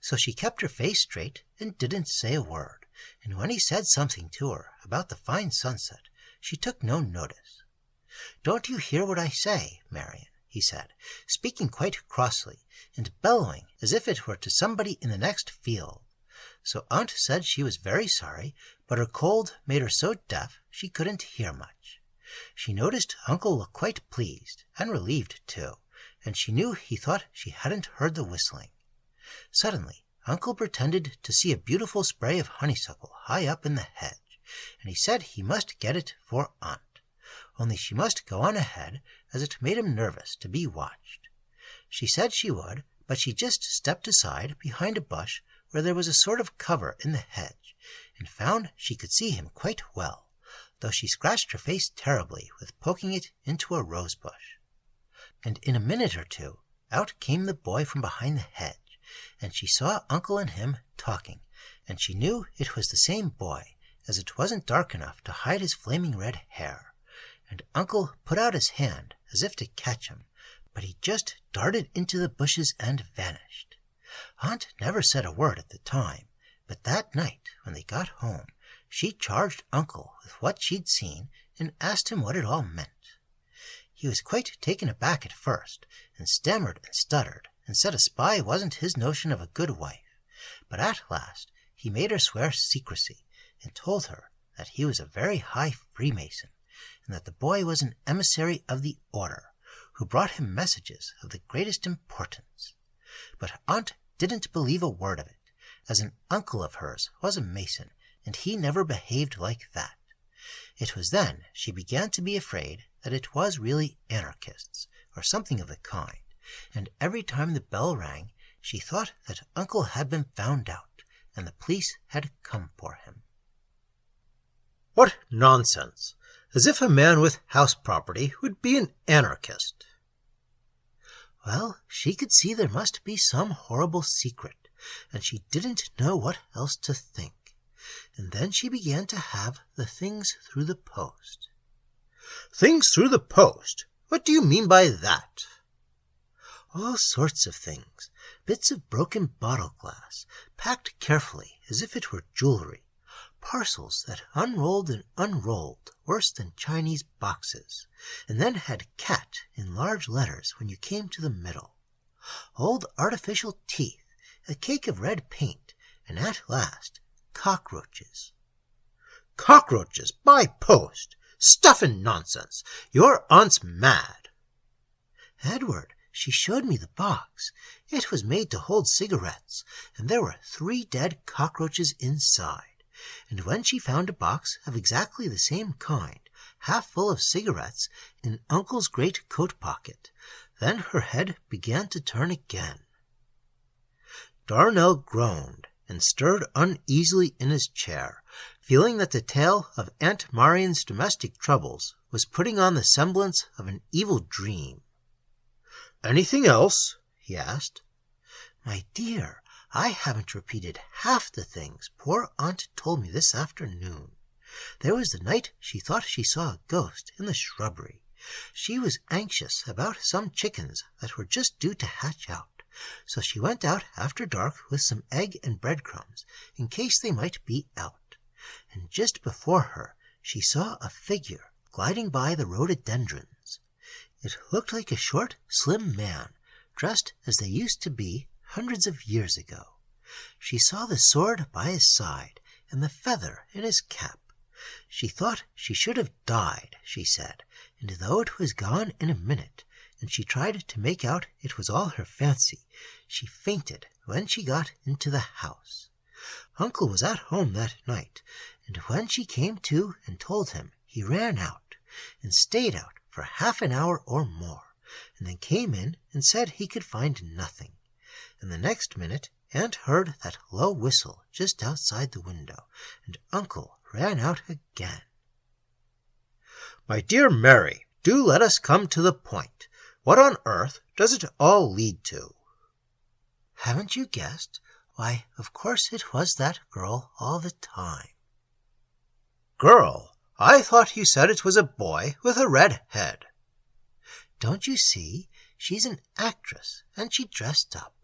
So she kept her face straight and didn't say a word, and when he said something to her about the fine sunset, she took no notice. "Don't you hear what I say, Marion?" he said, speaking quite crossly, and bellowing as if it were to somebody in the next field. So Aunt said she was very sorry, but her cold made her so deaf she couldn't hear much. She noticed Uncle look quite pleased, and relieved too, and she knew he thought she hadn't heard the whistling. Suddenly Uncle pretended to see a beautiful spray of honeysuckle high up in the hedge, and he said he must get it for Aunt, only she must go on ahead, as it made him nervous to be watched. She said she would, but she just stepped aside behind a bush where there was a sort of cover in the hedge, and found she could see him quite well, though she scratched her face terribly with poking it into a rose bush. And in a minute or two out came the boy from behind the hedge, and she saw Uncle and him talking, and she knew it was the same boy, as it wasn't dark enough to hide his flaming red hair, and Uncle put out his hand as if to catch him, but he just darted into the bushes and vanished. Aunt never said a word at the time, but that night when they got home, she charged Uncle with what she'd seen and asked him what it all meant. He was quite taken aback at first, and stammered and stuttered, and said a spy wasn't his notion of a good wife, but at last he made her swear secrecy, and told her that he was a very high Freemason, and that the boy was an emissary of the order, who brought him messages of the greatest importance. But Aunt didn't believe a word of it, as an uncle of hers was a Mason, and he never behaved like that. It was then she began to be afraid that it was really anarchists, or something of the kind, and every time the bell rang she thought that Uncle had been found out, and the police had come for him. "What nonsense! As if a man with house property would be an anarchist." Well, she could see there must be some horrible secret, and she didn't know what else to think. And then she began to have the things through the post. "Things through the post? What do you mean by that?" "All sorts of things. Bits of broken bottle glass, packed carefully as if it were jewelry. Parcels that unrolled and unrolled worse than Chinese boxes, and then had 'cat' in large letters when you came to the middle. old artificial teeth, a cake of red paint, and at last cockroaches. Cockroaches by post! Stuff and nonsense! Your aunt's mad. Edward, she showed me the box. It was made to hold cigarettes, and there were 3 dead cockroaches inside. And when she found a box of exactly the same kind, half full of cigarettes, in Uncle's great coat pocket, then her head began to turn again. Darnell groaned and stirred uneasily in his chair, feeling that the tale of Aunt Marian's domestic troubles was putting on the semblance of an evil dream. "Anything else?" he asked. My dear, I haven't repeated half the things poor Aunt told me this afternoon. There was the night she thought she saw a ghost in the shrubbery. She was anxious about some chickens that were just due to hatch out, so she went out after dark with some egg and breadcrumbs in case they might be out. And just before her she saw a figure gliding by the rhododendrons. It looked like a short, slim man, dressed as they used to be hundreds of years ago. She saw the sword by his side and the feather in his cap. She thought she should have died, she said, and though it was gone in a minute, and she tried to make out it was all her fancy, she fainted when she got into the house. Uncle was at home that night, and when she came to and told him, he ran out, and stayed out for half an hour or more, and then came in and said he could find nothing. And the next minute Aunt heard that low whistle just outside the window, and Uncle ran out again. "My dear Mary, do let us come to the point. What on earth does it all lead to?" "Haven't you guessed? Why, of course it was that girl all the time." "Girl? I thought you said it was a boy with a red head." "Don't you see? She's an actress, and she dressed up.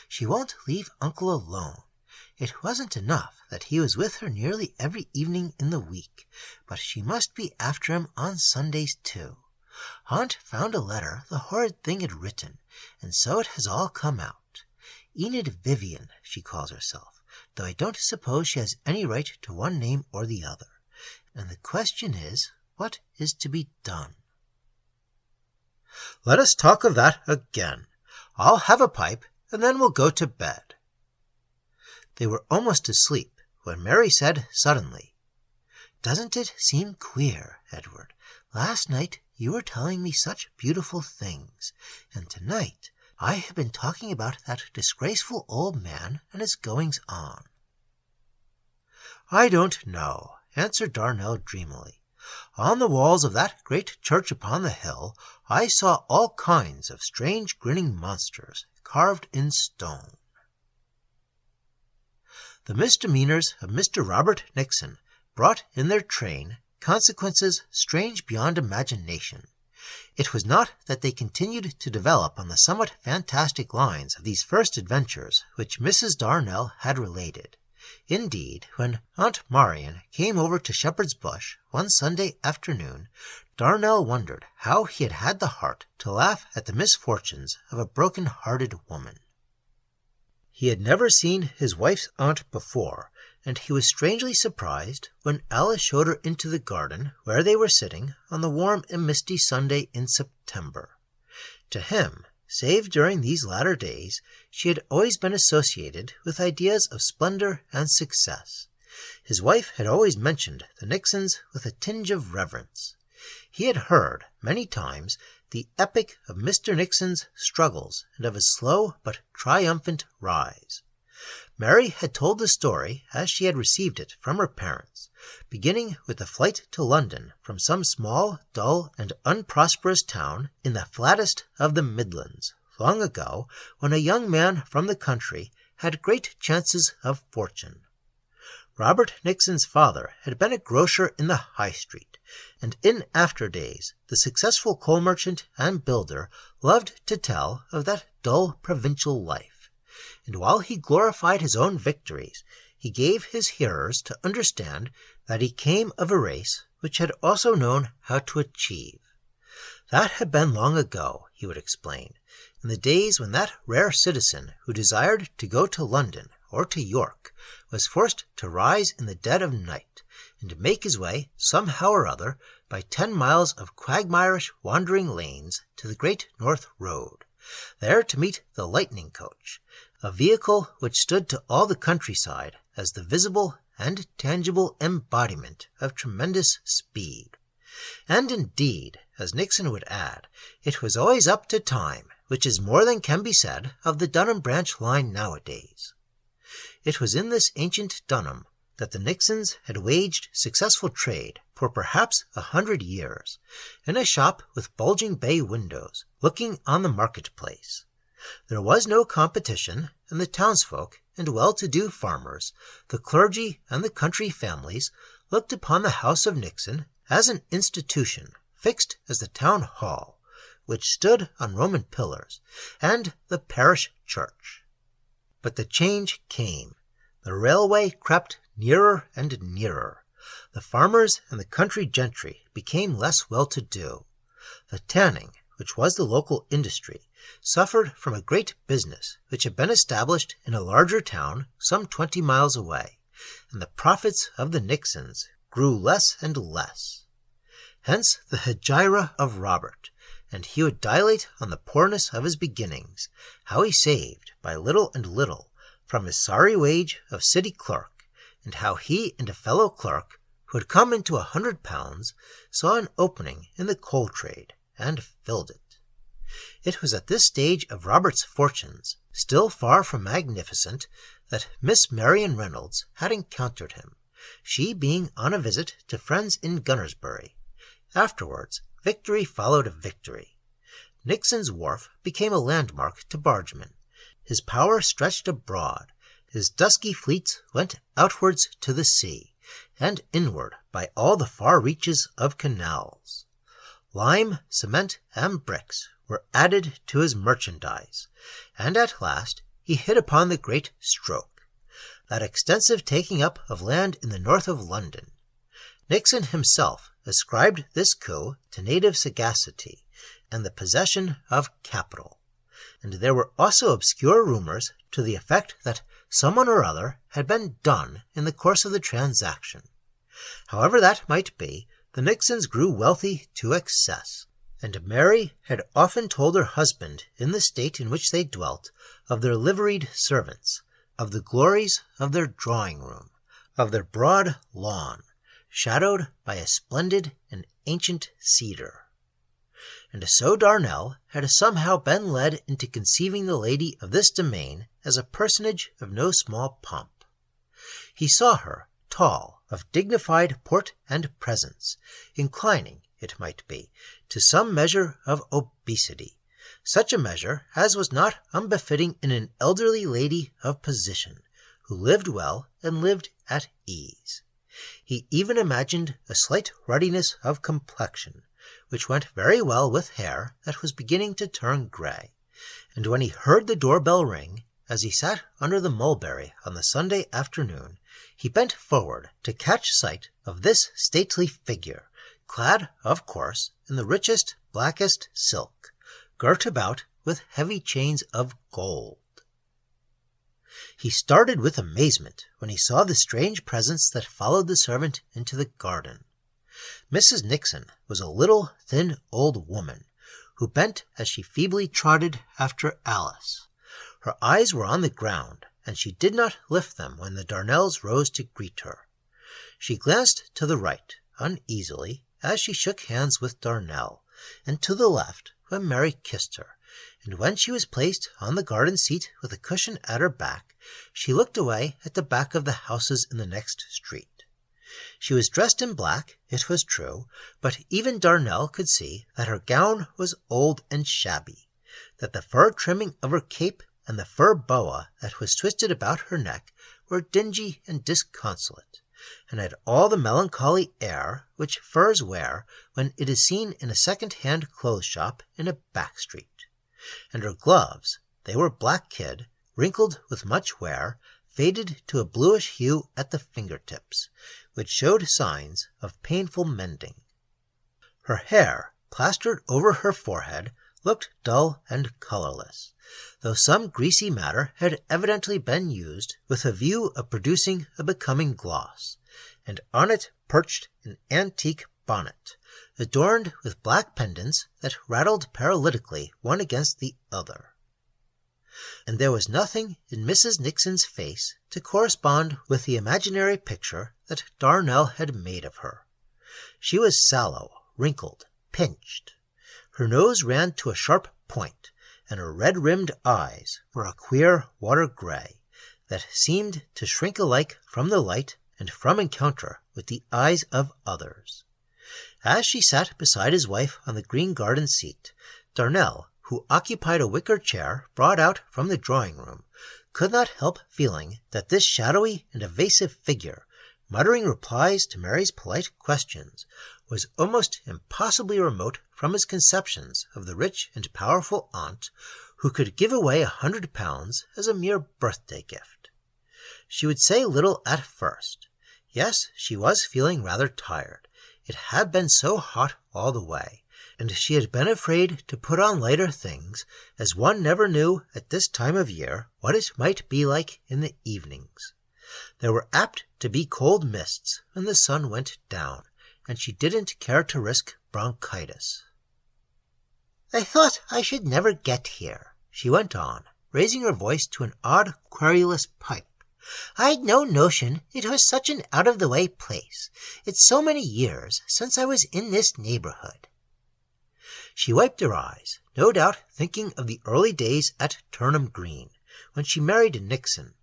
She won't leave Uncle alone. It wasn't enough that he was with her nearly every evening in the week, but she must be after him on Sundays too. Aunt found a letter the horrid thing had written, and so it has all come out. Enid Vivian, she calls herself, though I don't suppose she has any right to one name or the other. And the question is, what is to be done?" "Let us talk of that again. I'll have a pipe, and then we'll go to bed." They were almost asleep when Mary said suddenly, "Doesn't it seem queer, Edward? Last night you were telling me such beautiful things, and tonight I have been talking about that disgraceful old man and his goings-on." "I don't know," answered Darnell dreamily. "On the walls of that great church upon the hill I saw all kinds of strange grinning monsters carved in stone." The misdemeanors of Mr. Robert Nixon brought in their train consequences strange beyond imagination. It was not that they continued to develop on the somewhat fantastic lines of these first adventures which Mrs. Darnell had related. Indeed, when Aunt Marian came over to Shepherd's Bush one Sunday afternoon, Darnell wondered how he had had the heart to laugh at the misfortunes of a broken-hearted woman. He had never seen his wife's aunt before, and he was strangely surprised when Alice showed her into the garden where they were sitting on the warm and misty Sunday in September. To him, save during these latter days, she had always been associated with ideas of splendor and success. His wife had always mentioned the Nixons with a tinge of reverence. He had heard, many times, the epic of Mr. Nixon's struggles and of his slow but triumphant rise. Mary had told the story as she had received it from her parents, beginning with the flight to London from some small, dull, and unprosperous town in the flattest of the Midlands, long ago, when a young man from the country had great chances of fortune. Robert Nixon's father had been a grocer in the High Street, and in after days the successful coal merchant and builder loved to tell of that dull provincial life. And while he glorified his own victories, he gave his hearers to understand that he came of a race which had also known how to achieve. That had been long ago, he would explain, in the days when that rare citizen who desired to go to London or to York was forced to rise in the dead of night and make his way somehow or other by 10 miles of quagmirish wandering lanes to the Great North Road, there to meet the lightning coach, a vehicle which stood to all the countryside as the visible and tangible embodiment of tremendous speed. And indeed, as Nixon would add, it was always up to time, which is more than can be said of the Dunham branch line nowadays. It was in this ancient Dunham that the Nixons had waged successful trade for perhaps 100 years, in a shop with bulging bay windows looking on the marketplace. There was no competition, and the townsfolk and well-to-do farmers, the clergy and the country families looked upon the house of Nixon as an institution fixed as the town hall, which stood on Roman pillars, and the parish church. But the change came. The railway crept nearer and nearer. The farmers and the country gentry became less well-to-do. The tanning, which was the local industry, suffered from a great business which had been established in a larger town some 20 miles away, and the profits of the Nixons grew less and less. Hence the hegira of Robert, and he would dilate on the poorness of his beginnings, how he saved, by little and little, from his sorry wage of city clerk, and how he and a fellow clerk, who had come into £100, saw an opening in the coal trade, and filled it. It was at this stage of Robert's fortunes, still far from magnificent, that Miss Marion Reynolds had encountered him, she being on a visit to friends in Gunnersbury. Afterwards, victory followed victory. Nixon's wharf became a landmark to bargemen. His power stretched abroad. His dusky fleets went outwards to the sea, and inward by all the far reaches of canals. Lime, cement, and bricks were added to his merchandise, and at last he hit upon the great stroke, that extensive taking up of land in the north of London. Nixon himself ascribed this coup to native sagacity and the possession of capital, and there were also obscure rumors to the effect that someone or other had been done in the course of the transaction. However that might be, the Nixons grew wealthy to excess, and Mary had often told her husband in the state in which they dwelt of their liveried servants, of the glories of their drawing-room, of their broad lawn, shadowed by a splendid and ancient cedar. And so Darnell had somehow been led into conceiving the lady of this domain as a personage of no small pomp. He saw her, tall, of dignified port and presence, inclining, it might be, to some measure of obesity, such a measure as was not unbefitting in an elderly lady of position, who lived well and lived at ease. He even imagined a slight ruddiness of complexion, which went very well with hair that was beginning to turn grey, and when he heard the door-bell ring, as he sat under the mulberry on the Sunday afternoon, he bent forward to catch sight of this stately figure, clad, of course, in the richest, blackest silk, girt about with heavy chains of gold. He started with amazement when he saw the strange presence that followed the servant into the garden. Mrs. Nixon was a little, thin old woman, who bent as she feebly trotted after Alice. Her eyes were on the ground, and she did not lift them when the Darnells rose to greet her. She glanced to the right, uneasily, as she shook hands with Darnell, and to the left when Mary kissed her, and when she was placed on the garden seat with a cushion at her back, she looked away at the back of the houses in the next street. She was dressed in black, it was true, but even Darnell could see that her gown was old and shabby, that the fur trimming of her cape and the fur boa that was twisted about her neck were dingy and disconsolate, and had all the melancholy air which furs wear when it is seen in a second-hand clothes shop in a back street. And her gloves, they were black kid, wrinkled with much wear, faded to a bluish hue at the fingertips, which showed signs of painful mending. Her hair, plastered over her forehead, looked dull and colourless, though some greasy matter had evidently been used with a view of producing a becoming gloss, and on it perched an antique bonnet, adorned with black pendants that rattled paralytically one against the other. And there was nothing in Mrs. Nixon's face to correspond with the imaginary picture that Darnell had made of her. She was sallow, wrinkled, pinched. Her nose ran to a sharp point, and her red-rimmed eyes were a queer water-grey that seemed to shrink alike from the light and from encounter with the eyes of others. As she sat beside his wife on the green garden seat, Darnell, who occupied a wicker chair brought out from the drawing-room, could not help feeling that this shadowy and evasive figure, muttering replies to Mary's polite questions, was almost impossibly remote from his conceptions of the rich and powerful aunt who could give away £100 as a mere birthday gift. She would say little at first. Yes, she was feeling rather tired. It had been so hot all the way, and she had been afraid to put on lighter things, as one never knew at this time of year what it might be like in the evenings. There were apt to be cold mists when the sun went down, and she didn't care to risk bronchitis. "I thought I should never get here," she went on, raising her voice to an odd, querulous pipe. "I'd no notion it was such an out-of-the-way place. It's so many years since I was in this neighbourhood." She wiped her eyes, no doubt thinking of the early days at Turnham Green, when she married Nixon,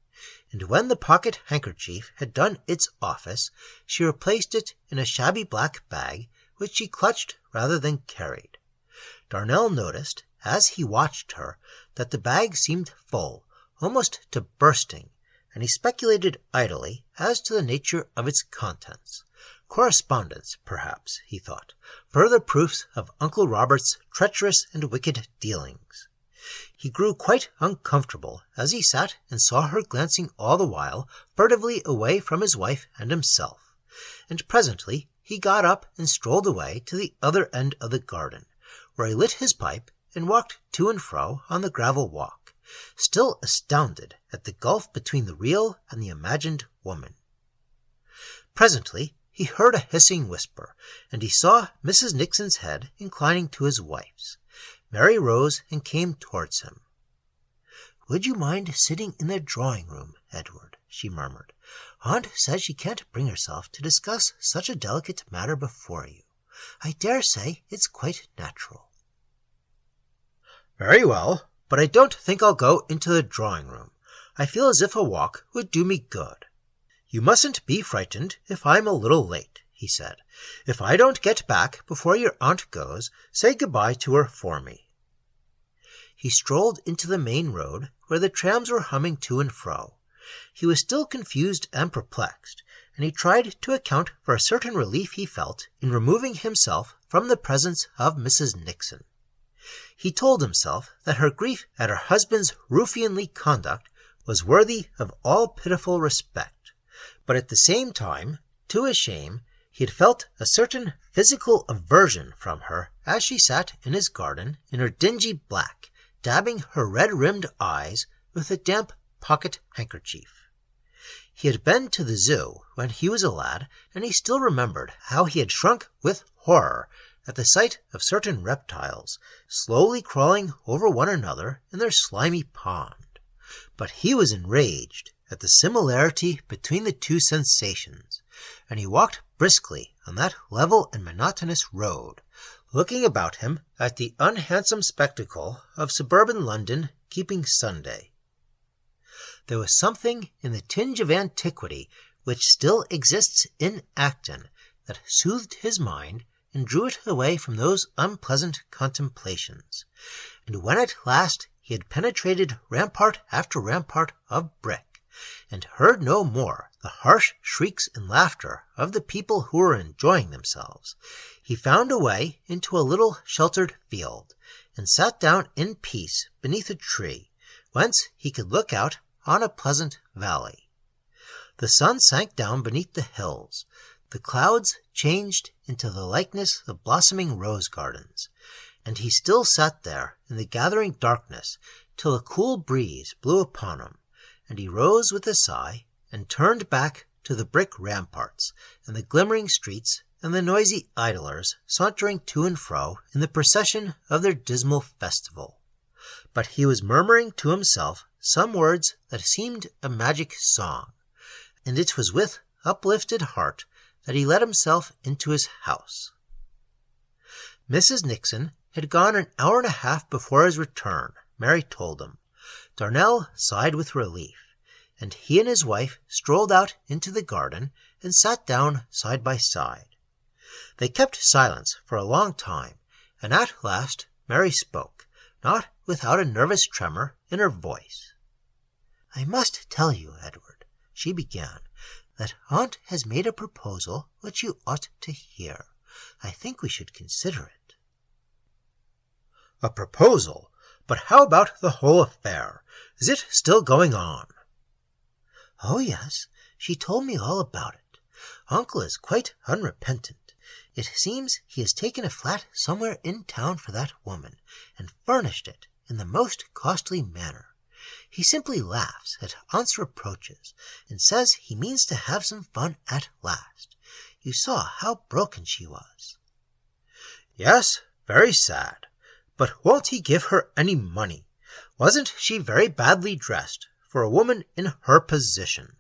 and when the pocket-handkerchief had done its office, she replaced it in a shabby black bag, which she clutched rather than carried. Darnell noticed, as he watched her, that the bag seemed full, almost to bursting, and he speculated idly as to the nature of its contents. Correspondence, perhaps, he thought, further proofs of Uncle Robert's treacherous and wicked dealings. He grew quite uncomfortable as he sat and saw her glancing all the while furtively away from his wife and himself, and presently he got up and strolled away to the other end of the garden, where he lit his pipe and walked to and fro on the gravel walk, still astounded at the gulf between the real and the imagined woman. Presently he heard a hissing whisper, and he saw Mrs. Nixon's head inclining to his wife's. Mary rose and came towards him. "Would you mind sitting in the drawing-room, Edward?" she murmured. "Aunt says she can't bring herself to discuss such a delicate matter before you. I dare say it's quite natural." "Very well, but I don't think I'll go into the drawing-room. I feel as if a walk would do me good." "You mustn't be frightened if I'm a little late," he said. "If I don't get back before your aunt goes, say good-bye to her for me." He strolled into the main road, where the trams were humming to and fro. He was still confused and perplexed, and he tried to account for a certain relief he felt in removing himself from the presence of Mrs. Nixon. He told himself that her grief at her husband's ruffianly conduct was worthy of all pitiful respect, but at the same time, to his shame, he had felt a certain physical aversion from her as she sat in his garden in her dingy black, dabbing her red-rimmed eyes with a damp pocket-handkerchief. He had been to the zoo when he was a lad, and he still remembered how he had shrunk with horror at the sight of certain reptiles slowly crawling over one another in their slimy pond. But he was enraged at the similarity between the two sensations, and he walked briskly on that level and monotonous road, looking about him at the unhandsome spectacle of suburban London keeping Sunday. There was something in the tinge of antiquity which still exists in Acton that soothed his mind and drew it away from those unpleasant contemplations, and when at last he had penetrated rampart after rampart of brick, and heard no more the harsh shrieks and laughter of the people who were enjoying themselves, he found a way into a little sheltered field, and sat down in peace beneath a tree, whence he could look out on a pleasant valley. The sun sank down beneath the hills, the clouds changed into the likeness of blossoming rose gardens, and he still sat there in the gathering darkness till a cool breeze blew upon him, and he rose with a sigh and turned back to the brick ramparts and the glimmering streets and the noisy idlers sauntering to and fro in the procession of their dismal festival. But he was murmuring to himself some words that seemed a magic song, and it was with uplifted heart that he let himself into his house. Mrs. Nixon had gone an hour and a half before his return, Mary told him. Darnell sighed with relief, and he and his wife strolled out into the garden and sat down side by side. They kept silence for a long time, and at last Mary spoke, not without a nervous tremor in her voice. "I must tell you, Edward," she began, "that Aunt has made a proposal which you ought to hear. I think we should consider it." "A proposal? But how about the whole affair? Is it still going on?" "Oh, yes. She told me all about it. Uncle is quite unrepentant. It seems he has taken a flat somewhere in town for that woman, and furnished it in the most costly manner. He simply laughs at Aunt's reproaches, and says he means to have some fun at last. You saw how broken she was." "Yes, very sad. But won't he give her any money? Wasn't she very badly dressed for a woman in her position?"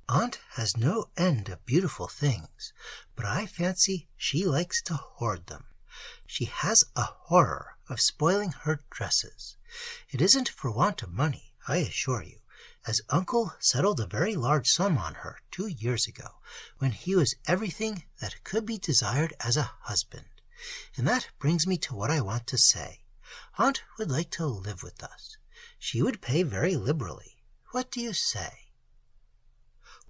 "Aunt has no end of beautiful things, but I fancy she likes to hoard them. She has a horror of spoiling her dresses. It isn't for want of money, I assure you, as Uncle settled a very large sum on her 2 years ago, when he was everything that could be desired as a husband. And that brings me to what I want to say. Aunt would like to live with us. She would pay very liberally. What do you say?"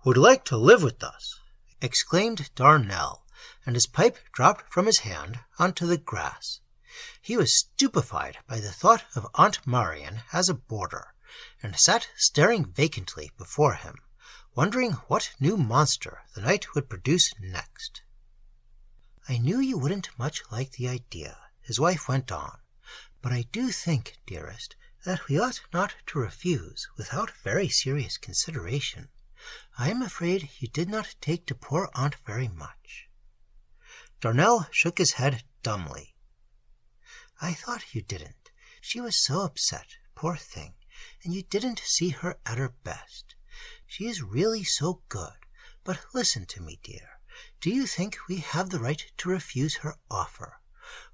"Would like to live with us?" exclaimed Darnell, and his pipe dropped from his hand onto the grass. He was stupefied by the thought of Aunt Marian as a boarder, and sat staring vacantly before him, wondering what new monster the night would produce next. "I knew you wouldn't much like the idea," his wife went on, "but I do think, dearest, that we ought not to refuse without very serious consideration. I am afraid you did not take to poor Aunt very much." Darnell shook his head dumbly. "I thought you didn't. She was so upset, poor thing, and you didn't see her at her best. She is really so good. But listen to me, dear. Do you think we have the right to refuse her offer?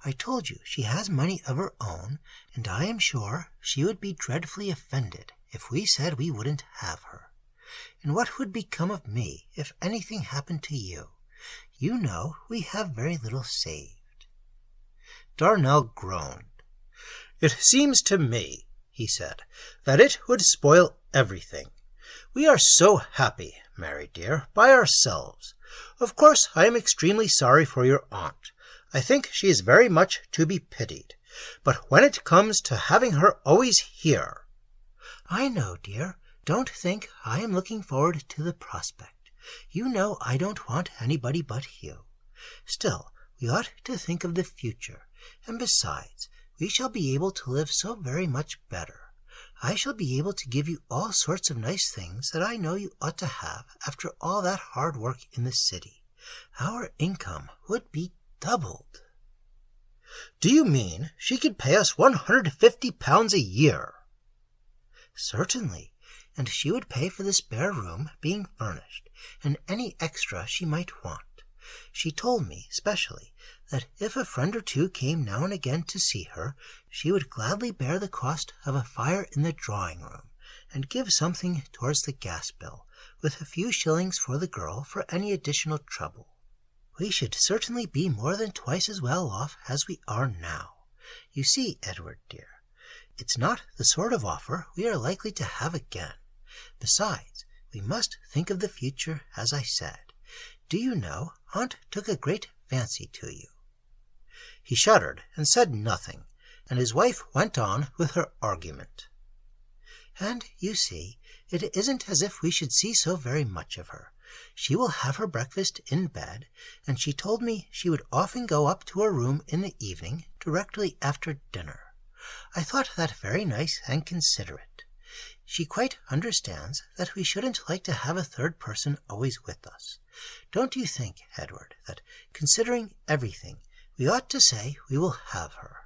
I told you she has money of her own, and I am sure she would be dreadfully offended if we said we wouldn't have her. And what would become of me if anything happened to you? You know we have very little saved." Darnell groaned. "It seems to me," he said, "that it would spoil everything. We are so happy, Mary dear, by ourselves. Of course I am extremely sorry for your aunt. I think she is very much to be pitied. But when it comes to having her always here—" "I know, dear. Don't think I am looking forward to the prospect. You know I don't want anybody but you. Still, we ought to think of the future, and besides, we shall be able to live so very much better. I shall be able to give you all sorts of nice things that I know you ought to have after all that hard work in the city. Our income would be doubled." "Do you mean she could pay us £150 a year?" "Certainly. And she would pay for the spare room being furnished, and any extra she might want. She told me specially that if a friend or two came now and again to see her, she would gladly bear the cost of a fire in the drawing-room, and give something towards the gas bill, with a few shillings for the girl for any additional trouble. We should certainly be more than twice as well off as we are now. You see, Edward dear, it's not the sort of offer we are likely to have again. Besides, we must think of the future, as I said. Do you know, Aunt took a great fancy to you." He shuddered and said nothing, and his wife went on with her argument. "And, you see, it isn't as if we should see so very much of her. She will have her breakfast in bed, and she told me she would often go up to her room in the evening directly after dinner. I thought that very nice and considerate. She quite understands that we shouldn't like to have a third person always with us. Don't you think, Edward, that, considering everything, we ought to say we will have her?"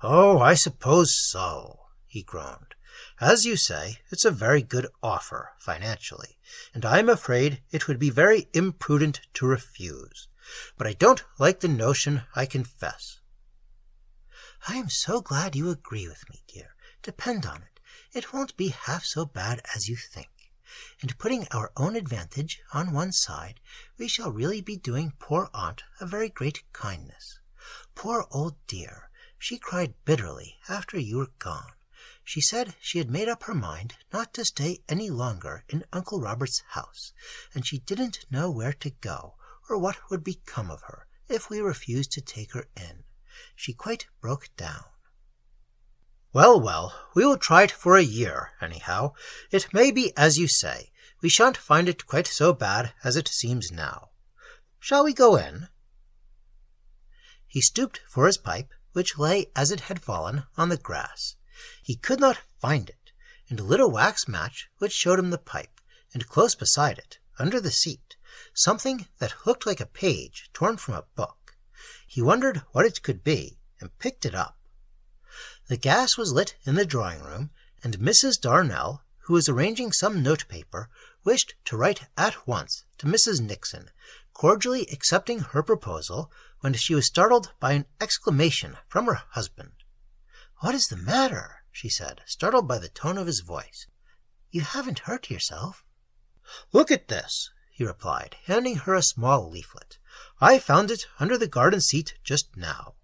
"Oh, I suppose so," he groaned. "As you say, it's a very good offer, financially, and I'm afraid it would be very imprudent to refuse. But I don't like the notion, I confess." "I am so glad you agree with me, dear. Depend on it, it won't be half so bad as you think. And putting our own advantage on one side, we shall really be doing poor aunt a very great kindness. Poor old dear, she cried bitterly after you were gone. She said she had made up her mind not to stay any longer in Uncle Robert's house, and she didn't know where to go, or what would become of her if we refused to take her in. She quite broke down." "Well, well, we will try it for a year, anyhow. It may be as you say. We shan't find it quite so bad as it seems now. Shall we go in?" He stooped for his pipe, which lay as it had fallen on the grass. He could not find it, and lit a wax match which showed him the pipe, and close beside it, under the seat, something that looked like a page torn from a book. He wondered what it could be, and picked it up. The gas was lit in the drawing-room, and Mrs. Darnell, who was arranging some note-paper, wished to write at once to Mrs. Nixon, cordially accepting her proposal, when she was startled by an exclamation from her husband. "What is the matter?" she said, startled by the tone of his voice. "You haven't hurt yourself?" "Look at this," he replied, handing her a small leaflet. "I found it under the garden seat just now."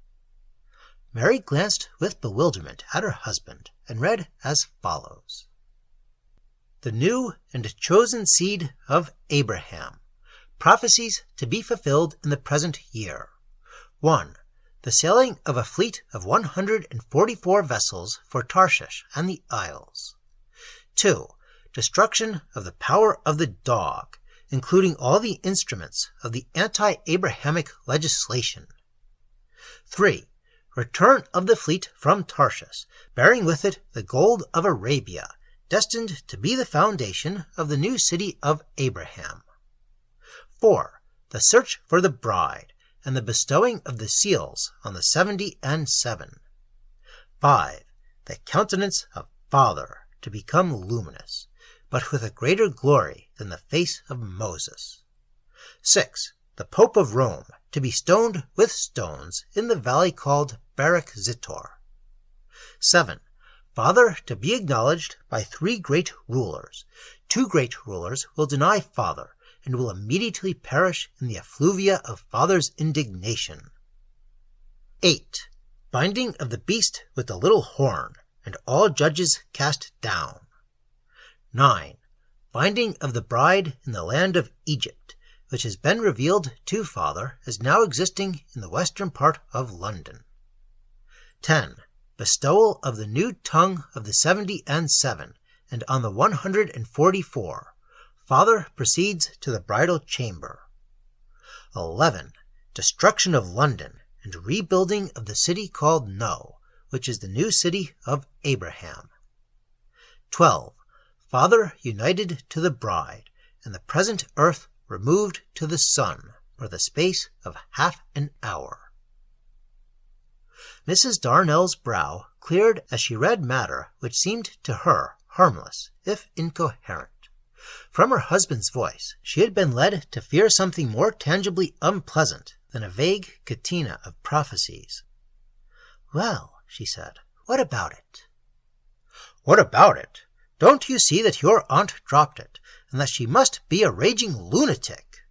Mary glanced with bewilderment at her husband, and read as follows: "The new and chosen seed of Abraham. Prophecies to be fulfilled in the present year. 1. The sailing of a fleet of 144 vessels for Tarshish and the Isles. 2. Destruction of the power of the dog, including all the instruments of the anti-Abrahamic legislation. 3. Return of the fleet from Tarshish, bearing with it the gold of Arabia, destined to be the foundation of the new city of Abraham. 4. The search for the bride, and the bestowing of the seals on the 70 and 7. 5. The countenance of Father to become luminous, but with a greater glory than the face of Moses. 6. The Pope of Rome to be stoned with stones in the valley called Barak Zitor. 7. Father to be acknowledged by 3 great rulers. 2 great rulers will deny Father, and will immediately perish in the effluvia of Father's indignation. 8. Binding of the beast with the little horn, and all judges cast down. 9. Binding of the bride in the land of Egypt, which has been revealed to Father as now existing in the western part of London. 10. Bestowal of the new tongue of the 70 and 7, and on the 144. Father proceeds to the bridal chamber. 11. Destruction of London, and rebuilding of the city called No, which is the new city of Abraham. 12. Father united to the bride, and the present earth removed to the sun for the space of half an hour. Mrs. Darnell's brow cleared as she read matter which seemed to her harmless, if incoherent. From her husband's voice she had been led to fear something more tangibly unpleasant than a vague catena of prophecies. "Well," she said, "what about it?" "What about it? Don't you see that your aunt dropped it, and that she must be a raging lunatic?"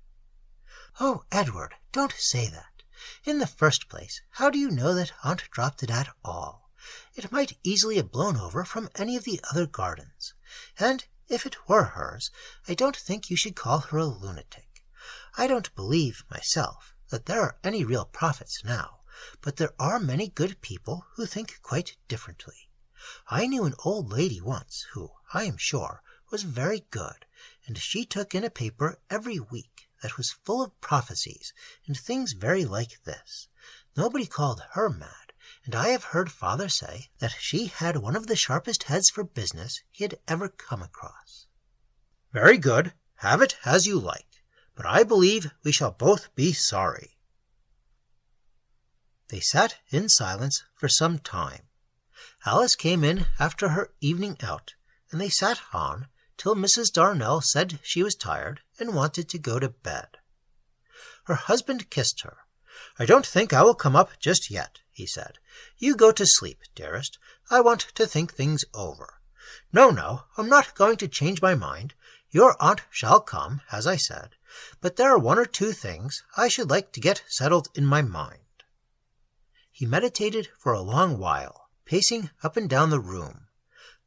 "Oh, Edward, don't say that. In the first place, how do you know that Aunt dropped it at all? It might easily have blown over from any of the other gardens. And if it were hers, I don't think you should call her a lunatic. I don't believe, myself, that there are any real prophets now, but there are many good people who think quite differently. I knew an old lady once who, I am sure, was very good, and she took in a paper every week that was full of prophecies and things very like this. Nobody called her mad, and I have heard father say that she had one of the sharpest heads for business he had ever come across. Very good, have it as you like, but I believe we shall both be sorry. They sat in silence for some time. Alice came in after her evening out, and they sat on till Mrs. Darnell said she was tired and wanted to go to bed. Her husband kissed her. "I don't think I will come up just yet," he said. "You go to sleep, dearest. I want to think things over. No, I'm not going to change my mind. Your aunt shall come, as I said, but there are one or two things I should like to get settled in my mind." He meditated for a long while, pacing up and down the room.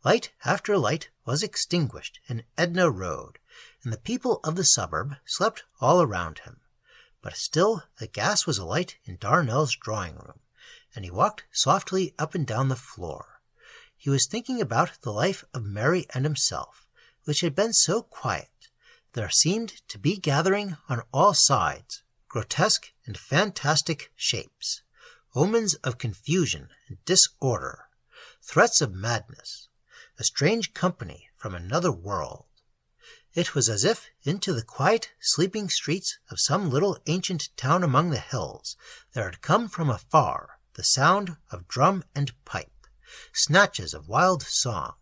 Light after light was extinguished in Edna Road, and the people of the suburb slept all around him. But still the gas was alight in Darnell's drawing-room, and he walked softly up and down the floor. He was thinking about the life of Mary and himself, which had been so quiet. There seemed to be gathering on all sides grotesque and fantastic shapes, omens of confusion and disorder, threats of madness, a strange company from another world. It was as if into the quiet, sleeping streets of some little ancient town among the hills there had come from afar the sound of drum and pipe, snatches of wild song,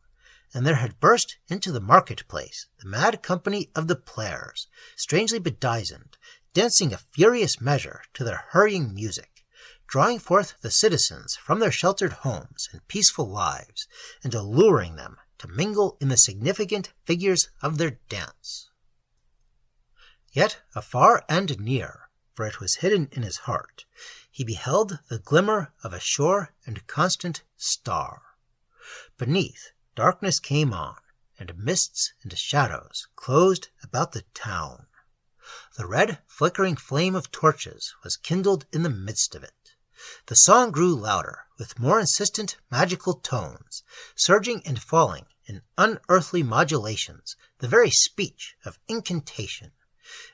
and there had burst into the market-place the mad company of the players, strangely bedizened, dancing a furious measure to their hurrying music, drawing forth the citizens from their sheltered homes and peaceful lives, and alluring them to mingle in the significant figures of their dance. Yet afar and near, for it was hidden in his heart, he beheld the glimmer of a sure and constant star. Beneath, darkness came on, and mists and shadows closed about the town. The red, flickering flame of torches was kindled in the midst of it. The song grew louder, with more insistent magical tones, surging and falling in unearthly modulations, the very speech of incantation.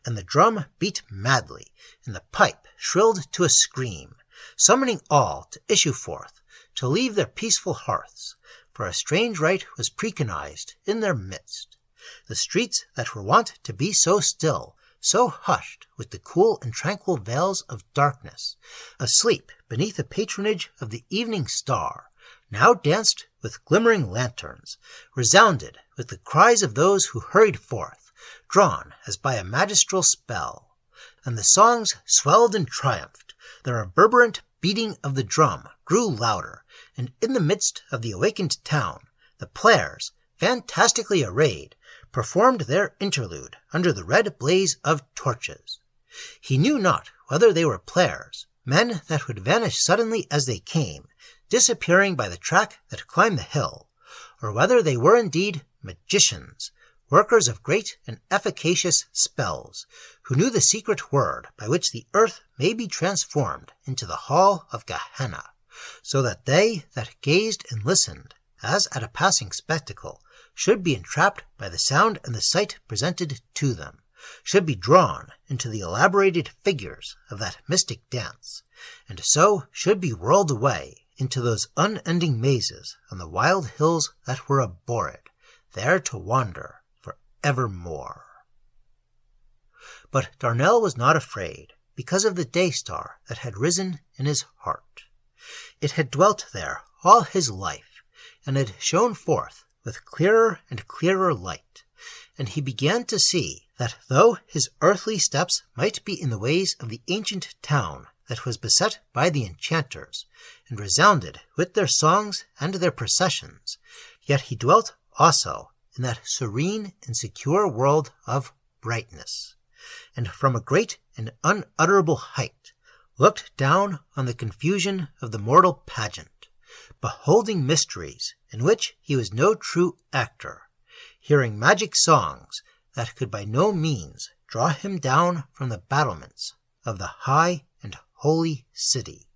And the drum beat madly, and the pipe shrilled to a scream, summoning all to issue forth, to leave their peaceful hearths, for a strange rite was preconized in their midst. The streets that were wont to be so still, so hushed with the cool and tranquil veils of darkness, asleep beneath the patronage of the evening star, now danced with glimmering lanterns, resounded with the cries of those who hurried forth, drawn as by a magistral spell. And the songs swelled and triumphed, the reverberant beating of the drum grew louder, and in the midst of the awakened town, the players, fantastically arrayed, performed their interlude under the red blaze of torches. He knew not whether they were players, men that would vanish suddenly as they came, disappearing by the track that climbed the hill, or whether they were indeed magicians, workers of great and efficacious spells, who knew the secret word by which the earth may be transformed into the hall of Gehenna, so that they that gazed and listened, as at a passing spectacle, should be entrapped by the sound and the sight presented to them, should be drawn into the elaborated figures of that mystic dance, and so should be whirled away into those unending mazes on the wild hills that were abhorred, there to wander for evermore. But Darnell was not afraid, because of the day-star that had risen in his heart. It had dwelt there all his life, and had shone forth with clearer and clearer light, and he began to see that though his earthly steps might be in the ways of the ancient town that was beset by the enchanters, and resounded with their songs and their processions, yet he dwelt also in that serene and secure world of brightness, and from a great and unutterable height looked down on the confusion of the mortal pageant, beholding mysteries in which he was no true actor, hearing magic songs that could by no means draw him down from the battlements of the high and holy city.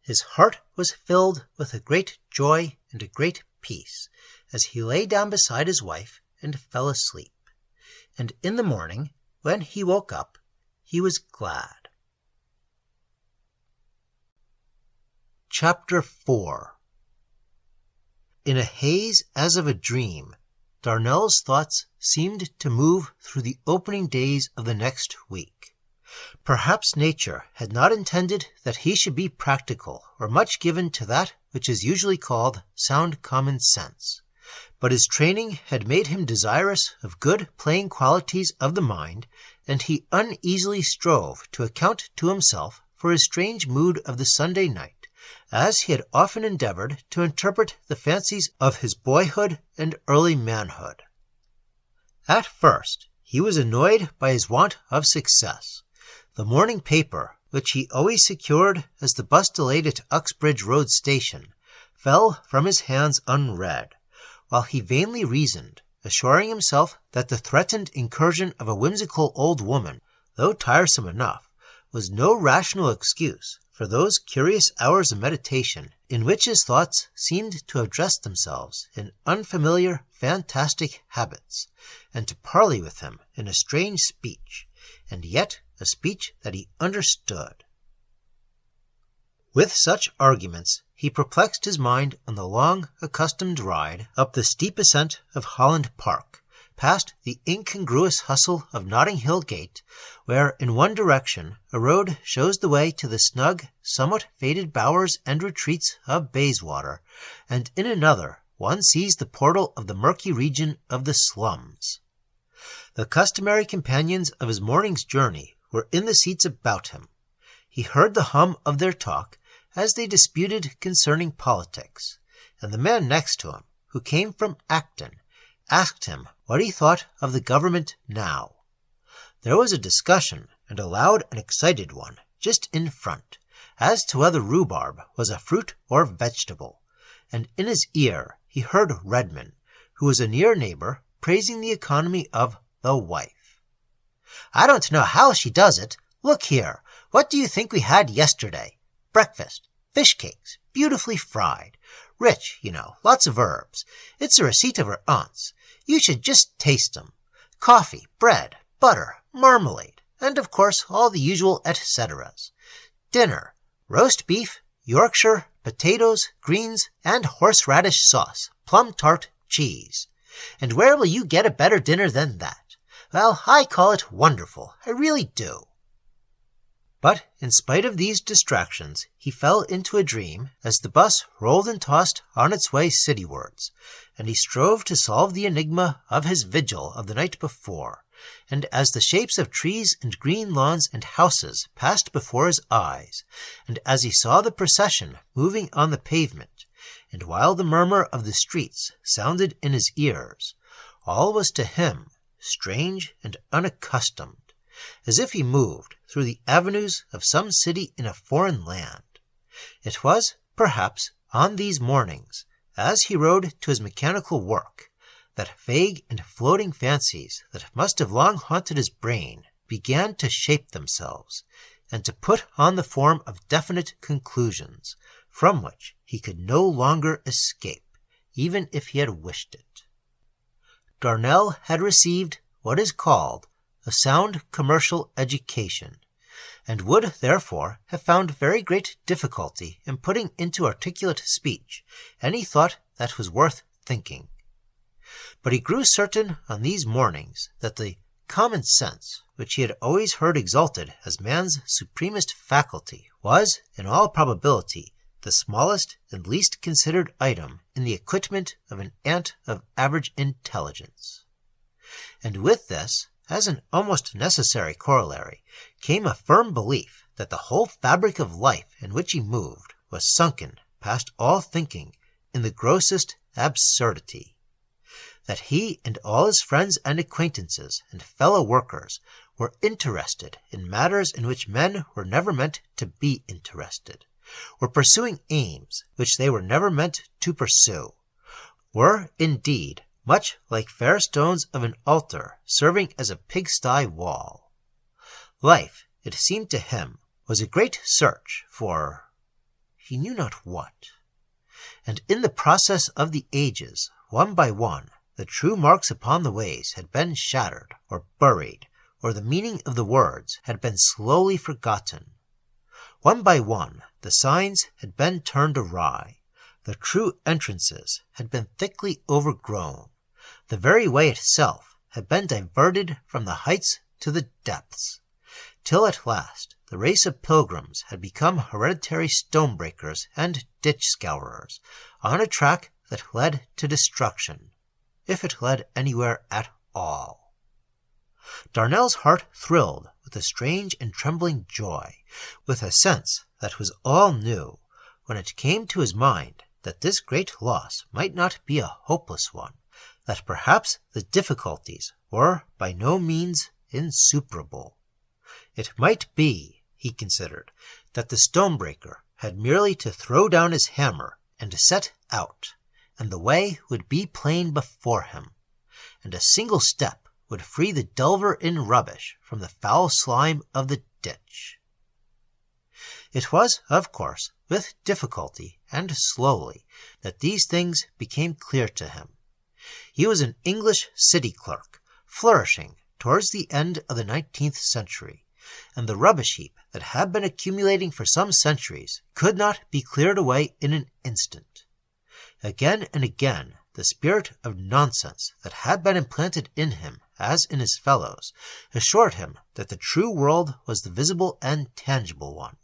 His heart was filled with a great joy and a great peace as he lay down beside his wife and fell asleep. and in the morning, when he woke up, he was glad. Chapter 4. In a haze as of a dream, Darnell's thoughts seemed to move through the opening days of the next week. Perhaps nature had not intended that he should be practical or much given to that which is usually called sound common sense, but his training had made him desirous of good plain qualities of the mind, and he uneasily strove to account to himself for his strange mood of the Sunday night, as he had often endeavored to interpret the fancies of his boyhood and early manhood. At first he was annoyed by his want of success. The morning paper, which he always secured as the bus delayed at Uxbridge Road Station, fell from his hands unread, while he vainly reasoned, assuring himself that the threatened incursion of a whimsical old woman, though tiresome enough, was no rational excuse for those curious hours of meditation in which his thoughts seemed to have dressed themselves in unfamiliar, fantastic habits, and to parley with him in a strange speech, and yet a speech that he understood. With such arguments, he perplexed his mind on the long, accustomed ride up the steep ascent of Holland Park, past the incongruous hustle of Notting Hill Gate, where in one direction a road shows the way to the snug, somewhat faded bowers and retreats of Bayswater, and in another one sees the portal of the murky region of the slums. The customary companions of his morning's journey were in the seats about him. He heard the hum of their talk as they disputed concerning politics, and the man next to him, who came from Acton, asked him what he thought of the government now. There was a discussion, and a loud and excited one, just in front, as to whether rhubarb was a fruit or vegetable, and in his ear he heard Redman, who was a near neighbor, praising the economy of the wife. "I don't know how she does it. Look here, what do you think we had yesterday? Breakfast, fish cakes, beautifully fried. Rich, you know, lots of herbs. It's a receipt of her aunt's. You should just taste 'em. Coffee, bread, butter, marmalade, and of course all the usual et ceteras. Dinner, roast beef, Yorkshire, potatoes, greens, and horseradish sauce, plum tart, cheese. And where will you get a better dinner than that? Well, I call it wonderful. I really do." But in spite of these distractions, he fell into a dream as the bus rolled and tossed on its way citywards, and he strove to solve the enigma of his vigil of the night before, and as the shapes of trees and green lawns and houses passed before his eyes, and as he saw the procession moving on the pavement, and while the murmur of the streets sounded in his ears, all was to him strange and unaccustomed, as if he moved through the avenues of some city in a foreign land. It was, perhaps, on these mornings, as he rode to his mechanical work, that vague and floating fancies that must have long haunted his brain began to shape themselves, and to put on the form of definite conclusions, from which he could no longer escape, even if he had wished it. Darnell had received what is called a sound commercial education, and would therefore have found very great difficulty in putting into articulate speech any thought that was worth thinking. But he grew certain on these mornings that the common sense, which he had always heard exalted as man's supremest faculty, was, in all probability, the smallest and least considered item in the equipment of an ant of average intelligence. And with this, as an almost necessary corollary, came a firm belief that the whole fabric of life in which he moved was sunken past all thinking in the grossest absurdity, that he and all his friends and acquaintances and fellow workers were interested in matters in which men were never meant to be interested, were pursuing aims which they were never meant to pursue, were, indeed, much like fair stones of an altar serving as a pigsty wall. Life, it seemed to him, was a great search for he knew not what, and in the process of the ages, one by one, the true marks upon the ways had been shattered or buried, or the meaning of the words had been slowly forgotten. One by one, the signs had been turned awry. The true entrances had been thickly overgrown. The very way itself had been diverted from the heights to the depths, till at last the race of pilgrims had become hereditary stone-breakers and ditch-scourers on a track that led to destruction, if it led anywhere at all. Darnell's heart thrilled with a strange and trembling joy, with a sense that was all new, when it came to his mind that this great loss might not be a hopeless one, that perhaps the difficulties were by no means insuperable. It might be, he considered, that the stonebreaker had merely to throw down his hammer and set out, and the way would be plain before him, and a single step would free the delver in rubbish from the foul slime of the ditch. It was, of course, with difficulty and slowly that these things became clear to him. He was an English city clerk, flourishing towards the end of the 19th century, and the rubbish heap that had been accumulating for some centuries could not be cleared away in an instant. Again and again the spirit of nonsense that had been implanted in him, as in his fellows, assured him that the true world was the visible and tangible one,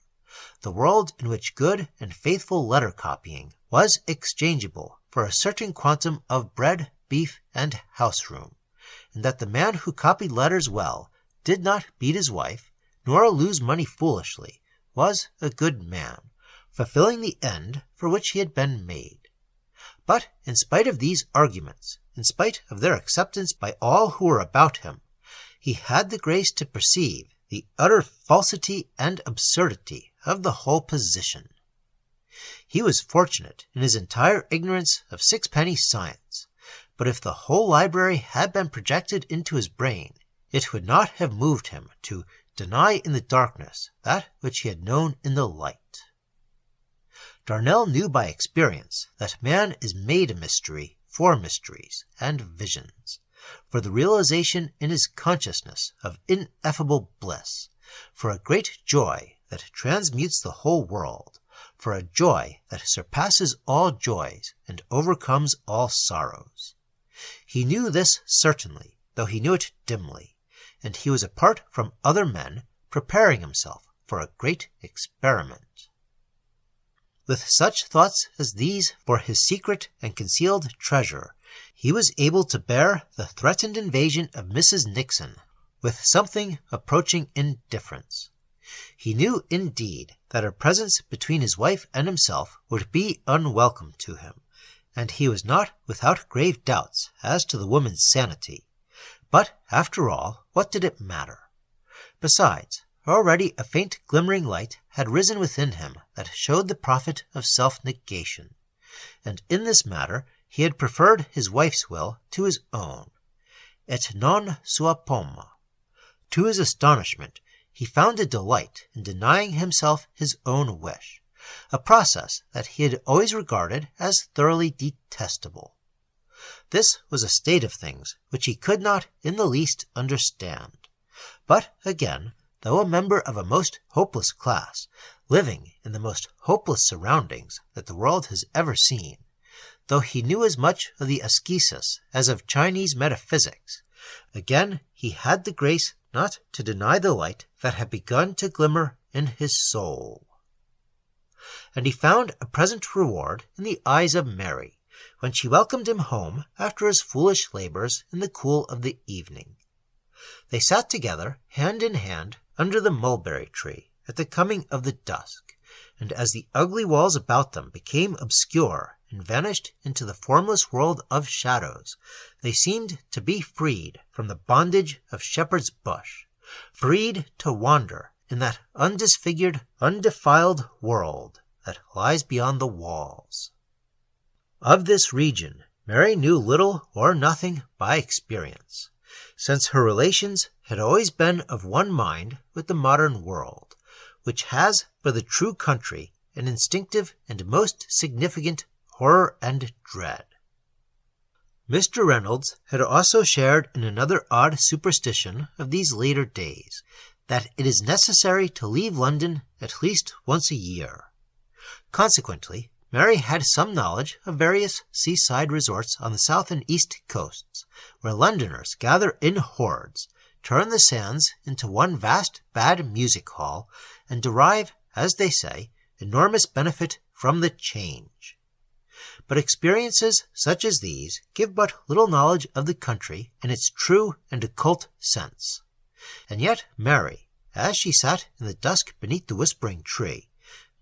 the world in which good and faithful letter copying was exchangeable for a certain quantum of bread, beef, and house-room, and that the man who copied letters well, did not beat his wife, nor lose money foolishly, was a good man, fulfilling the end for which he had been made. But in spite of these arguments, in spite of their acceptance by all who were about him, he had the grace to perceive the utter falsity and absurdity of the whole position. He was fortunate in his entire ignorance of sixpenny science, but if the whole library had been projected into his brain, it would not have moved him to deny in the darkness that which he had known in the light. Darnell knew by experience that man is made a mystery for mysteries and visions, for the realization in his consciousness of ineffable bliss, for a great joy that transmutes the whole world, for a joy that surpasses all joys and overcomes all sorrows. He knew this certainly, though he knew it dimly, and he was apart from other men, preparing himself for a great experiment. With such thoughts as these for his secret and concealed treasure, he was able to bear the threatened invasion of Mrs. Nixon with something approaching indifference. He knew, indeed, that her presence between his wife and himself would be unwelcome to him, and he was not without grave doubts as to the woman's sanity. But, after all, what did it matter? Besides, already a faint glimmering light had risen within him that showed the profit of self-negation, and in this matter he had preferred his wife's will to his own, et non sua pomme. To his astonishment, he found a delight in denying himself his own wish, a process that he had always regarded as thoroughly detestable. This was a state of things which he could not in the least understand. But, again, though a member of a most hopeless class, living in the most hopeless surroundings that the world has ever seen, though he knew as much of the ascesis as of Chinese metaphysics, again he had the grace not to deny the light that had begun to glimmer in his soul. And he found a present reward in the eyes of Mary, when she welcomed him home after his foolish labors in the cool of the evening. They sat together, hand in hand, under the mulberry tree at the coming of the dusk, and as the ugly walls about them became obscure and vanished into the formless world of shadows, they seemed to be freed from the bondage of shepherd's bush, freed to wander in that undisfigured, undefiled world that lies beyond the walls. Of this region Mary knew little or nothing by experience, since her relations had always been of one mind with the modern world, which has for the true country an instinctive and most significant horror and dread. Mr. Reynolds had also shared in another odd superstition of these later days, that it is necessary to leave London at least once a year. Consequently, Mary had some knowledge of various seaside resorts on the south and east coasts, where Londoners gather in hordes, turn the sands into one vast bad music hall, and derive, as they say, enormous benefit from the change. But experiences such as these give but little knowledge of the country in its true and occult sense. And yet Mary, as she sat in the dusk beneath the whispering tree,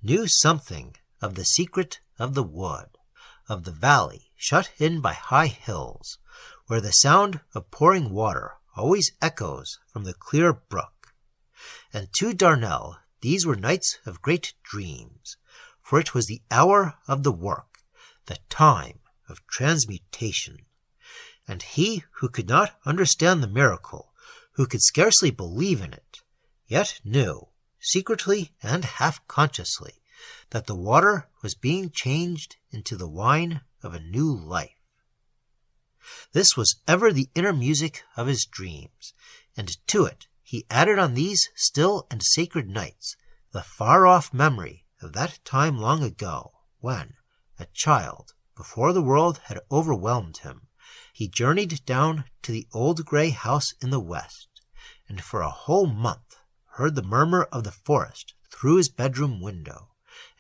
knew something of the secret of the wood, of the valley shut in by high hills, where the sound of pouring water always echoes from the clear brook. And to Darnell these were nights of great dreams, for it was the hour of the work, the time of transmutation. And he who could not understand the miracle, who could scarcely believe in it, yet knew, secretly and half-consciously, that the water was being changed into the wine of a new life. This was ever the inner music of his dreams, and to it he added on these still and sacred nights the far-off memory of that time long ago when, a child, before the world had overwhelmed him, he journeyed down to the old grey house in the west, and for a whole month heard the murmur of the forest through his bedroom window,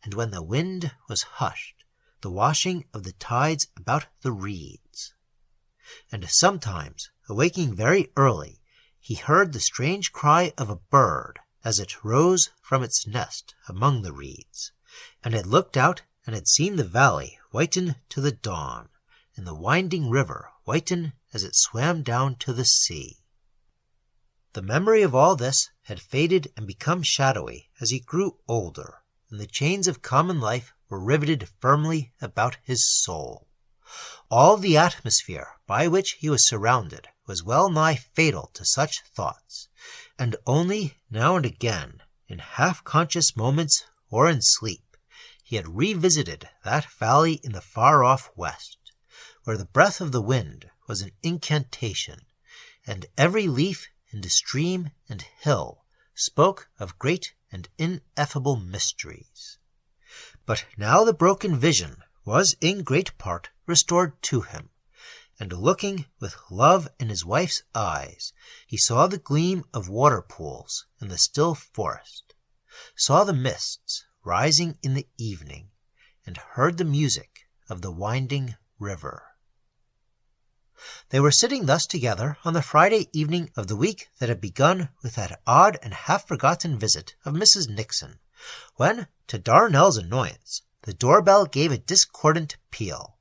and when the wind was hushed, the washing of the tides about the reeds. And sometimes, awaking very early, he heard the strange cry of a bird as it rose from its nest among the reeds, and had looked out and had seen the valley whiten to the dawn, and the winding river whiten as it swam down to the sea. The memory of all this had faded and become shadowy as he grew older, and the chains of common life were riveted firmly about his soul. All the atmosphere by which he was surrounded was well nigh fatal to such thoughts, and only now and again, in half-conscious moments or in sleep, he had revisited that valley in the far-off west, where the breath of the wind was an incantation, and every leaf and stream and hill spoke of great and ineffable mysteries. But now the broken vision was in great part restored to him, and looking with love in his wife's eyes, he saw the gleam of water-pools in the still forest, saw the mists rising in the evening, and heard the music of the winding river. They were sitting thus together on the Friday evening of the week that had begun with that odd and half-forgotten visit of Mrs. Nixon, when, to Darnell's annoyance, the doorbell gave a discordant peal,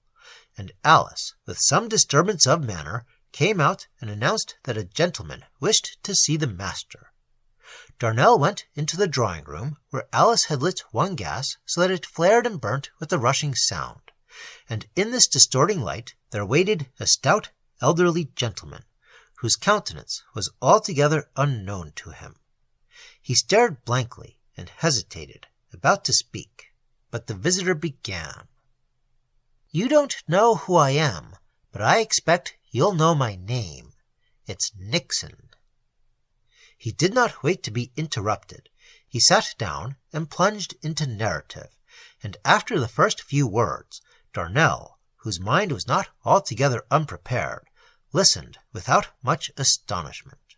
and Alice, with some disturbance of manner, came out and announced that a gentleman wished to see the master. Darnell went into the drawing-room, where Alice had lit one gas so that it flared and burnt with the rushing sound, and in this distorting light there waited a stout elderly gentleman, whose countenance was altogether unknown to him. He stared blankly and hesitated, about to speak, but the visitor began. "You don't know who I am, but I expect you'll know my name. It's Nixon." He did not wait to be interrupted. He sat down and plunged into narrative, and after the first few words, Darnell, whose mind was not altogether unprepared, listened without much astonishment.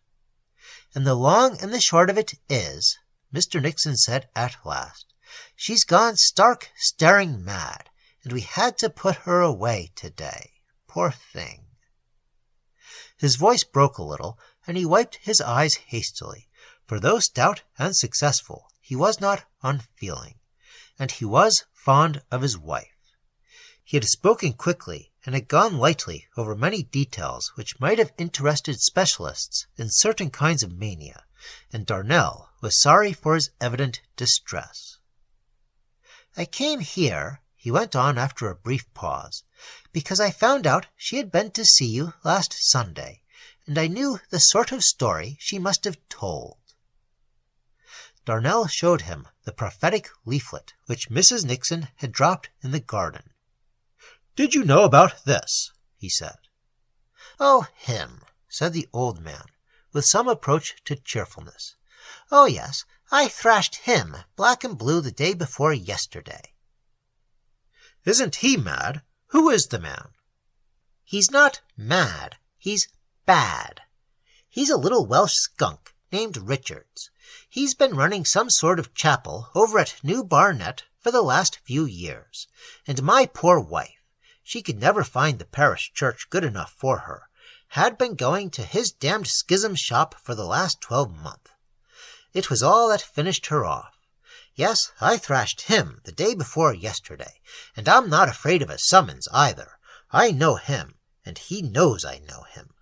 "And the long and the short of it is," Mr. Nixon said at last, "she's gone stark, staring mad, and we had to put her away today. Poor thing." His voice broke a little, and he wiped his eyes hastily, for though stout and successful, he was not unfeeling, and he was fond of his wife. He had spoken quickly and had gone lightly over many details which might have interested specialists in certain kinds of mania, and Darnell was sorry for his evident distress. "I came here," he went on after a brief pause, "because I found out she had been to see you last Sunday, and I knew the sort of story she must have told." Darnell showed him the prophetic leaflet which Mrs. Nixon had dropped in the garden. "Did you know about this?" he said. "Oh, him," said the old man, with some approach to cheerfulness. "Oh, yes, I thrashed him black and blue the day before yesterday." "Isn't he mad? Who is the man?" "He's not mad, he's bad. He's a little Welsh skunk named Richards. He's been running some sort of chapel over at New Barnet for the last few years, and my poor wife, she could never find the parish church good enough for her, had been going to his damned schism shop for the last 12 months. It was all that finished her off. Yes, I thrashed him the day before yesterday, and I'm not afraid of a summons either. I know him, and he knows I know him."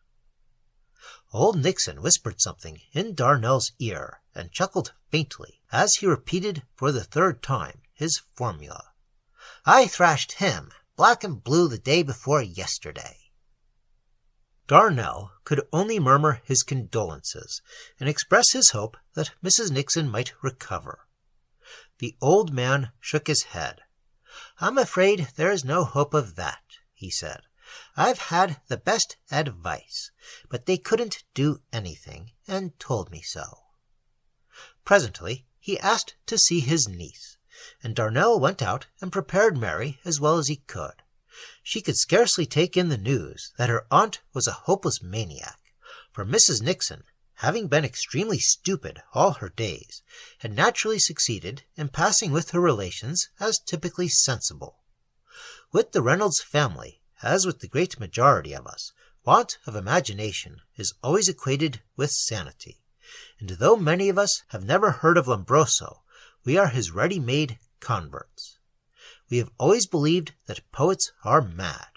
Old Nixon whispered something in Darnell's ear and chuckled faintly as he repeated for the third time his formula. "I thrashed him black and blue the day before yesterday." Darnell could only murmur his condolences and express his hope that Mrs. Nixon might recover. The old man shook his head. "I'm afraid there is no hope of that," he said. "I've had the best advice, but they couldn't do anything, and told me so." Presently he asked to see his niece, and Darnell went out and prepared Mary as well as he could. She could scarcely take in the news that her aunt was a hopeless maniac, for Mrs. Nixon, having been extremely stupid all her days, had naturally succeeded in passing with her relations as typically sensible. With the Reynolds family, as with the great majority of us, want of imagination is always equated with sanity, and though many of us have never heard of Lombroso, we are his ready-made converts. We have always believed that poets are mad,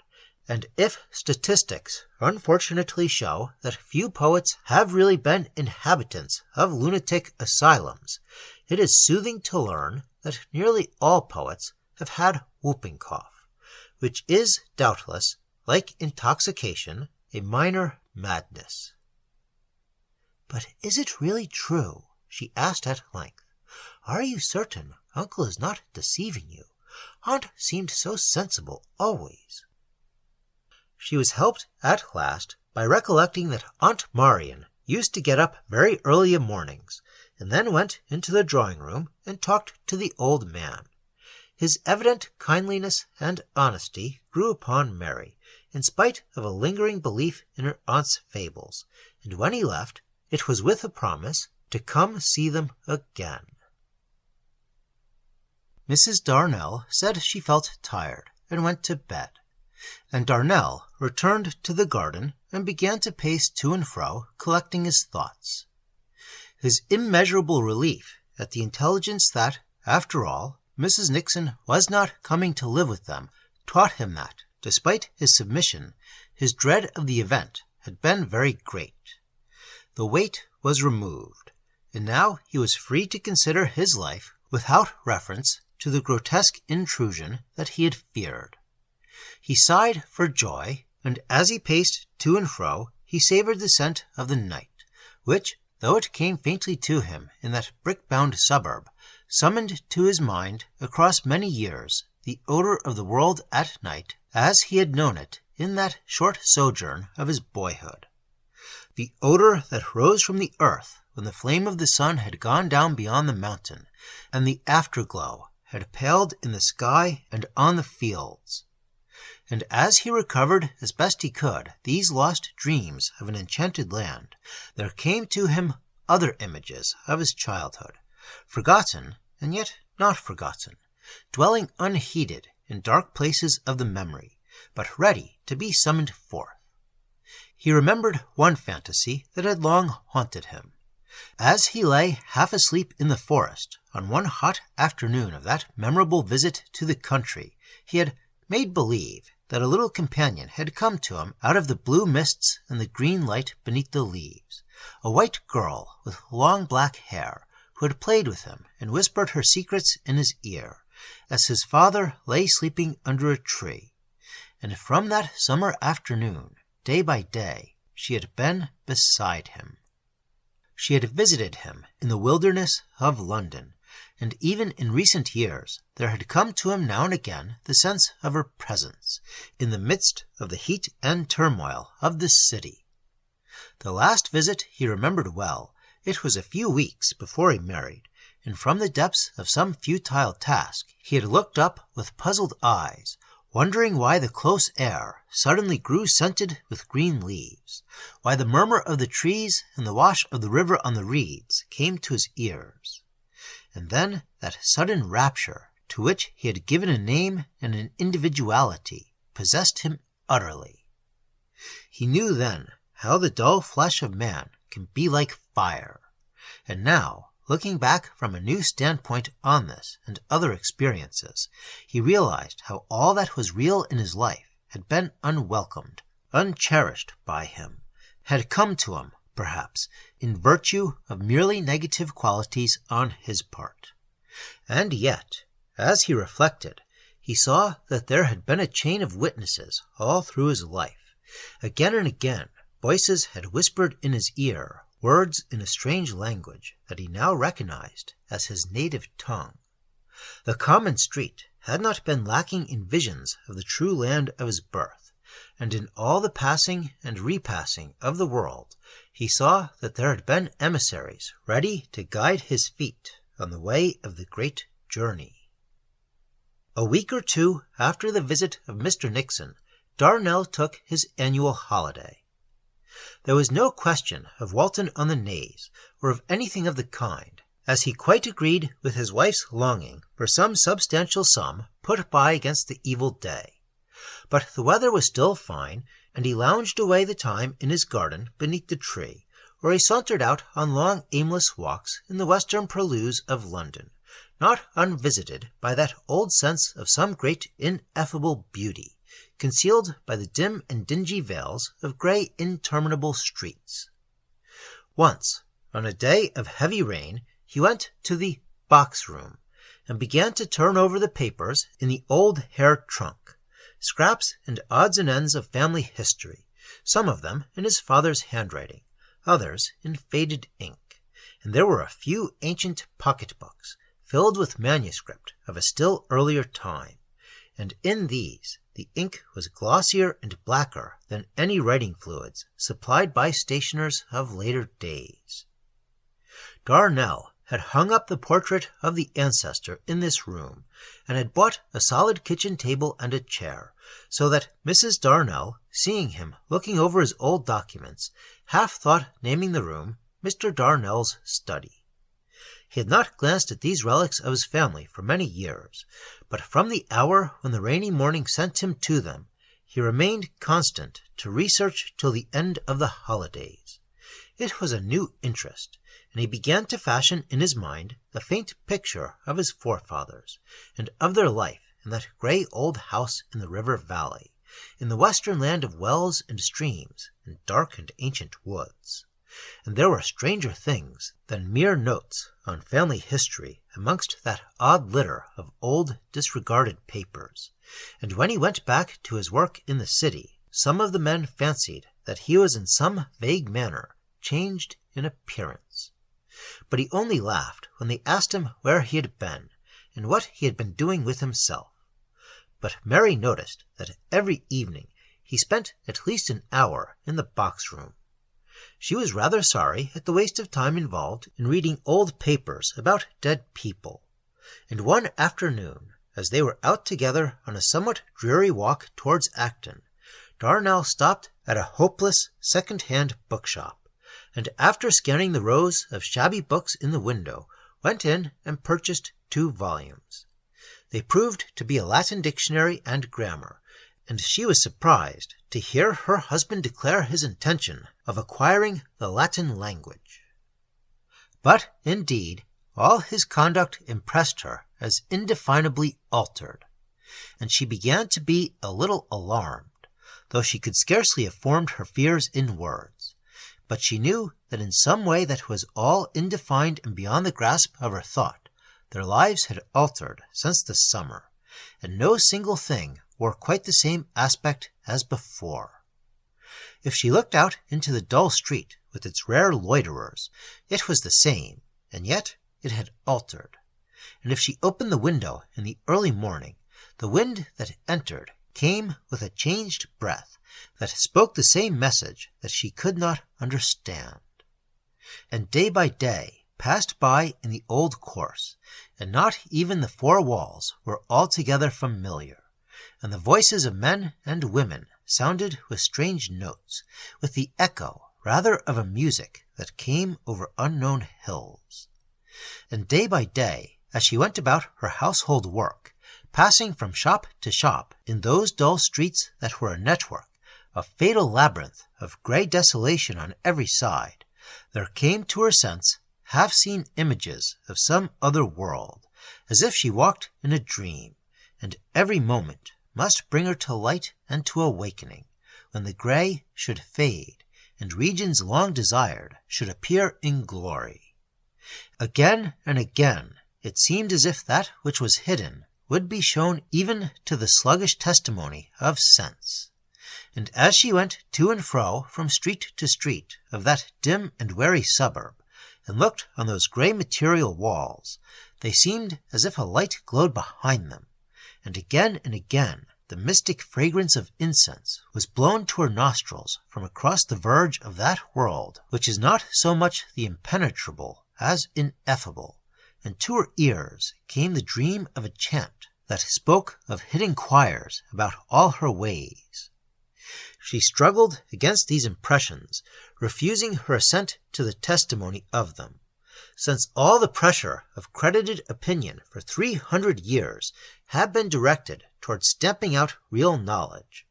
and if statistics unfortunately show that few poets have really been inhabitants of lunatic asylums, it is soothing to learn that nearly all poets have had whooping cough, which is, doubtless, like intoxication, a minor madness. "But is it really true?" she asked at length. "Are you certain Uncle is not deceiving you? Aunt seemed so sensible always." She was helped at last by recollecting that Aunt Marian used to get up very early of mornings, and then went into the drawing-room and talked to the old man. His evident kindliness and honesty grew upon Mary, in spite of a lingering belief in her aunt's fables, and when he left, it was with a promise to come see them again. Mrs. Darnell said she felt tired and went to bed, and Darnell returned to the garden and began to pace to and fro, collecting his thoughts. His immeasurable relief at the intelligence that, after all, Mrs. Nixon was not coming to live with them taught him that, despite his submission, his dread of the event had been very great. The weight was removed, and now he was free to consider his life without reference to the grotesque intrusion that he had feared. He sighed for joy, and as he paced to and fro, he savored the scent of the night, which, though it came faintly to him in that brick-bound suburb, summoned to his mind across many years the odor of the world at night as he had known it in that short sojourn of his boyhood. The odor that rose from the earth when the flame of the sun had gone down beyond the mountain, and the afterglow had paled in the sky and on the fields. And as he recovered as best he could these lost dreams of an enchanted land, there came to him other images of his childhood, forgotten and yet not forgotten, dwelling unheeded in dark places of the memory, but ready to be summoned forth. He remembered one fantasy that had long haunted him. As he lay half asleep in the forest on one hot afternoon of that memorable visit to the country, he had made believe that a little companion had come to him out of the blue mists and the green light beneath the leaves, a white girl with long black hair, who had played with him and whispered her secrets in his ear, as his father lay sleeping under a tree. And from that summer afternoon, day by day, she had been beside him. She had visited him in the wilderness of London, and even in recent years there had come to him now and again the sense of her presence in the midst of the heat and turmoil of the city. The last visit he remembered well. It was a few weeks before he married, and from the depths of some futile task he had looked up with puzzled eyes, wondering why the close air suddenly grew scented with green leaves, why the murmur of the trees and the wash of the river on the reeds came to his ears. And then that sudden rapture, to which he had given a name and an individuality, possessed him utterly. He knew then how the dull flesh of man can be like fire, and now, looking back from a new standpoint on this and other experiences, he realized how all that was real in his life had been unwelcomed, uncherished by him, had come to him, perhaps, in virtue of merely negative qualities on his part. And yet, as he reflected, he saw that there had been a chain of witnesses all through his life. Again and again, voices had whispered in his ear words in a strange language that he now recognized as his native tongue. The common street had not been lacking in visions of the true land of his birth, and in all the passing and repassing of the world he saw that there had been emissaries ready to guide his feet on the way of the great journey. A week or two after the visit of Mr. Nixon, Darnell took his annual holiday. There was no question of Walton on the Naze, or of anything of the kind, as he quite agreed with his wife's longing for some substantial sum put by against the evil day. But the weather was still fine, and he lounged away the time in his garden beneath the tree, or he sauntered out on long aimless walks in the western purlieus of London, not unvisited by that old sense of some great ineffable beauty, concealed by the dim and dingy veils of grey interminable streets. Once, on a day of heavy rain, he went to the box-room, and began to turn over the papers in the old hair trunk, scraps and odds and ends of family history, some of them in his father's handwriting, others in faded ink, and there were a few ancient pocket-books, filled with manuscript of a still earlier time, and in these the ink was glossier and blacker than any writing fluids supplied by stationers of later days. Darnell had hung up the portrait of the ancestor in this room, and had bought a solid kitchen table and a chair, so that Mrs. Darnell, seeing him looking over his old documents, half thought naming the room Mr. Darnell's study. He had not glanced at these relics of his family for many years, but from the hour when the rainy morning sent him to them, he remained constant to research till the end of the holidays. It was a new interest, and he began to fashion in his mind a faint picture of his forefathers, and of their life in that grey old house in the river valley, in the western land of wells and streams and dark and ancient woods. And there were stranger things than mere notes on family history amongst that odd litter of old disregarded papers, and when he went back to his work in the city, some of the men fancied that he was in some vague manner changed in appearance. But he only laughed when they asked him where he had been, and what he had been doing with himself. But Mary noticed that every evening he spent at least an hour in the box-room. She was rather sorry at the waste of time involved in reading old papers about dead people, and one afternoon, as they were out together on a somewhat dreary walk towards Acton, Darnell stopped at a hopeless second-hand bookshop, and after scanning the rows of shabby books in the window, went in and purchased 2 volumes. They proved to be a Latin dictionary and grammar, and she was surprised to hear her husband declare his intention of acquiring the Latin language. But, indeed, all his conduct impressed her as indefinably altered, and she began to be a little alarmed, though she could scarcely have formed her fears in words. But she knew that in some way that was all indefined and beyond the grasp of her thought, their lives had altered since the summer, and no single thing wore quite the same aspect as before. If she looked out into the dull street with its rare loiterers, it was the same, and yet it had altered. and if she opened the window in the early morning, the wind that entered came with a changed breath that spoke the same message that she could not understand. And day by day passed by in the old course, and not even the four walls were altogether familiar, and the voices of men and women sounded with strange notes, with the echo rather of a music that came over unknown hills. And day by day, as she went about her household work, passing from shop to shop in those dull streets that were a network, a fatal labyrinth of grey desolation on every side, there came to her sense half-seen images of some other world, as if she walked in a dream, and every moment must bring her to light and to awakening, when the grey should fade, and regions long desired should appear in glory. Again and again it seemed as if that which was hidden would be shown even to the sluggish testimony of sense. And as she went to and fro from street to street of that dim and weary suburb, and looked on those grey material walls, they seemed as if a light glowed behind them, and again the mystic fragrance of incense was blown to her nostrils from across the verge of that world which is not so much the impenetrable as ineffable, and to her ears came the dream of a chant that spoke of hidden choirs about all her ways. She struggled against these impressions, refusing her assent to the testimony of them, since all the pressure of credited opinion for 300 years had been directed towards stamping out real knowledge,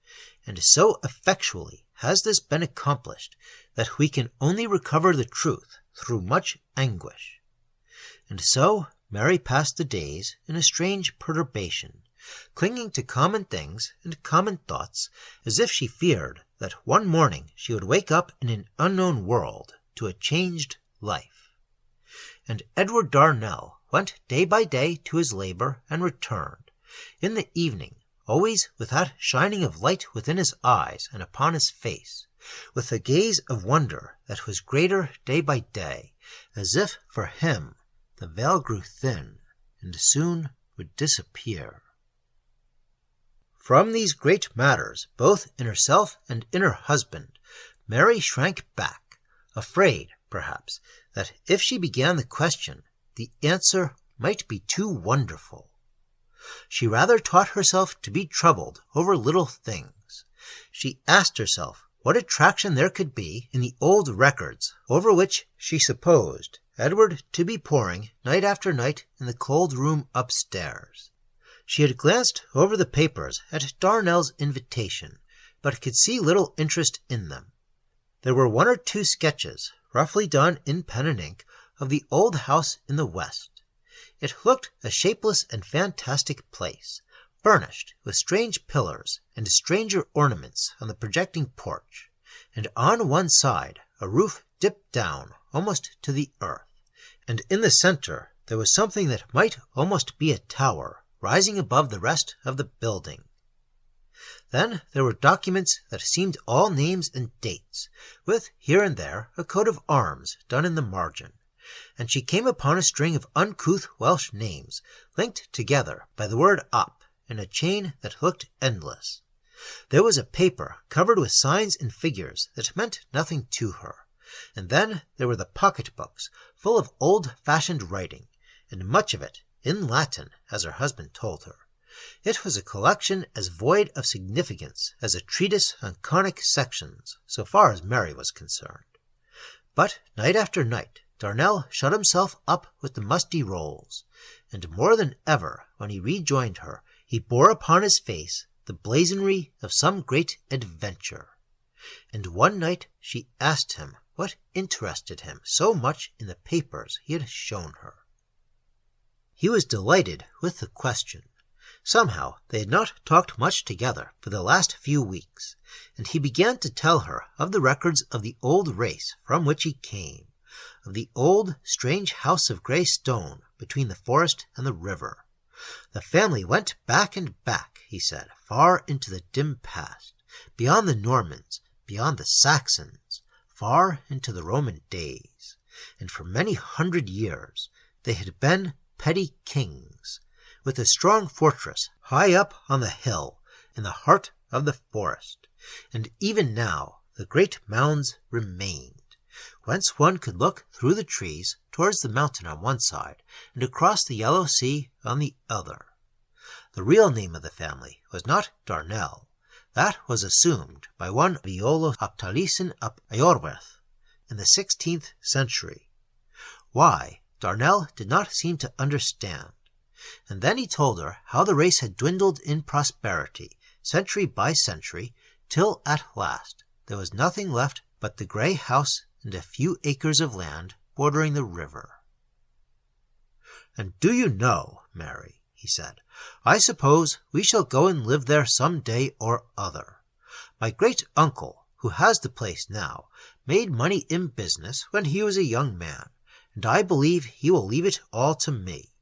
and so effectually has this been accomplished that we can only recover the truth through much anguish. And so Mary passed the days in a strange perturbation, clinging to common things and common thoughts, as if she feared that one morning she would wake up in an unknown world to a changed life. And Edward Darnell went day by day to his labour and returned, in the evening, always with that shining of light within his eyes and upon his face, with a gaze of wonder that was greater day by day, as if for him the veil grew thin and soon would disappear. From these great matters, both in herself and in her husband, Mary shrank back, afraid, perhaps, that if she began the question, the answer might be too wonderful. She rather taught herself to be troubled over little things. She asked herself what attraction there could be in the old records over which she supposed Edward to be poring night after night in the cold room upstairs. She had glanced over the papers at Darnell's invitation, but could see little interest in them. There were one or two sketches, roughly done in pen and ink, of the old house in the west. It looked a shapeless and fantastic place, furnished with strange pillars and stranger ornaments on the projecting porch, and on one side a roof dipped down almost to the earth, and in the centre there was something that might almost be a tower, rising above the rest of the building. Then there were documents that seemed all names and dates, with here and there a coat of arms done in the margin, and she came upon a string of uncouth Welsh names, linked together by the word up in a chain that looked endless. There was a paper covered with signs and figures that meant nothing to her, and then there were the pocket-books, full of old-fashioned writing, and much of it in Latin, as her husband told her. It was a collection as void of significance as a treatise on conic sections, so far as Mary was concerned. But night after night Darnell shut himself up with the musty rolls, and more than ever when he rejoined her he bore upon his face the blazonry of some great adventure. And one night she asked him what interested him so much in the papers he had shown her. He was delighted with the question. Somehow they had not talked much together for the last few weeks, and he began to tell her of the records of the old race from which he came, of the old, strange house of grey stone between the forest and the river. The family went back and back, he said, far into the dim past, beyond the Normans, beyond the Saxons, far into the Roman days, and for many 100 years they had been petty kings, with a strong fortress high up on the hill in the heart of the forest, and even now the great mounds remained, whence one could look through the trees towards the mountain on one side and across the yellow sea on the other. The real name of the family was not Darnell. That was assumed by one Iolo ap Taliesin ap Iorwerth in the 16th century. Why, Darnell did not seem to understand. And then he told her how the race had dwindled in prosperity, century by century, till at last there was nothing left but the grey house and a few acres of land bordering the river. "And do you know, Mary," he said, "I suppose we shall go and live there some day or other. My great-uncle, who has the place now, made money in business when he was a young man, and I believe he will leave it all to me.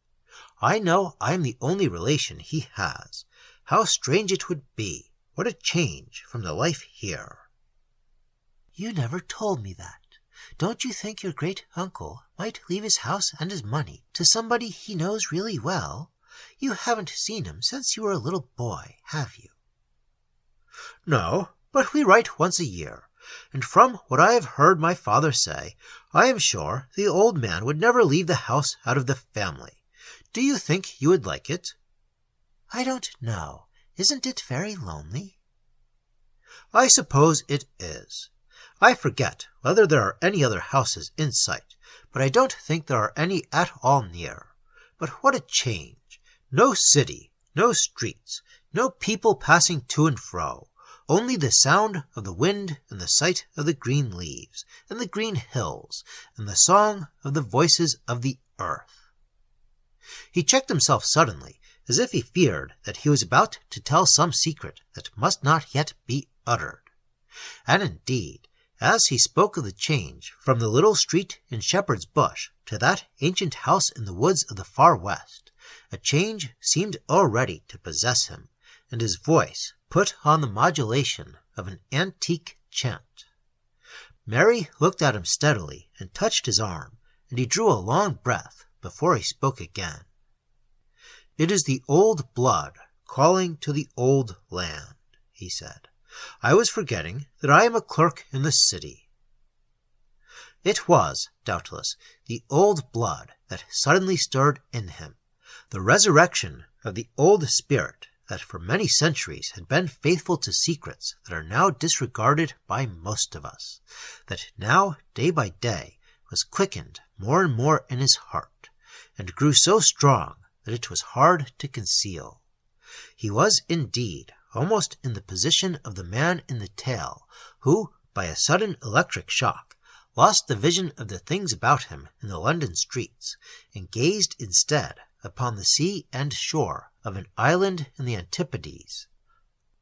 I know I am the only relation he has. How strange it would be! What a change from the life here!" "You never told me that. Don't you think your great-uncle might leave his house and his money to somebody he knows really well? You haven't seen him since you were a little boy, have you?" "No, but we write once a year, and from what I have heard my father say, I am sure the old man would never leave the house out of the family. Do you think you would like it?" "I don't know. Isn't it very lonely?" "I suppose it is. I forget whether there are any other houses in sight, but I don't think there are any at all near. But what a change! No city, no streets, no people passing to and fro, only the sound of the wind and the sight of the green leaves and the green hills and the song of the voices of the earth." He checked himself suddenly, as if he feared that he was about to tell some secret that must not yet be uttered. And indeed, as he spoke of the change from the little street in Shepherd's Bush to that ancient house in the woods of the far west, a change seemed already to possess him, and his voice put on the modulation of an antique chant. Mary looked at him steadily and touched his arm, and he drew a long breath before he spoke again. "It is the old blood calling to the old land," he said. "I was forgetting that I am a clerk in the city." It was, doubtless, the old blood that suddenly stirred in him, the resurrection of the old spirit that for many centuries had been faithful to secrets that are now disregarded by most of us, that now, day by day, was quickened more and more in his heart, and grew so strong that it was hard to conceal. He was indeed almost in the position of the man in the tale who, by a sudden electric shock, lost the vision of the things about him in the London streets, and gazed instead upon the sea and shore of an island in the Antipodes.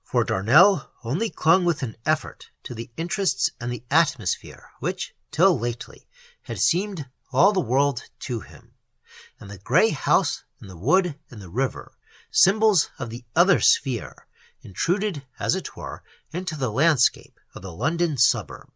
For Darnell only clung with an effort to the interests and the atmosphere which, till lately, had seemed all the world to him, and the grey house and the wood and the river, symbols of the other sphere, intruded, as it were, into the landscape of the London suburb.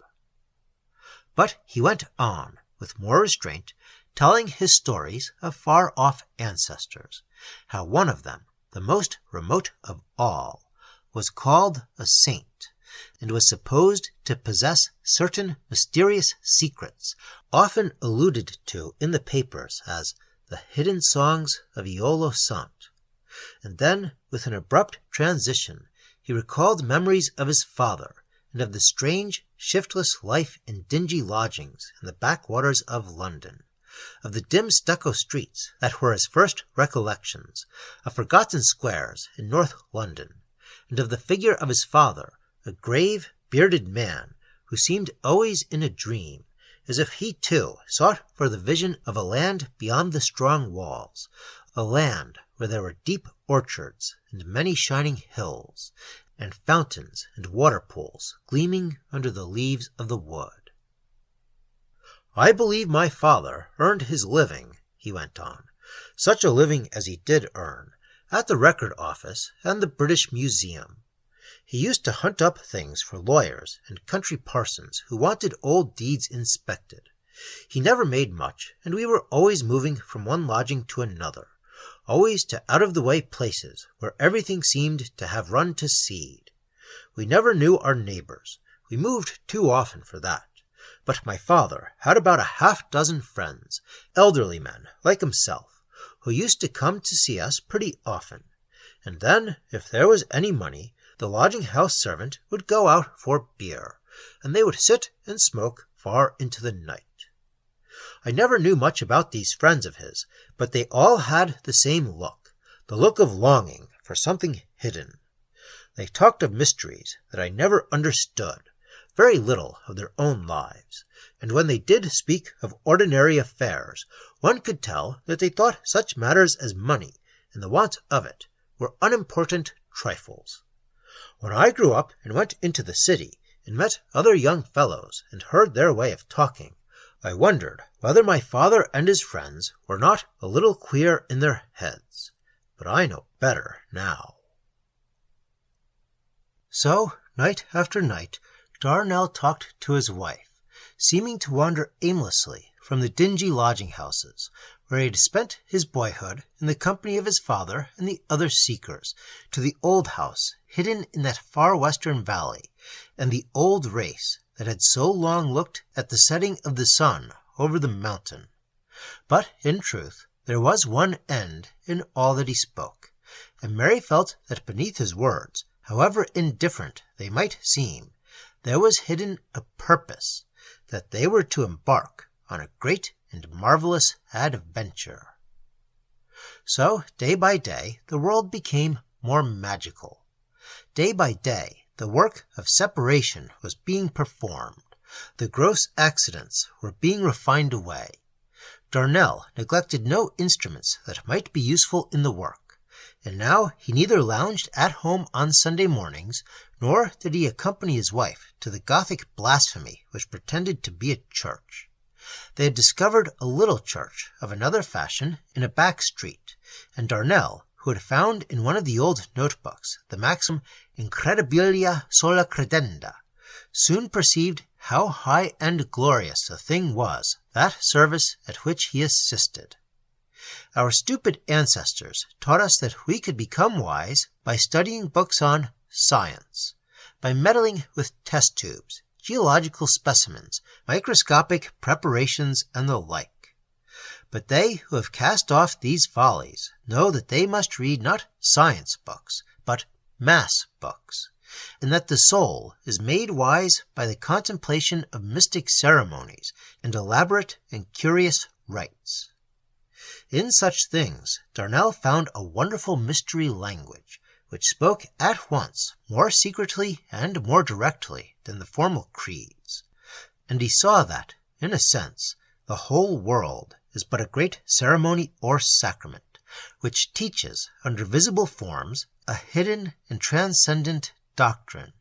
But he went on, with more restraint, telling his stories of far-off ancestors, how one of them, the most remote of all, was called a saint, and was supposed to possess certain mysterious secrets, often alluded to in the papers as the hidden songs of Iolo Sant. And then, with an abrupt transition, he recalled memories of his father, and of the strange, shiftless life in dingy lodgings in the backwaters of London, of the dim stucco streets that were his first recollections, of forgotten squares in North London, and of the figure of his father, a grave, bearded man, who seemed always in a dream, as if he too sought for the vision of a land beyond the strong walls, a land where there were deep orchards and many shining hills, and fountains and water-pools gleaming under the leaves of the wood. "I believe my father earned his living," he went on, "such a living as he did earn, at the Record Office and the British Museum. He used to hunt up things for lawyers and country parsons who wanted old deeds inspected. He never made much, and we were always moving from one lodging to another, always to out-of-the-way places where everything seemed to have run to seed. We never knew our neighbours. We moved too often for that. But my father had about a half-dozen friends, elderly men like himself, who used to come to see us pretty often. And then, if there was any money, the lodging-house servant would go out for beer, and they would sit and smoke far into the night. I never knew much about these friends of his, but they all had the same look, the look of longing for something hidden. They talked of mysteries that I never understood, very little of their own lives, and when they did speak of ordinary affairs, one could tell that they thought such matters as money and the want of it were unimportant trifles. When I grew up and went into the city and met other young fellows and heard their way of talking, I wondered whether my father and his friends were not a little queer in their heads. But I know better now. So, night after night, Darnell talked to his wife, seeming to wander aimlessly from the dingy lodging-houses, where he had spent his boyhood in the company of his father and the other seekers, to the old house hidden in that far western valley, and the old race that had so long looked at the setting of the sun over the mountain. But, in truth, there was one end in all that he spoke, and Mary felt that beneath his words, however indifferent they might seem, there was hidden a purpose, that they were to embark on a great and marvelous adventure. So, day by day, the world became more magical. Day by day, the work of separation was being performed. The gross accidents were being refined away. Darnell neglected no instruments that might be useful in the work, and now he neither lounged at home on Sunday mornings, nor did he accompany his wife to the Gothic blasphemy which pretended to be a church. They had discovered a little church of another fashion in a back street, and Darnell, who had found in one of the old notebooks the maxim incredibilia sola credenda, soon perceived how high and glorious a thing was that service at which he assisted. Our stupid ancestors taught us that we could become wise by studying books on science, by meddling with test tubes, geological specimens, microscopic preparations, and the like. But they who have cast off these follies know that they must read not science books, but mass books, and that the soul is made wise by the contemplation of mystic ceremonies and elaborate and curious rites. In such things Darnell found a wonderful mystery language, which spoke at once more secretly and more directly than the formal creeds. And he saw that, in a sense, the whole world is but a great ceremony or sacrament, which teaches under visible forms a hidden and transcendent doctrine.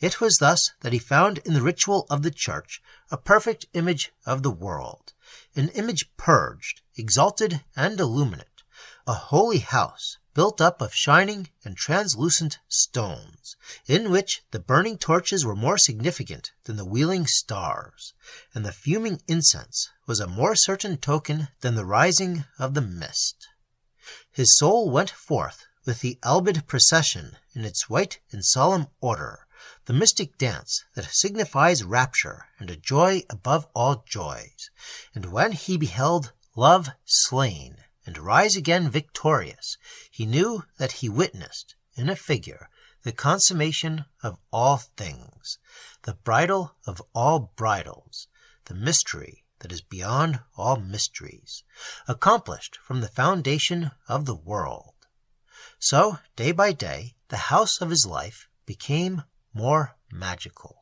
It was thus that he found in the ritual of the church a perfect image of the world, an image purged, exalted, and illuminate, a holy house built up of shining and translucent stones, in which the burning torches were more significant than the wheeling stars, and the fuming incense was a more certain token than the rising of the mist. His soul went forth with the albed procession in its white and solemn order, the mystic dance that signifies rapture and a joy above all joys, and when he beheld love slain and rise again victorious, he knew that he witnessed, in a figure, the consummation of all things, the bridal of all bridals, the mystery that is beyond all mysteries, accomplished from the foundation of the world. So, day by day, the house of his life became more magical.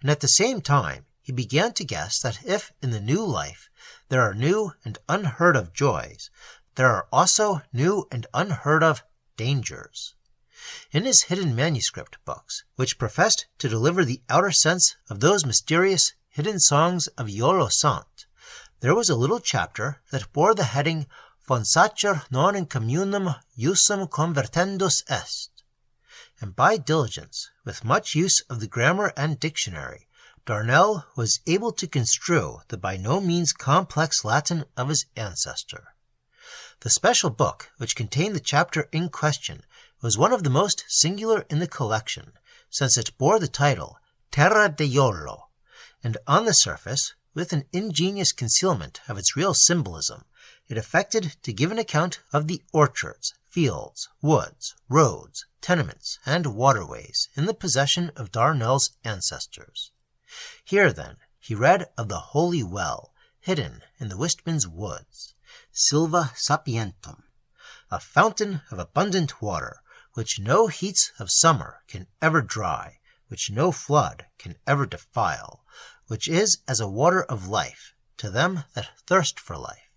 And at the same time, he began to guess that if in the new life there are new and unheard of joys, there are also new and unheard of dangers. In his hidden manuscript books, which professed to deliver the outer sense of those mysterious hidden songs of Iolo Sant, there was a little chapter that bore the heading Von sacer non in communum usum convertendus est, and by diligence, with much use of the grammar and dictionary, Darnell was able to construe the by no means complex Latin of his ancestor. The special book which contained the chapter in question was one of the most singular in the collection, since it bore the title Terra de Iolo, and on the surface, with an ingenious concealment of its real symbolism, it affected to give an account of the orchards, fields, woods, roads, tenements, and waterways in the possession of Darnell's ancestors. Here, then, he read of the Holy Well, hidden in the Wistman's woods, Silva Sapientum, a fountain of abundant water, which no heats of summer can ever dry, which no flood can ever defile, which is as a water of life to them that thirst for life,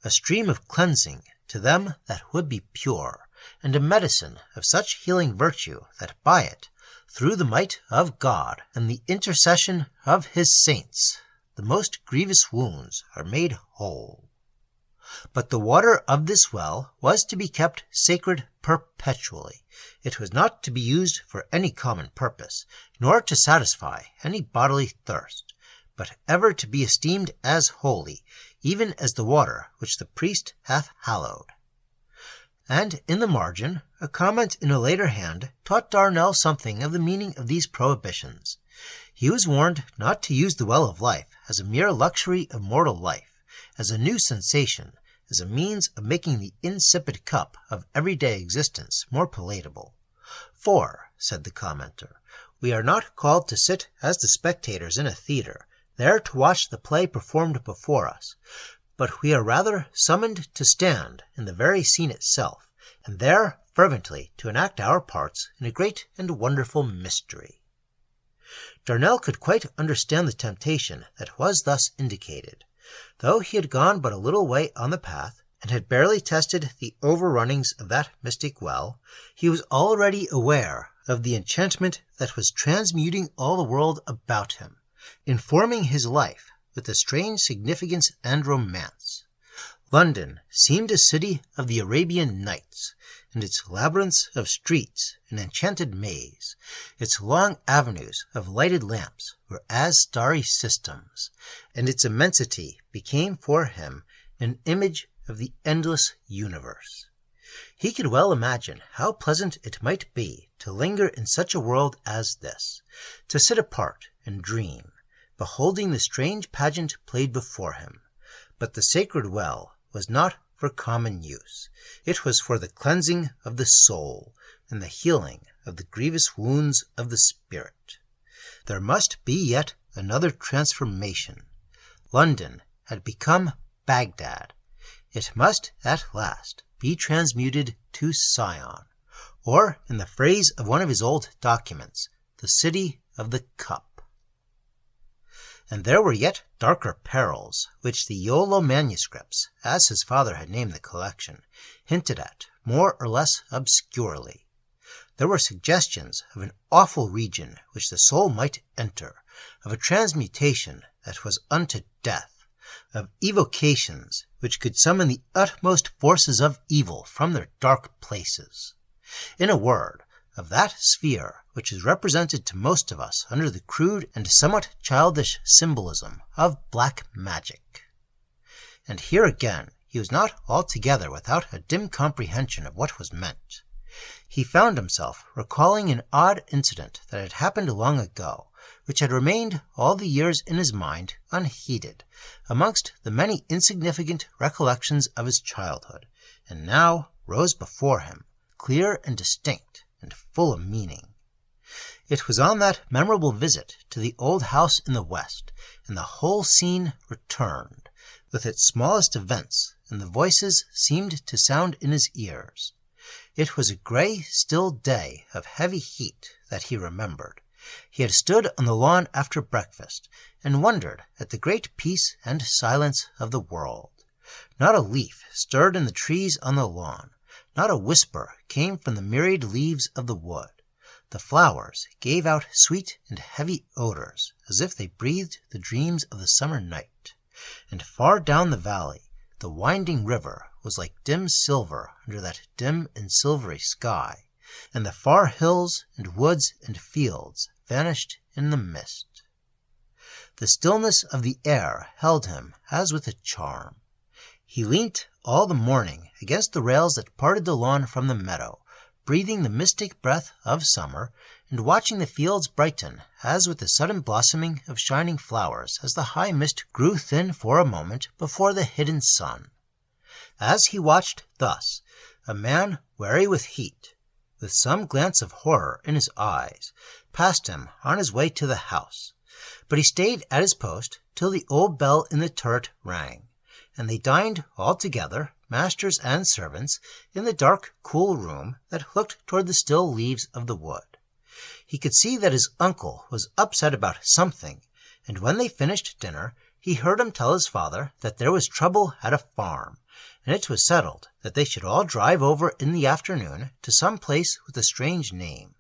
a stream of cleansing to them that would be pure, and a medicine of such healing virtue that by it, through the might of God and the intercession of his saints, the most grievous wounds are made whole. But the water of this well was to be kept sacred perpetually. It was not to be used for any common purpose, nor to satisfy any bodily thirst, but ever to be esteemed as holy, even as the water which the priest hath hallowed. And in the margin, a comment in a later hand taught Darnell something of the meaning of these prohibitions. He was warned not to use the well of life as a mere luxury of mortal life, as a new sensation, as a means of making the insipid cup of everyday existence more palatable. For, said the commenter, we are not called to sit as the spectators in a theatre, there to watch the play performed before us, but we are rather summoned to stand in the very scene itself, and there fervently to enact our parts in a great and wonderful mystery. Darnell could quite understand the temptation that was thus indicated. Though he had gone but a little way on the path, and had barely tested the overrunnings of that mystic well, he was already aware of the enchantment that was transmuting all the world about him, informing his life with a strange significance and romance. London seemed a city of the Arabian Nights, and its labyrinths of streets an enchanted maze. Its long avenues of lighted lamps were as starry systems, and its immensity became for him an image of the endless universe. He could well imagine how pleasant it might be to linger in such a world as this, to sit apart and dream, beholding the strange pageant played before him. But the sacred well was not for common use. It was for the cleansing of the soul and the healing of the grievous wounds of the spirit. There must be yet another transformation. London had become Baghdad. It must at last be transmuted to Sion, or, in the phrase of one of his old documents, the city of the cup. And there were yet darker perils, which the Iolo manuscripts, as his father had named the collection, hinted at more or less obscurely. There were suggestions of an awful region which the soul might enter, of a transmutation that was unto death, of evocations which could summon the utmost forces of evil from their dark places. In a word, of that sphere which is represented to most of us under the crude and somewhat childish symbolism of black magic. And here again he was not altogether without a dim comprehension of what was meant. He found himself recalling an odd incident that had happened long ago, which had remained all the years in his mind unheeded, amongst the many insignificant recollections of his childhood, and now rose before him, clear and distinct, and full of meaning. It was on that memorable visit to the old house in the West, and the whole scene returned, with its smallest events, and the voices seemed to sound in his ears. It was a grey, still day of heavy heat that he remembered. He had stood on the lawn after breakfast, and wondered at the great peace and silence of the world. Not a leaf stirred in the trees on the lawn. Not a whisper came from the myriad leaves of the wood. The flowers gave out sweet and heavy odors, as if they breathed the dreams of the summer night. And far down the valley, the winding river was like dim silver under that dim and silvery sky, and the far hills and woods and fields vanished in the mist. The stillness of the air held him as with a charm. He leant all the morning against the rails that parted the lawn from the meadow, breathing the mystic breath of summer, and watching the fields brighten as with the sudden blossoming of shining flowers as the high mist grew thin for a moment before the hidden sun. As he watched thus, a man weary with heat, with some glance of horror in his eyes, passed him on his way to the house. But he stayed at his post till the old bell in the turret rang, and they dined all together, masters and servants, in the dark, cool room that looked toward the still leaves of the wood. He could see that his uncle was upset about something, and when they finished dinner, he heard him tell his father that there was trouble at a farm, and it was settled that they should all drive over in the afternoon to some place with a strange name.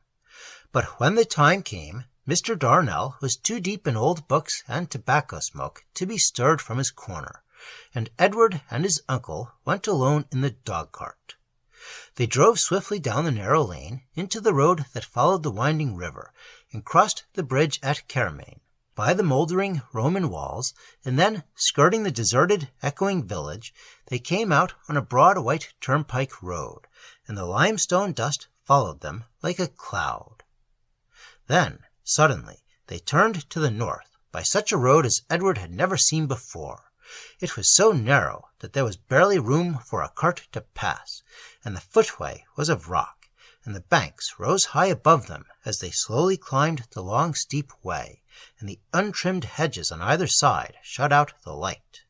But when the time came, Mr. Darnell was too deep in old books and tobacco smoke to be stirred from his corner, and Edward and his uncle went alone in the dog-cart. They drove swiftly down the narrow lane into the road that followed the winding river, and crossed the bridge at Caermain, by the mouldering Roman walls, and then, skirting the deserted, echoing village, they came out on a broad white turnpike road, and the limestone dust followed them like a cloud. Then, suddenly, they turned to the north by such a road as Edward had never seen before. It was so narrow that there was barely room for a cart to pass, and the footway was of rock, and the banks rose high above them as they slowly climbed the long steep way, and the untrimmed hedges on either side shut out the light.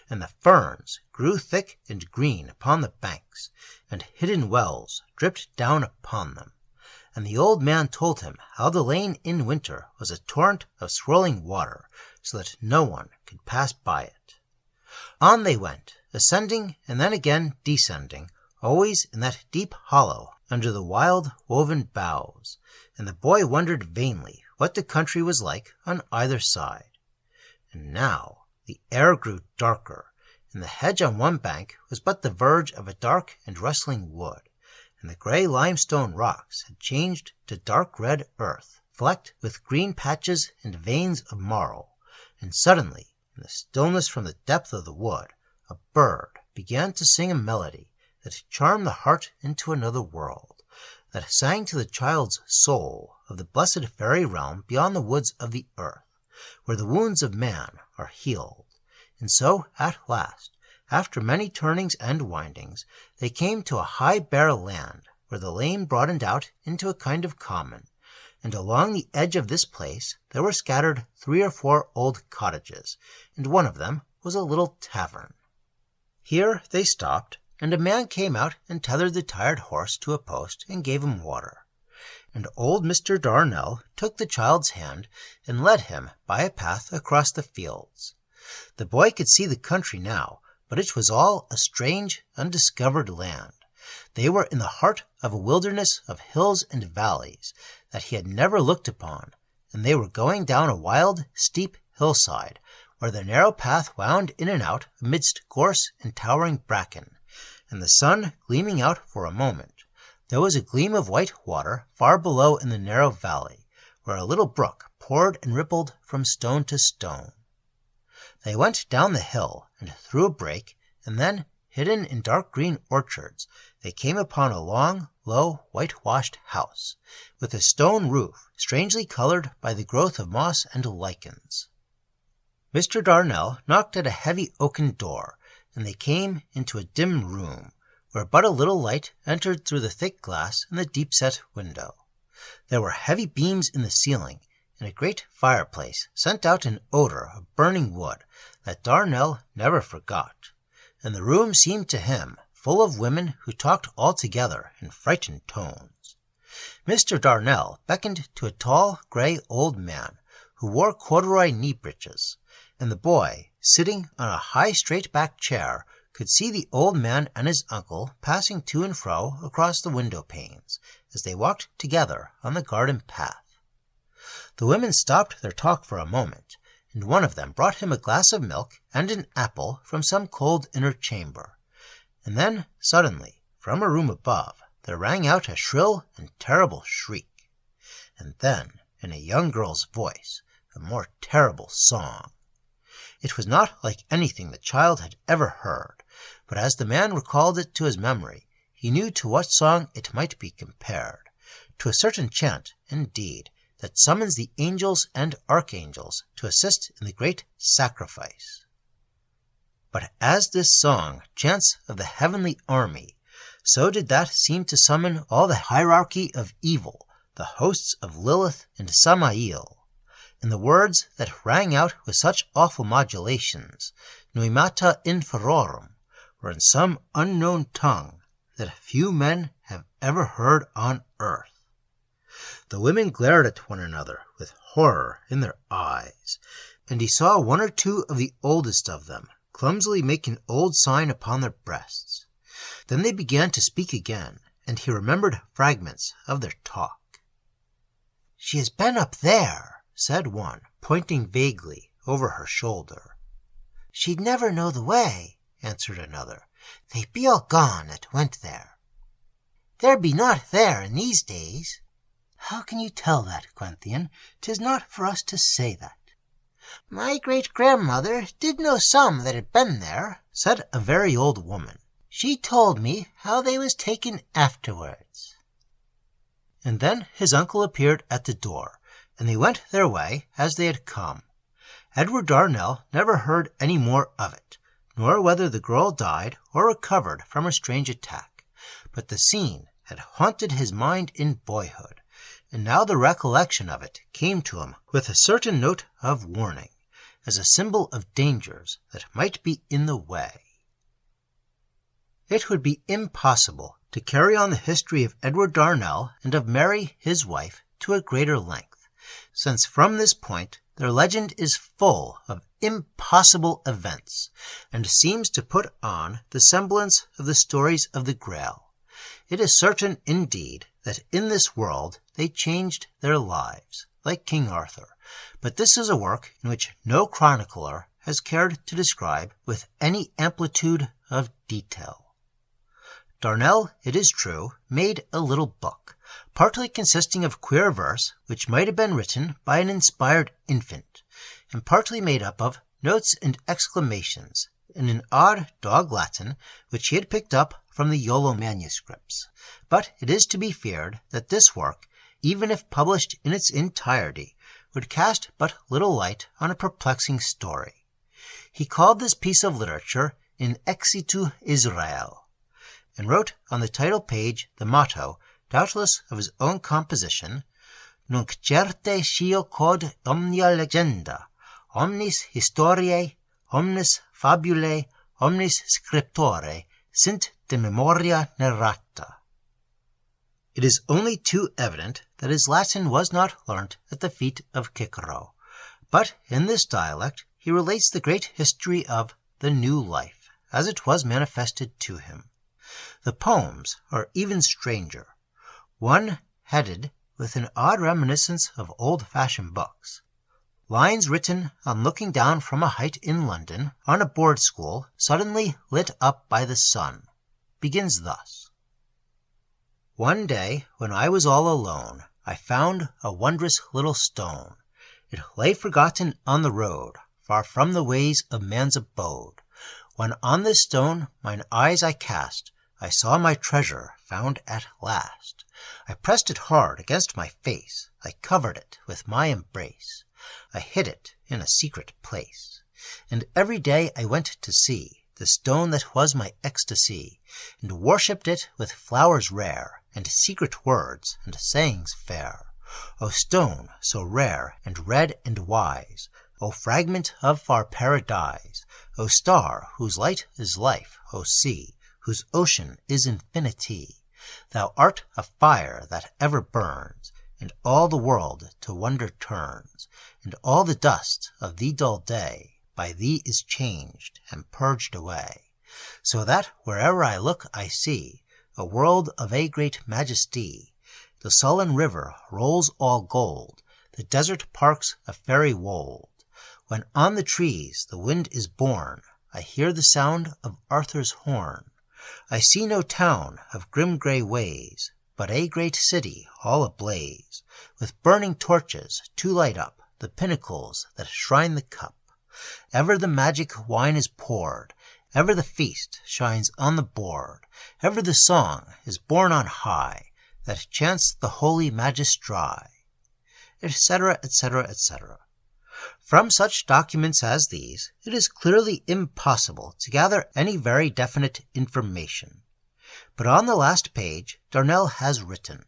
And the ferns grew thick and green upon the banks, and hidden wells dripped down upon them. And the old man told him how the lane in winter was a torrent of swirling water, so that no one could pass by it. On they went, ascending and then again descending, always in that deep hollow under the wild woven boughs, and the boy wondered vainly what the country was like on either side. And now the air grew darker, and the hedge on one bank was but the verge of a dark and rustling wood, and the grey limestone rocks had changed to dark red earth, flecked with green patches and veins of marl, and suddenly, in the stillness from the depth of the wood, a bird began to sing a melody that charmed the heart into another world, that sang to the child's soul of the blessed fairy realm beyond the woods of the earth, where the wounds of man are healed. And so, at last, after many turnings and windings, they came to a high bare land, where the lane broadened out into a kind of common, and along the edge of this place there were scattered 3 or 4 old cottages, and one of them was a little tavern. Here they stopped, and a man came out and tethered the tired horse to a post and gave him water. And old Mr. Darnell took the child's hand and led him by a path across the fields. The boy could see the country now, but it was all a strange, undiscovered land. They were in the heart of a wilderness of hills and valleys that he had never looked upon, and they were going down a wild, steep hillside, where the narrow path wound in and out amidst gorse and towering bracken, and the sun gleaming out for a moment. There was a gleam of white water far below in the narrow valley, where a little brook poured and rippled from stone to stone. They went down the hill and through a break, and then, hidden in dark green orchards, they came upon a long, low, whitewashed house, with a stone roof strangely colored by the growth of moss and lichens. Mr. Darnell knocked at a heavy oaken door, and they came into a dim room, where but a little light entered through the thick glass in the deep-set window. There were heavy beams in the ceiling, and a great fireplace sent out an odor of burning wood that Darnell never forgot, and the room seemed to him full of women who talked all together in frightened tones. Mr. Darnell beckoned to a tall, grey old man who wore corduroy knee-breeches, and the boy, sitting on a high straight-backed chair, could see the old man and his uncle passing to and fro across the window-panes as they walked together on the garden path. The women stopped their talk for a moment, and one of them brought him a glass of milk and an apple from some cold inner chamber. And then, suddenly, from a room above, there rang out a shrill and terrible shriek. And then, in a young girl's voice, a more terrible song. It was not like anything the child had ever heard, but as the man recalled it to his memory, he knew to what song it might be compared. To a certain chant, indeed, that summons the angels and archangels to assist in the great sacrifice. But as this song chants of the heavenly army, so did that seem to summon all the hierarchy of evil, the hosts of Lilith and Samael. And the words that rang out with such awful modulations, Noemata inferorum, were in some unknown tongue that few men have ever heard on earth. The women glared at one another with horror in their eyes, and he saw one or two of the oldest of them clumsily make an old sign upon their breasts. Then they began to speak again, and he remembered fragments of their talk. "She has been up there," said one, pointing vaguely over her shoulder. "She'd never know the way," answered another. "They be all gone that went there." "There be not there in these days." "How can you tell that, Gwenllian? 'Tis not for us to say that." "My great-grandmother did know some that had been there," said a very old woman. "She told me how they was taken afterwards." And then his uncle appeared at the door, and they went their way as they had come. Edward Darnell never heard any more of it, nor whether the girl died or recovered from her strange attack. But the scene had haunted his mind in boyhood, and now the recollection of it came to him with a certain note of warning, as a symbol of dangers that might be in the way. It would be impossible to carry on the history of Edward Darnell and of Mary, his wife, to a greater length, since from this point their legend is full of impossible events, and seems to put on the semblance of the stories of the Grail. It is certain, indeed, that in this world they changed their lives, like King Arthur, but this is a work in which no chronicler has cared to describe with any amplitude of detail. Darnell, it is true, made a little book, partly consisting of queer verse which might have been written by an inspired infant, and partly made up of notes and exclamations in an odd dog Latin which he had picked up from the Iolo manuscripts. But it is to be feared that this work, even if published in its entirety, would cast but little light on a perplexing story. He called this piece of literature In Exitu Israel, and wrote on the title page the motto, doubtless of his own composition, Nunc certe scio quod omnia legenda, omnis historiae, omnis fabulae, omnis scriptore, sint de memoria narrata. It is only too evident that his Latin was not learnt at the feet of Cicero, but in this dialect he relates the great history of the new life, as it was manifested to him. The poems are even stranger. One headed with an odd reminiscence of old-fashioned books. Lines written on looking down from a height in London on a board school suddenly lit up by the sun, begins thus. One day, when I was all alone, I found a wondrous little stone. It lay forgotten on the road, far from the ways of man's abode. When on this stone mine eyes I cast, I saw my treasure found at last. I pressed it hard against my face, I covered it with my embrace, I hid it in a secret place. And every day I went to see the stone that was my ecstasy, and worshipped it with flowers rare, and secret words, and sayings fair. O stone so rare, and red, and wise, O fragment of far paradise, O star whose light is life, O sea, whose ocean is infinity, thou art a fire that ever burns, and all the world to wonder turns, and all the dust of the dull day by thee is changed and purged away, so that where'er I look I see a world of a great majesty. The sullen river rolls all gold, the desert parks a fairy wold. When on the trees the wind is born, I hear the sound of Arthur's horn. I see no town of grim grey ways, but a great city all ablaze, with burning torches to light up the pinnacles that shrine the cup. Ever the magic wine is poured, ever the feast shines on the board, ever the song is borne on high that chants the holy magistri, etc., etc., etc. From such documents as these, it is clearly impossible to gather any very definite information. But on the last page, Darnell has written,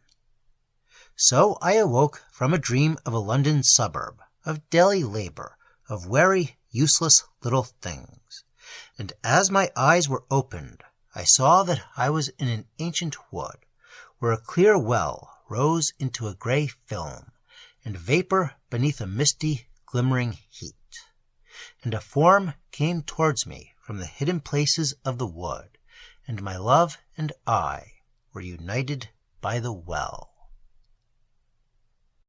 "So I awoke from a dream of a London suburb, of daily labor, of weary, useless little things. And as my eyes were opened, I saw that I was in an ancient wood, where a clear well rose into a grey film, and vapor beneath a misty, glimmering heat. And a form came towards me from the hidden places of the wood, and my love and I were united by the well."